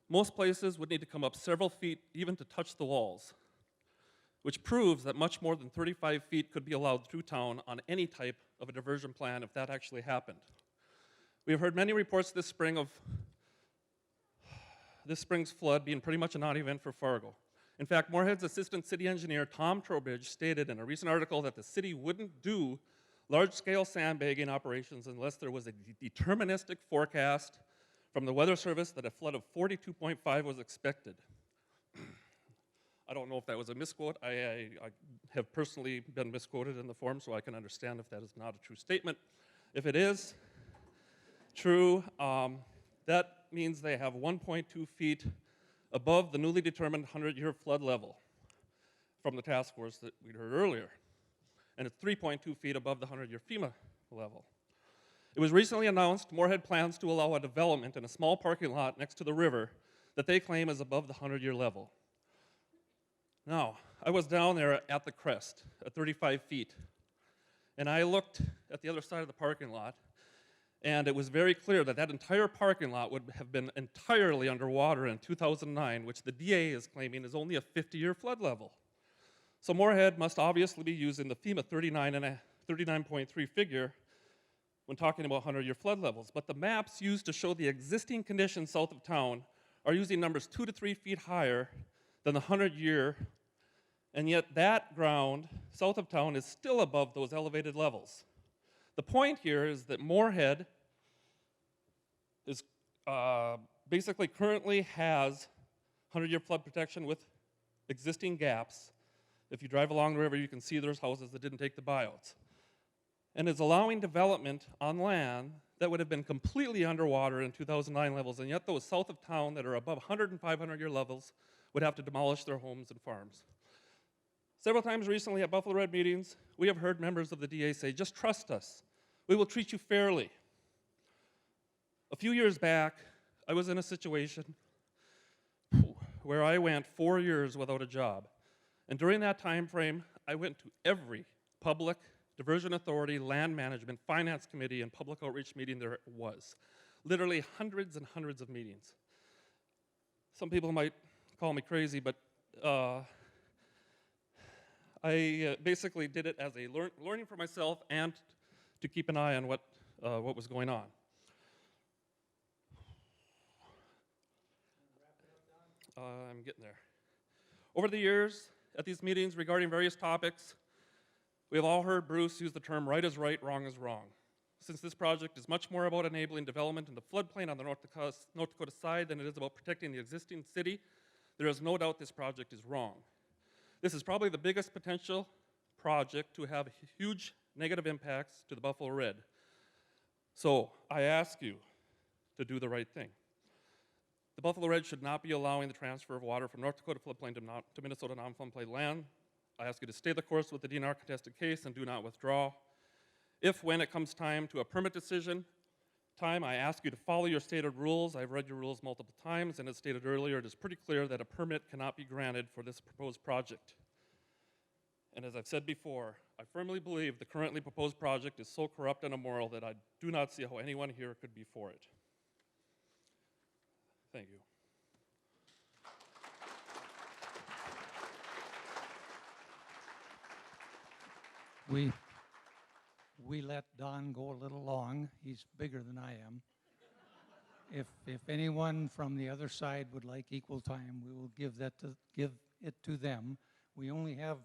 Most places would need to come up several feet even to touch the walls, which proves that much more than 35 feet could be allowed through town on any type of a diversion plan if that actually happened. We have heard many reports this spring of this spring's flood being pretty much a non-event for Fargo. In fact, Moorhead's assistant city engineer, Tom Trowbridge, stated in a recent article that the city wouldn't do large-scale sandbagging operations unless there was a deterministic forecast from the Weather Service that a flood of 42.5 was expected. I don't know if that was a misquote. I have personally been misquoted in the form, so I can understand if that is not a true statement. If it is true, that means they have 1.2 feet above the newly determined 100-year flood level from the task force that we heard earlier. And it's 3.2 feet above the 100-year FEMA level. It was recently announced Moorhead plans to allow a development in a small parking lot next to the river that they claim is above the 100-year level. Now, I was down there at the crest at 35 feet. and I looked at the other side of the parking lot, and it was very clear that that entire parking lot would have been entirely underwater in 2009, which the DA is claiming is only a 50-year flood level. So Moorhead must obviously be using the FEMA 39.3 figure when talking about 100-year flood levels. But the maps used to show the existing conditions south of town are using numbers 2 to 3 feet higher than the 100-year, and yet that ground south of town is still above those elevated levels. The point here is that Moorhead is basically currently has 100-year flood protection with existing gaps. If you drive along the river, you can see there's houses that didn't take the buyouts. And is allowing development on land that would have been completely underwater in 2009 levels, and yet those south of town that are above 100 and 500-year levels would have to demolish their homes and farms. Several times recently at Buffalo Red meetings, we have heard members of the DA say, just trust us. We will treat you fairly. A few years back, I was in a situation where I went 4 years without a job. And during that time frame, I went to every public diversion authority, land management, finance committee, and public outreach meeting there was. Literally hundreds and hundreds of meetings. Some people might call me crazy, but I basically did it as a learning for myself and to keep an eye on what was going on. I'm getting there. Over the years, at these meetings regarding various topics, we have all heard Bruce use the term right is right, wrong is wrong. Since this project is much more about enabling development in the floodplain on the North Dakota side than it is about protecting the existing city, there is no doubt this project is wrong. This is probably the biggest potential project to have huge negative impacts to the Buffalo Red. So I ask you to do the right thing. The Buffalo Red should not be allowing the transfer of water from North Dakota floodplain to Minnesota non-floodplain land. I ask you to stay the course with the DNR contested case and do not withdraw. If, when it comes time to a permit decision, I ask you to follow your stated rules. I've read your rules multiple times, and as stated earlier, it is pretty clear that a permit cannot be granted for this proposed project. And as I've said before, I firmly believe the currently proposed project is so corrupt and immoral that I do not see how anyone here could be for it. Thank you. We let Don go a little long. He's bigger than I am. If anyone from the other side would like equal time, we will give it to them. We only have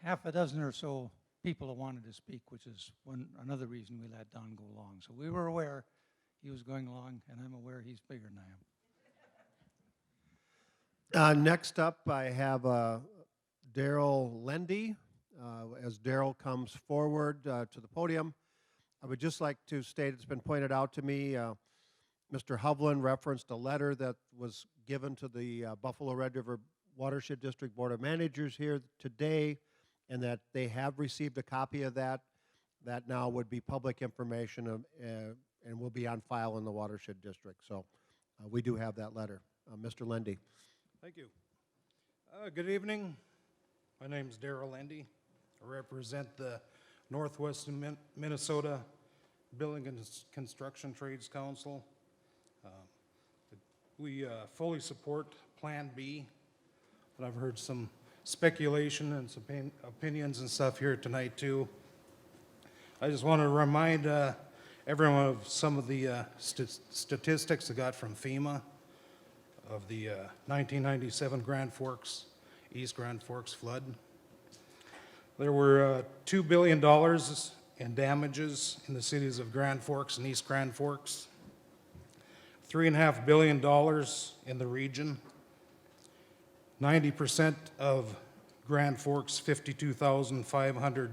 half a dozen or so people who wanted to speak, which is another reason we let Don go long. So we were aware he was going long, and I'm aware he's bigger than I am. Next up, I have Daryl Lendy. As Daryl comes forward to the podium, I would just like to state, it's been pointed out to me, Mr. Hovland referenced a letter that was given to the Buffalo Red River Watershed District Board of Managers here today, and that they have received a copy of that. That now would be public information and will be on file in the Watershed District. So we do have that letter. Mr. Lendy. Thank you. Good evening. My name is Daryl Lendy. I represent the Northwest Minnesota Building and Construction Trades Council. We fully support Plan B, but I've heard some speculation and some opinions and stuff here tonight too. I just want to remind everyone of some of the statistics I got from FEMA of the 1997 Grand Forks, East Grand Forks flood. There were $2 billion in damages in the cities of Grand Forks and East Grand Forks, $3.5 billion in the region, 90% of Grand Forks, 52,500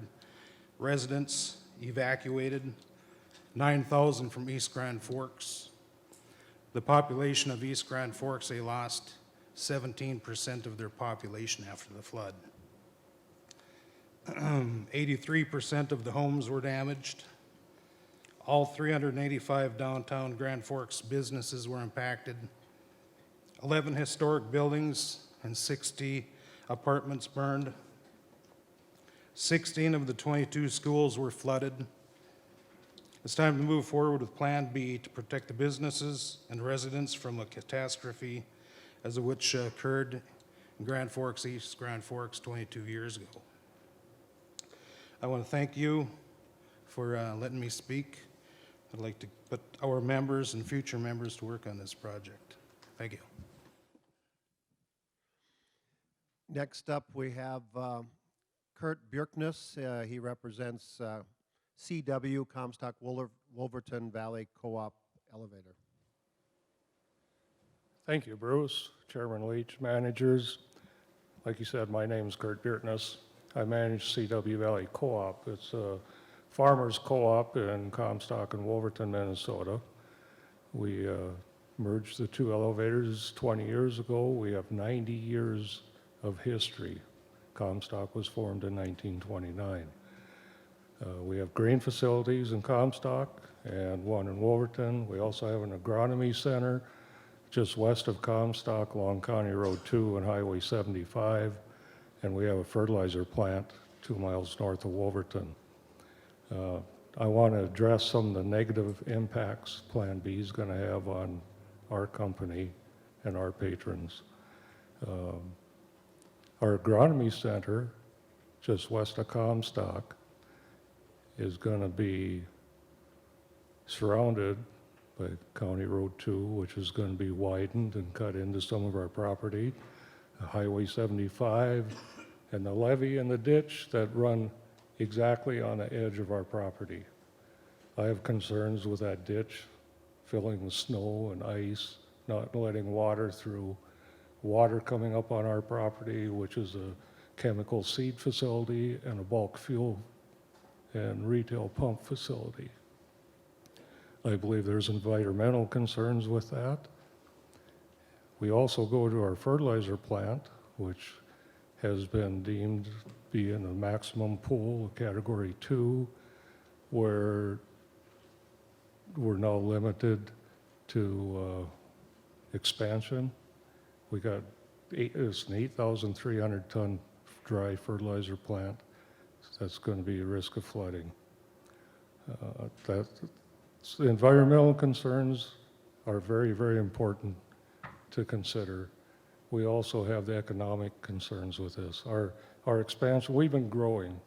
residents evacuated, 9,000 from East Grand Forks. The population of East Grand Forks, they lost 17% of their population after the flood. 83% of the homes were damaged. All 385 downtown Grand Forks businesses were impacted. 11 historic buildings and 60 apartments burned. 16 of the 22 schools were flooded. It's time to move forward with Plan B to protect the businesses and residents from a catastrophe as of which occurred in Grand Forks, East Grand Forks 22 years ago. I want to thank you for letting me speak. I'd like to put our members and future members to work on this project. Thank you. Next up, we have Kurt Bjerknes. He represents CW, Comstock Wolverton Valley Co-op Elevator. Thank you, Bruce, Chairman Leach, managers. Like you said, my name is Kurt Bjerknes. I manage CW Valley Co-op. It's a farmers co-op in Comstock and Wolverton, Minnesota. We merged the two elevators 20 years ago. We have 90 years of history. Comstock was formed in 1929. We have grain facilities in Comstock and one in Wolverton. We also have an agronomy center just west of Comstock along County Road 2 and Highway 75. And we have a fertilizer plant 2 miles north of Wolverton. I want to address some of the negative impacts Plan B is going to have on our company and our patrons. Our agronomy center, just west of Comstock, is going to be surrounded by County Road 2, which is going to be widened and cut into some of our property, Highway 75, and the levee and the ditch that run exactly on the edge of our property. I have concerns with that ditch filling with snow and ice, not letting water through, water coming up on our property, which is a chemical seed facility and a bulk fuel and retail pump facility. I believe there's environmental concerns with that. We also go to our fertilizer plant, which has been deemed to be in a maximum pool, Category 2, where we're now limited to expansion. We got it's an 8,300 ton dry fertilizer plant. That's going to be a risk of flooding. The environmental concerns are very, very important to consider. We also have the economic concerns with this. Our expansion, we've been growing,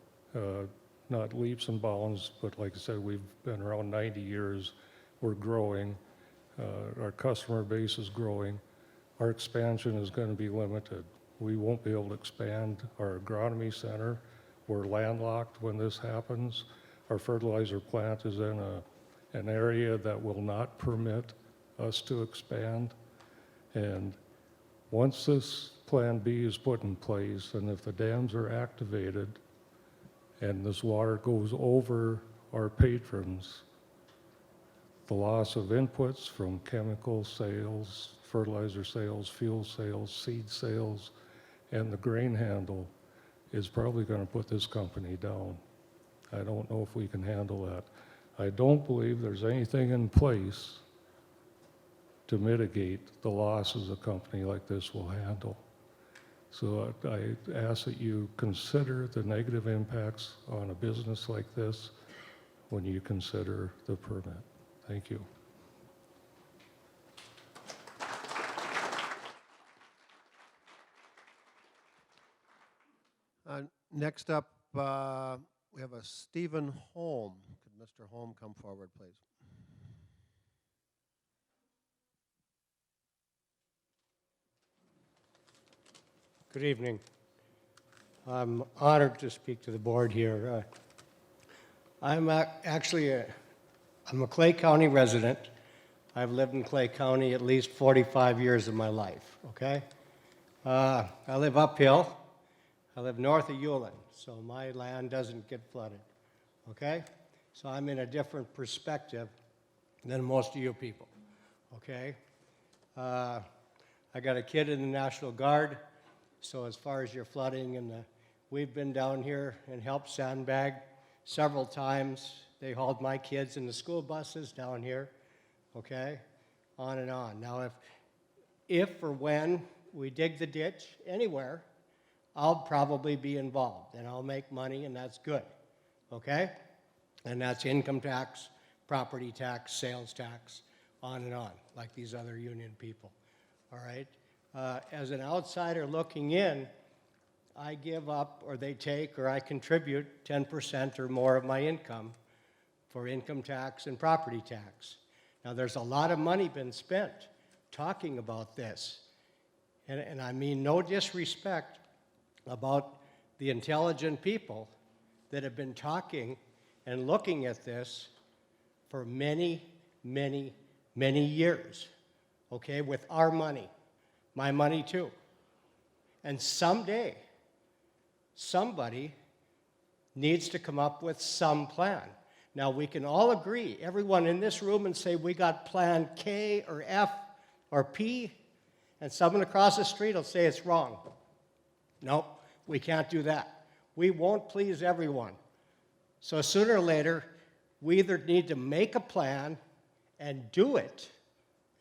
not leaps and bounds, but like I said, we've been around 90 years. We're growing. Our customer base is growing. Our expansion is going to be limited. We won't be able to expand our agronomy center. We're landlocked when this happens. Our fertilizer plant is in an area that will not permit us to expand. And once this Plan B is put in place, and if the dams are activated and this water goes over our patrons, the loss of inputs from chemical sales, fertilizer sales, fuel sales, seed sales, and the grain handle is probably going to put this company down. I don't know if we can handle that. I don't believe there's anything in place to mitigate the losses a company like this will handle. So I ask that you consider the negative impacts on a business like this when you consider the permit. Thank you. Next up, we have a Stephen Holm. Could Mr. Holm come forward, please? Good evening. I'm honored to speak to the board here. I'm actually I'm a Clay County resident. I've lived in Clay County at least 45 years of my life, okay? I live uphill. I live north of Ulen, so my land doesn't get flooded, okay? So I'm in a different perspective than most of you people, okay? I got a kid in the National Guard, so as far as your flooding, and we've been down here and helped sandbag several times. They hauled my kids in the school buses down here, okay? On and on. Now, if or when we dig the ditch anywhere, I'll probably be involved, and I'll make money, and that's good, okay? And that's income tax, property tax, sales tax, on and on, like these other union people, all right? As an outsider looking in, I give up, or they take, or I contribute 10% or more of my income for income tax and property tax. Now, there's a lot of money been spent talking about this, and I mean no disrespect about the intelligent people that have been talking and looking at this for many, many, many years, okay, with our money, my money too. And someday, somebody needs to come up with some plan. Now, we can all agree, everyone in this room, and say we got plan K or F or P, and someone across the street will say it's wrong. Nope, we can't do that. We won't please everyone. So sooner or later, we either need to make a plan and do it,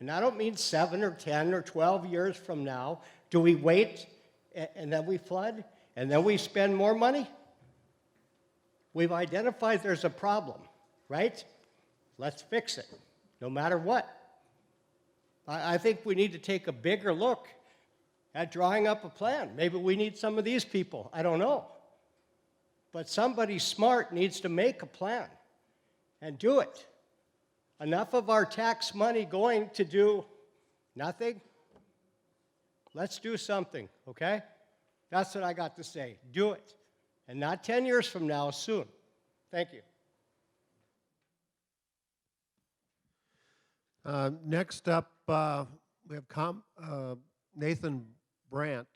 and I don't mean 7 or 10 or 12 years from now. Do we wait and then we flood and then we spend more money? We've identified there's a problem, right? Let's fix it, no matter what. I think we need to take a bigger look at drawing up a plan. Maybe we need some of these people, I don't know. But somebody smart needs to make a plan and do it. Enough of our tax money going to do nothing. Let's do something, okay? That's what I got to say. Do it. And not 10 years from now, soon. Thank you. Next up, we have Nathan Brandt.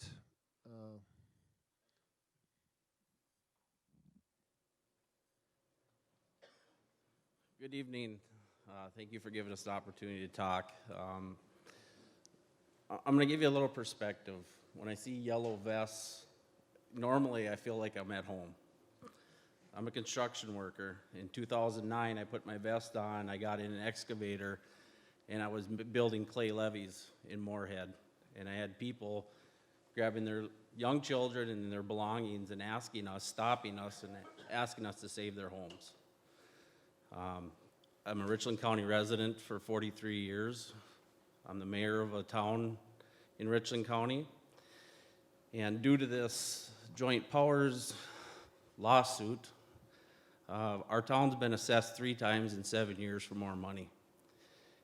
Good evening. Thank you for giving us the opportunity to talk. I'm going to give you a little perspective. When I see yellow vests, normally I feel like I'm at home. I'm a construction worker. In 2009, I put my vest on, I got in an excavator, and I was building clay levees in Moorhead. And I had people grabbing their young children and their belongings and asking us, stopping us, and asking us to save their homes. I'm a Richland County resident for 43 years. I'm the mayor of a town in Richland County. And due to this joint powers lawsuit, our town's been assessed 3 times in 7 years for more money.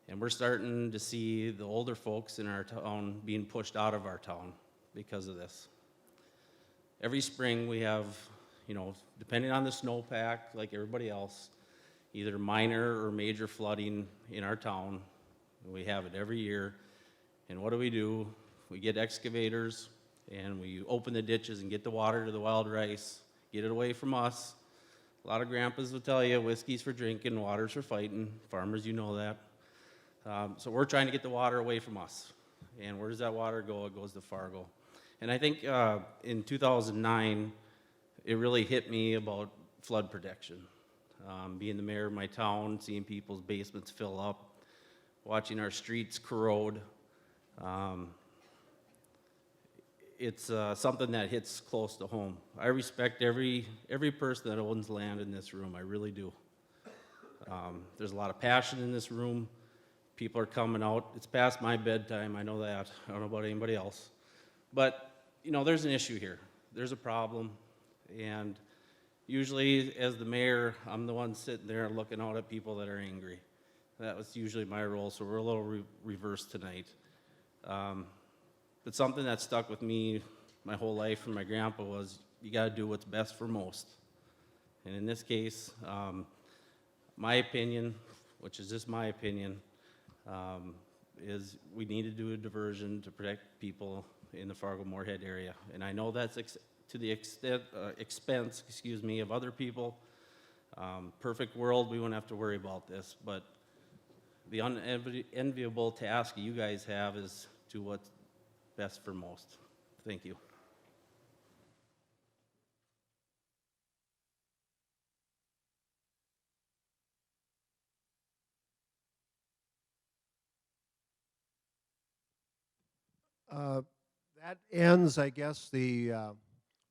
And we're starting to see the older folks in our town being pushed out of our town because of this. Every spring we have, depending on the snowpack, like everybody else, either minor or major flooding in our town. We have it every year. And what do? We get excavators and we open the ditches and get the water to the wild rice, get it away from us. A lot of grandpas will tell you whiskey's for drinking, water's for fighting. Farmers, you know that. So we're trying to get the water away from us. And where does that water go? It goes to Fargo. And I think in 2009, it really hit me about flood protection. Being the mayor of my town, seeing people's basements fill up, watching our streets corrode. It's something that hits close to home. I respect every person that owns land in this room, I really do. There's a lot of passion in this room. People are coming out. It's past my bedtime, I know that. I don't know about anybody else. But, there's an issue here. There's a problem, and usually, as the mayor, I'm the one sitting there looking out at people that are angry. That was usually my role, so we're a little reversed tonight. But something that stuck with me my whole life from my grandpa was, you got to do what's best for most. And in this case, my opinion, which is just my opinion, is we need to do a diversion to protect people in the Fargo-Moorhead area. And I know that's to the expense of other people. Perfect world, we wouldn't have to worry about this, but the unenviable task you guys have is to what's best for most. Thank you. That ends, I guess, the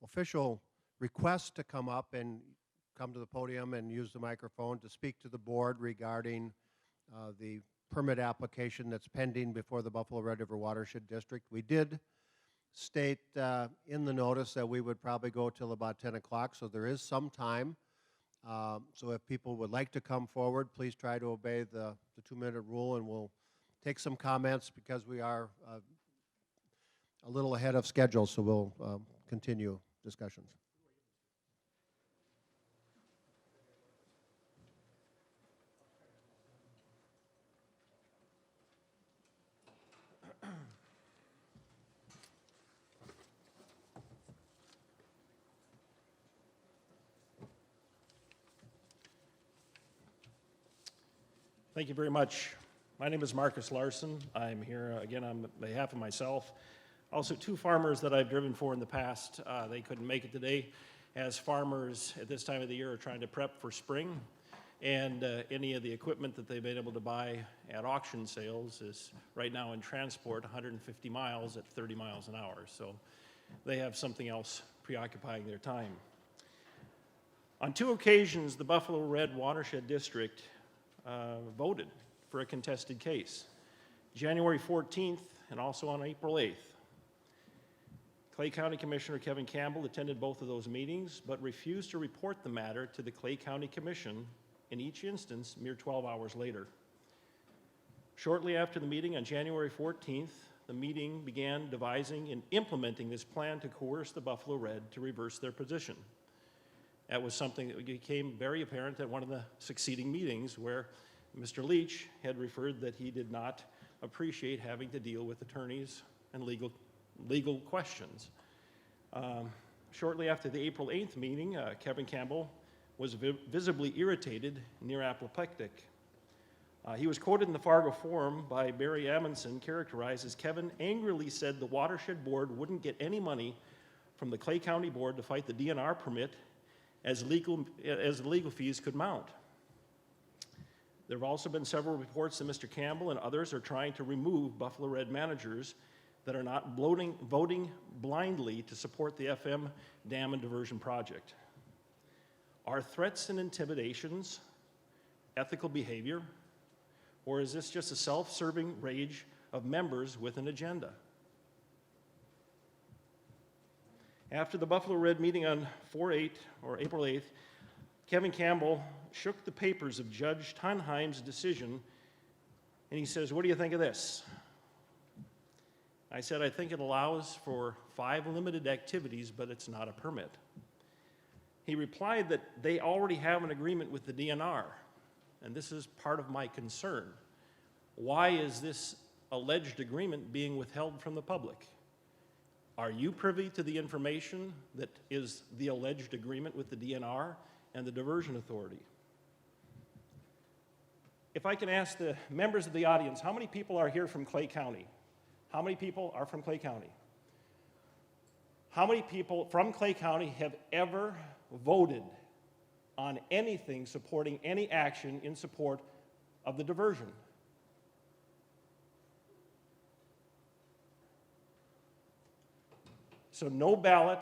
official request to come up and come to the podium and use the microphone to speak to the board regarding the permit application that's pending before the Buffalo Red River Watershed District. We did state in the notice that we would probably go till about 10 o'clock, so there is some time. So if people would like to come forward, please try to obey the 2-minute rule, and we'll take some comments because we are a little ahead of schedule, so we'll continue discussions. Thank you very much. My name is Marcus Larson. I'm here again on behalf of myself. Also, 2 farmers that I've driven for in the past. They couldn't make it today, as farmers at this time of the year are trying to prep for spring, and any of the equipment that they've been able to buy at auction sales is right now in transport 150 miles at 30 miles an hour. So they have something else preoccupying their time. On 2 occasions, the Buffalo Red Watershed District voted for a contested case, January 14th and also on April 8th. Clay County Commissioner Kevin Campbell attended both of those meetings, but refused to report the matter to the Clay County Commission in each instance mere 12 hours later. Shortly after the meeting on January 14th, the meeting began devising and implementing this plan to coerce the Buffalo Red to reverse their position. That was something that became very apparent at one of the succeeding meetings where Mr. Leach had referred that he did not appreciate having to deal with attorneys and legal questions. Shortly after the April 8th meeting, Kevin Campbell was visibly irritated, near apoplectic. He was quoted in the Fargo Forum by Barry Amundsen, characterized as Kevin angrily said the Watershed Board wouldn't get any money from the Clay County Board to fight the DNR permit as legal fees could mount. There have also been several reports that Mr. Campbell and others are trying to remove Buffalo Red managers that are not voting blindly to support the FM Dam and Diversion Project. Are threats and intimidations ethical behavior, or is this just a self-serving rage of members with an agenda? After the Buffalo Red meeting on April 8th, Kevin Campbell shook the papers of Judge Tonheim's decision, and he says, "What do you think of this?" I said, "I think it allows for 5 limited activities, but it's not a permit." He replied that they already have an agreement with the DNR, and this is part of my concern. Why is this alleged agreement being withheld from the public? Are you privy to the information that is the alleged agreement with the DNR and the Diversion Authority? If I can ask the members of the audience, how many people are here from Clay County? How many people are from Clay County? How many people from Clay County have ever voted on anything supporting any action in support of the diversion? So no ballot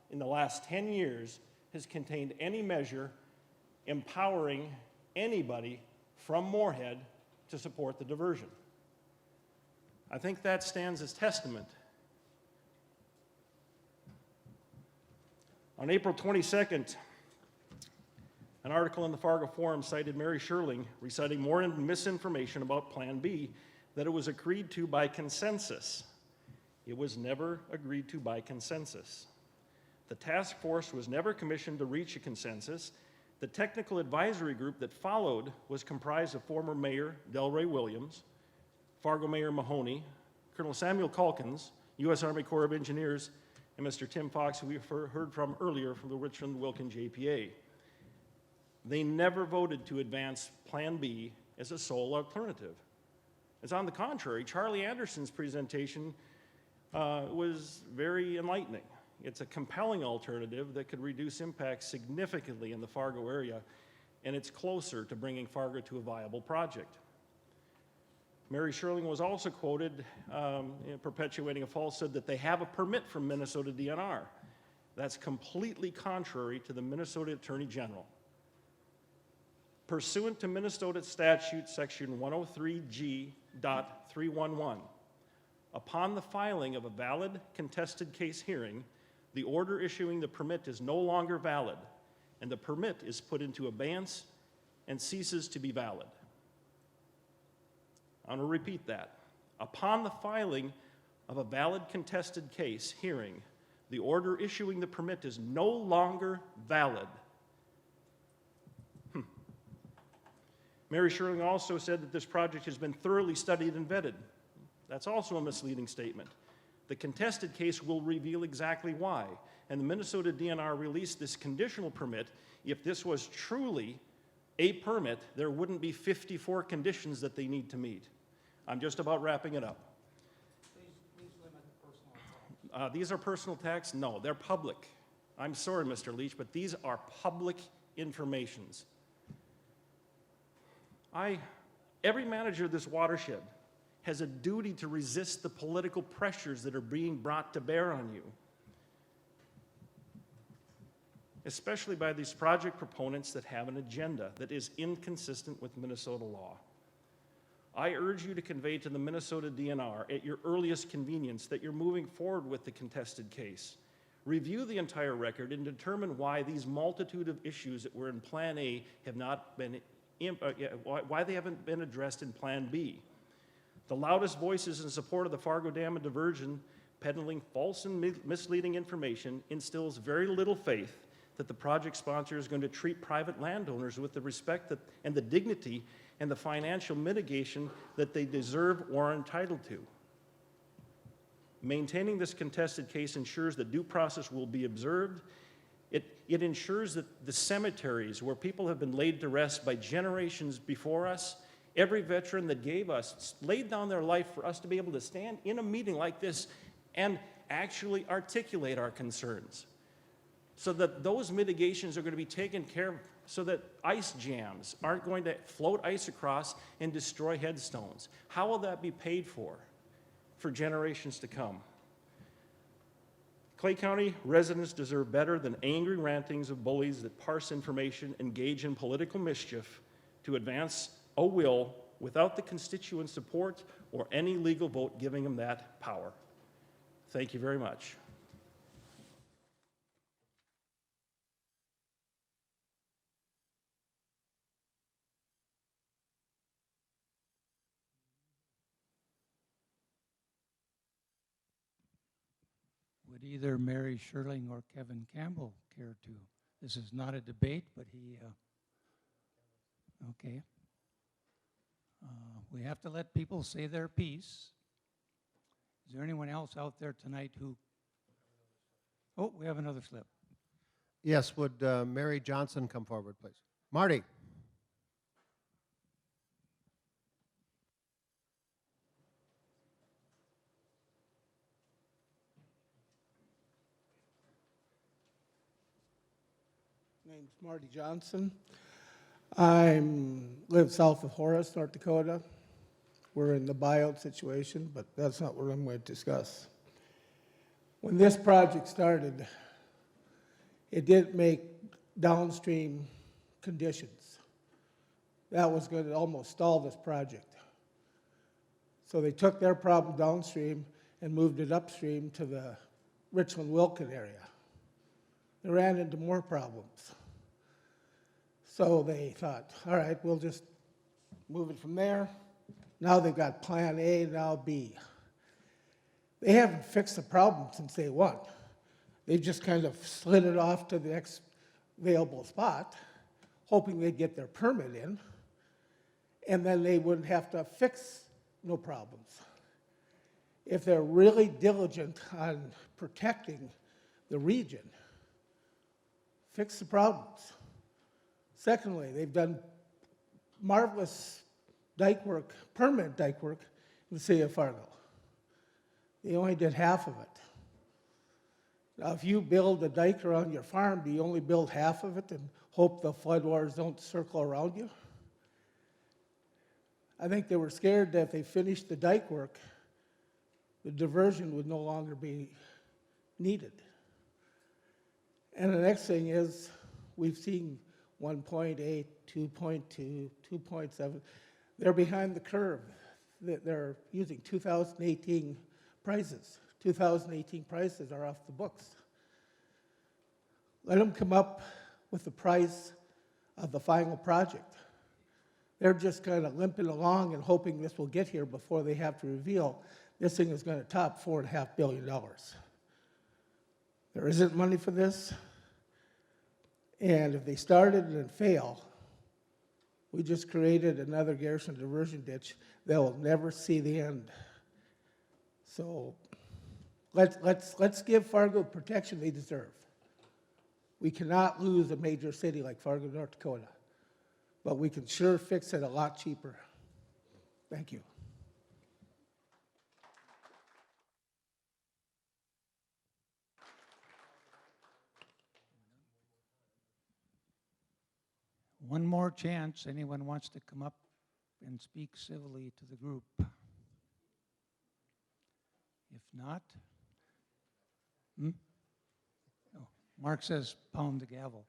in the last 10 years has contained any measure empowering anybody from Moorhead to support the diversion. I think that stands as testament. On April 22nd, an article in the Fargo Forum cited Mary Sherling reciting more misinformation about Plan B, that it was agreed to by consensus. It was never agreed to by consensus. The task force was never commissioned to reach a consensus. The technical advisory group that followed was comprised of former Mayor Delray Williams, Fargo Mayor Mahoney, Colonel Samuel Calkins, U.S. Army Corps of Engineers, and Mr. Tim Fox, who we heard from earlier from the Richland-Wilkin JPA. They never voted to advance Plan B as a sole alternative. As on the contrary, Charlie Anderson's presentation was very enlightening. It's a compelling alternative that could reduce impacts significantly in the Fargo area, and it's closer to bringing Fargo to a viable project. Mary Sherling was also quoted perpetuating a falsehood that they have a permit from Minnesota DNR. That's completely contrary to the Minnesota Attorney General. Pursuant to Minnesota Statute Section 103G.311, upon the filing of a valid contested case hearing, the order issuing the permit is no longer valid, and the permit is put into abeyance and ceases to be valid. I'm going to repeat that. Upon the filing of a valid contested case hearing, the order issuing the permit is no longer valid. Mary Sherling also said that this project has been thoroughly studied and vetted. That's also a misleading statement. The contested case will reveal exactly why, and the Minnesota DNR released this conditional permit. If this was truly a permit, there wouldn't be 54 conditions that they need to meet. I'm just about wrapping it up. These are personal attacks? No, they're public. I'm sorry, Mr. Leach, but these are public informations. Every manager of this watershed has a duty to resist the political pressures that are being brought to bear on you, especially by these project proponents that have an agenda that is inconsistent with Minnesota law. I urge you to convey to the Minnesota DNR at your earliest convenience that you're moving forward with the contested case. Review the entire record and determine why these multitude of issues that were in Plan A have not been, why they haven't been addressed in Plan B. The loudest voices in support of the Fargo Dam and diversion, peddling false and misleading information, instills very little faith that the project sponsor is going to treat private landowners with the respect and the dignity and the financial mitigation that they deserve or are entitled to. Maintaining this contested case ensures that due process will be observed. It ensures that the cemeteries where people have been laid to rest by generations before us, every veteran that gave us, laid down their life for us to be able to stand in a meeting like this and actually articulate our concerns, so that those mitigations are going to be taken care of, so that ice jams aren't going to float ice across and destroy headstones. How will that be paid for generations to come? Clay County residents deserve better than angry rantings of bullies that parse information, engage in political mischief to advance a will without the constituent support or any legal vote giving them that power. Thank you very much. Would either Mary Sherling or Kevin Campbell care to? This is not a debate, but okay. We have to let people say their piece. Is there anyone else out there tonight who? Oh, we have another slip. Yes, would Mary Johnson come forward, please? Marty. Name's Marty Johnson. I live south of Horace, North Dakota. We're in the buyout situation, but that's not what I'm going to discuss. When this project started, it didn't make downstream conditions. That was going to almost stall this project. So they took their problem downstream and moved it upstream to the Richland-Wilkin area. They ran into more problems. So they thought, all right, we'll just move it from there. Now they've got Plan A, now B. They haven't fixed the problem since day one. They've just kind of slid it off to the next available spot, hoping they'd get their permit in, and then they wouldn't have to fix no problems. If they're really diligent on protecting the region, fix the problems. Secondly, they've done marvelous dike work, permanent dike work in the city of Fargo. They only did half of it. Now, if you build a dike around your farm, do you only build half of it and hope the floodwaters don't circle around you? I think they were scared that if they finished the dike work, the diversion would no longer be needed. And the next thing is, we've seen 1.8, 2.2, 2.7. They're behind the curve. They're using 2018 prices. 2018 prices are off the books. Let them come up with the price of the final project. They're just kind of limping along and hoping this will get here before they have to reveal this thing is going to top $4.5 billion. There isn't money for this. And if they started and fail, we just created another Garrison diversion ditch that will never see the end. So let's give Fargo the protection they deserve. We cannot lose a major city like Fargo, North Dakota, but we can sure fix it a lot cheaper. Thank you. One more chance. Anyone wants to come up and speak civilly to the group? If not, Oh, Mark says pound the gavel.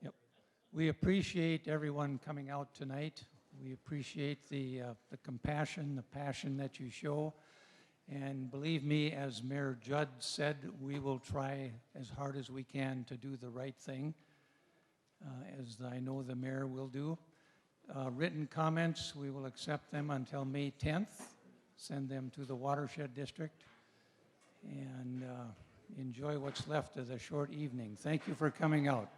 Yep. We appreciate everyone coming out tonight. We appreciate the compassion, the passion that you show. And believe me, as Mayor Judd said, we will try as hard as we can to do the right thing, as I know the mayor will do. Written comments, we will accept them until May 10th. Send them to the Watershed District. And enjoy what's left of the short evening. Thank you for coming out.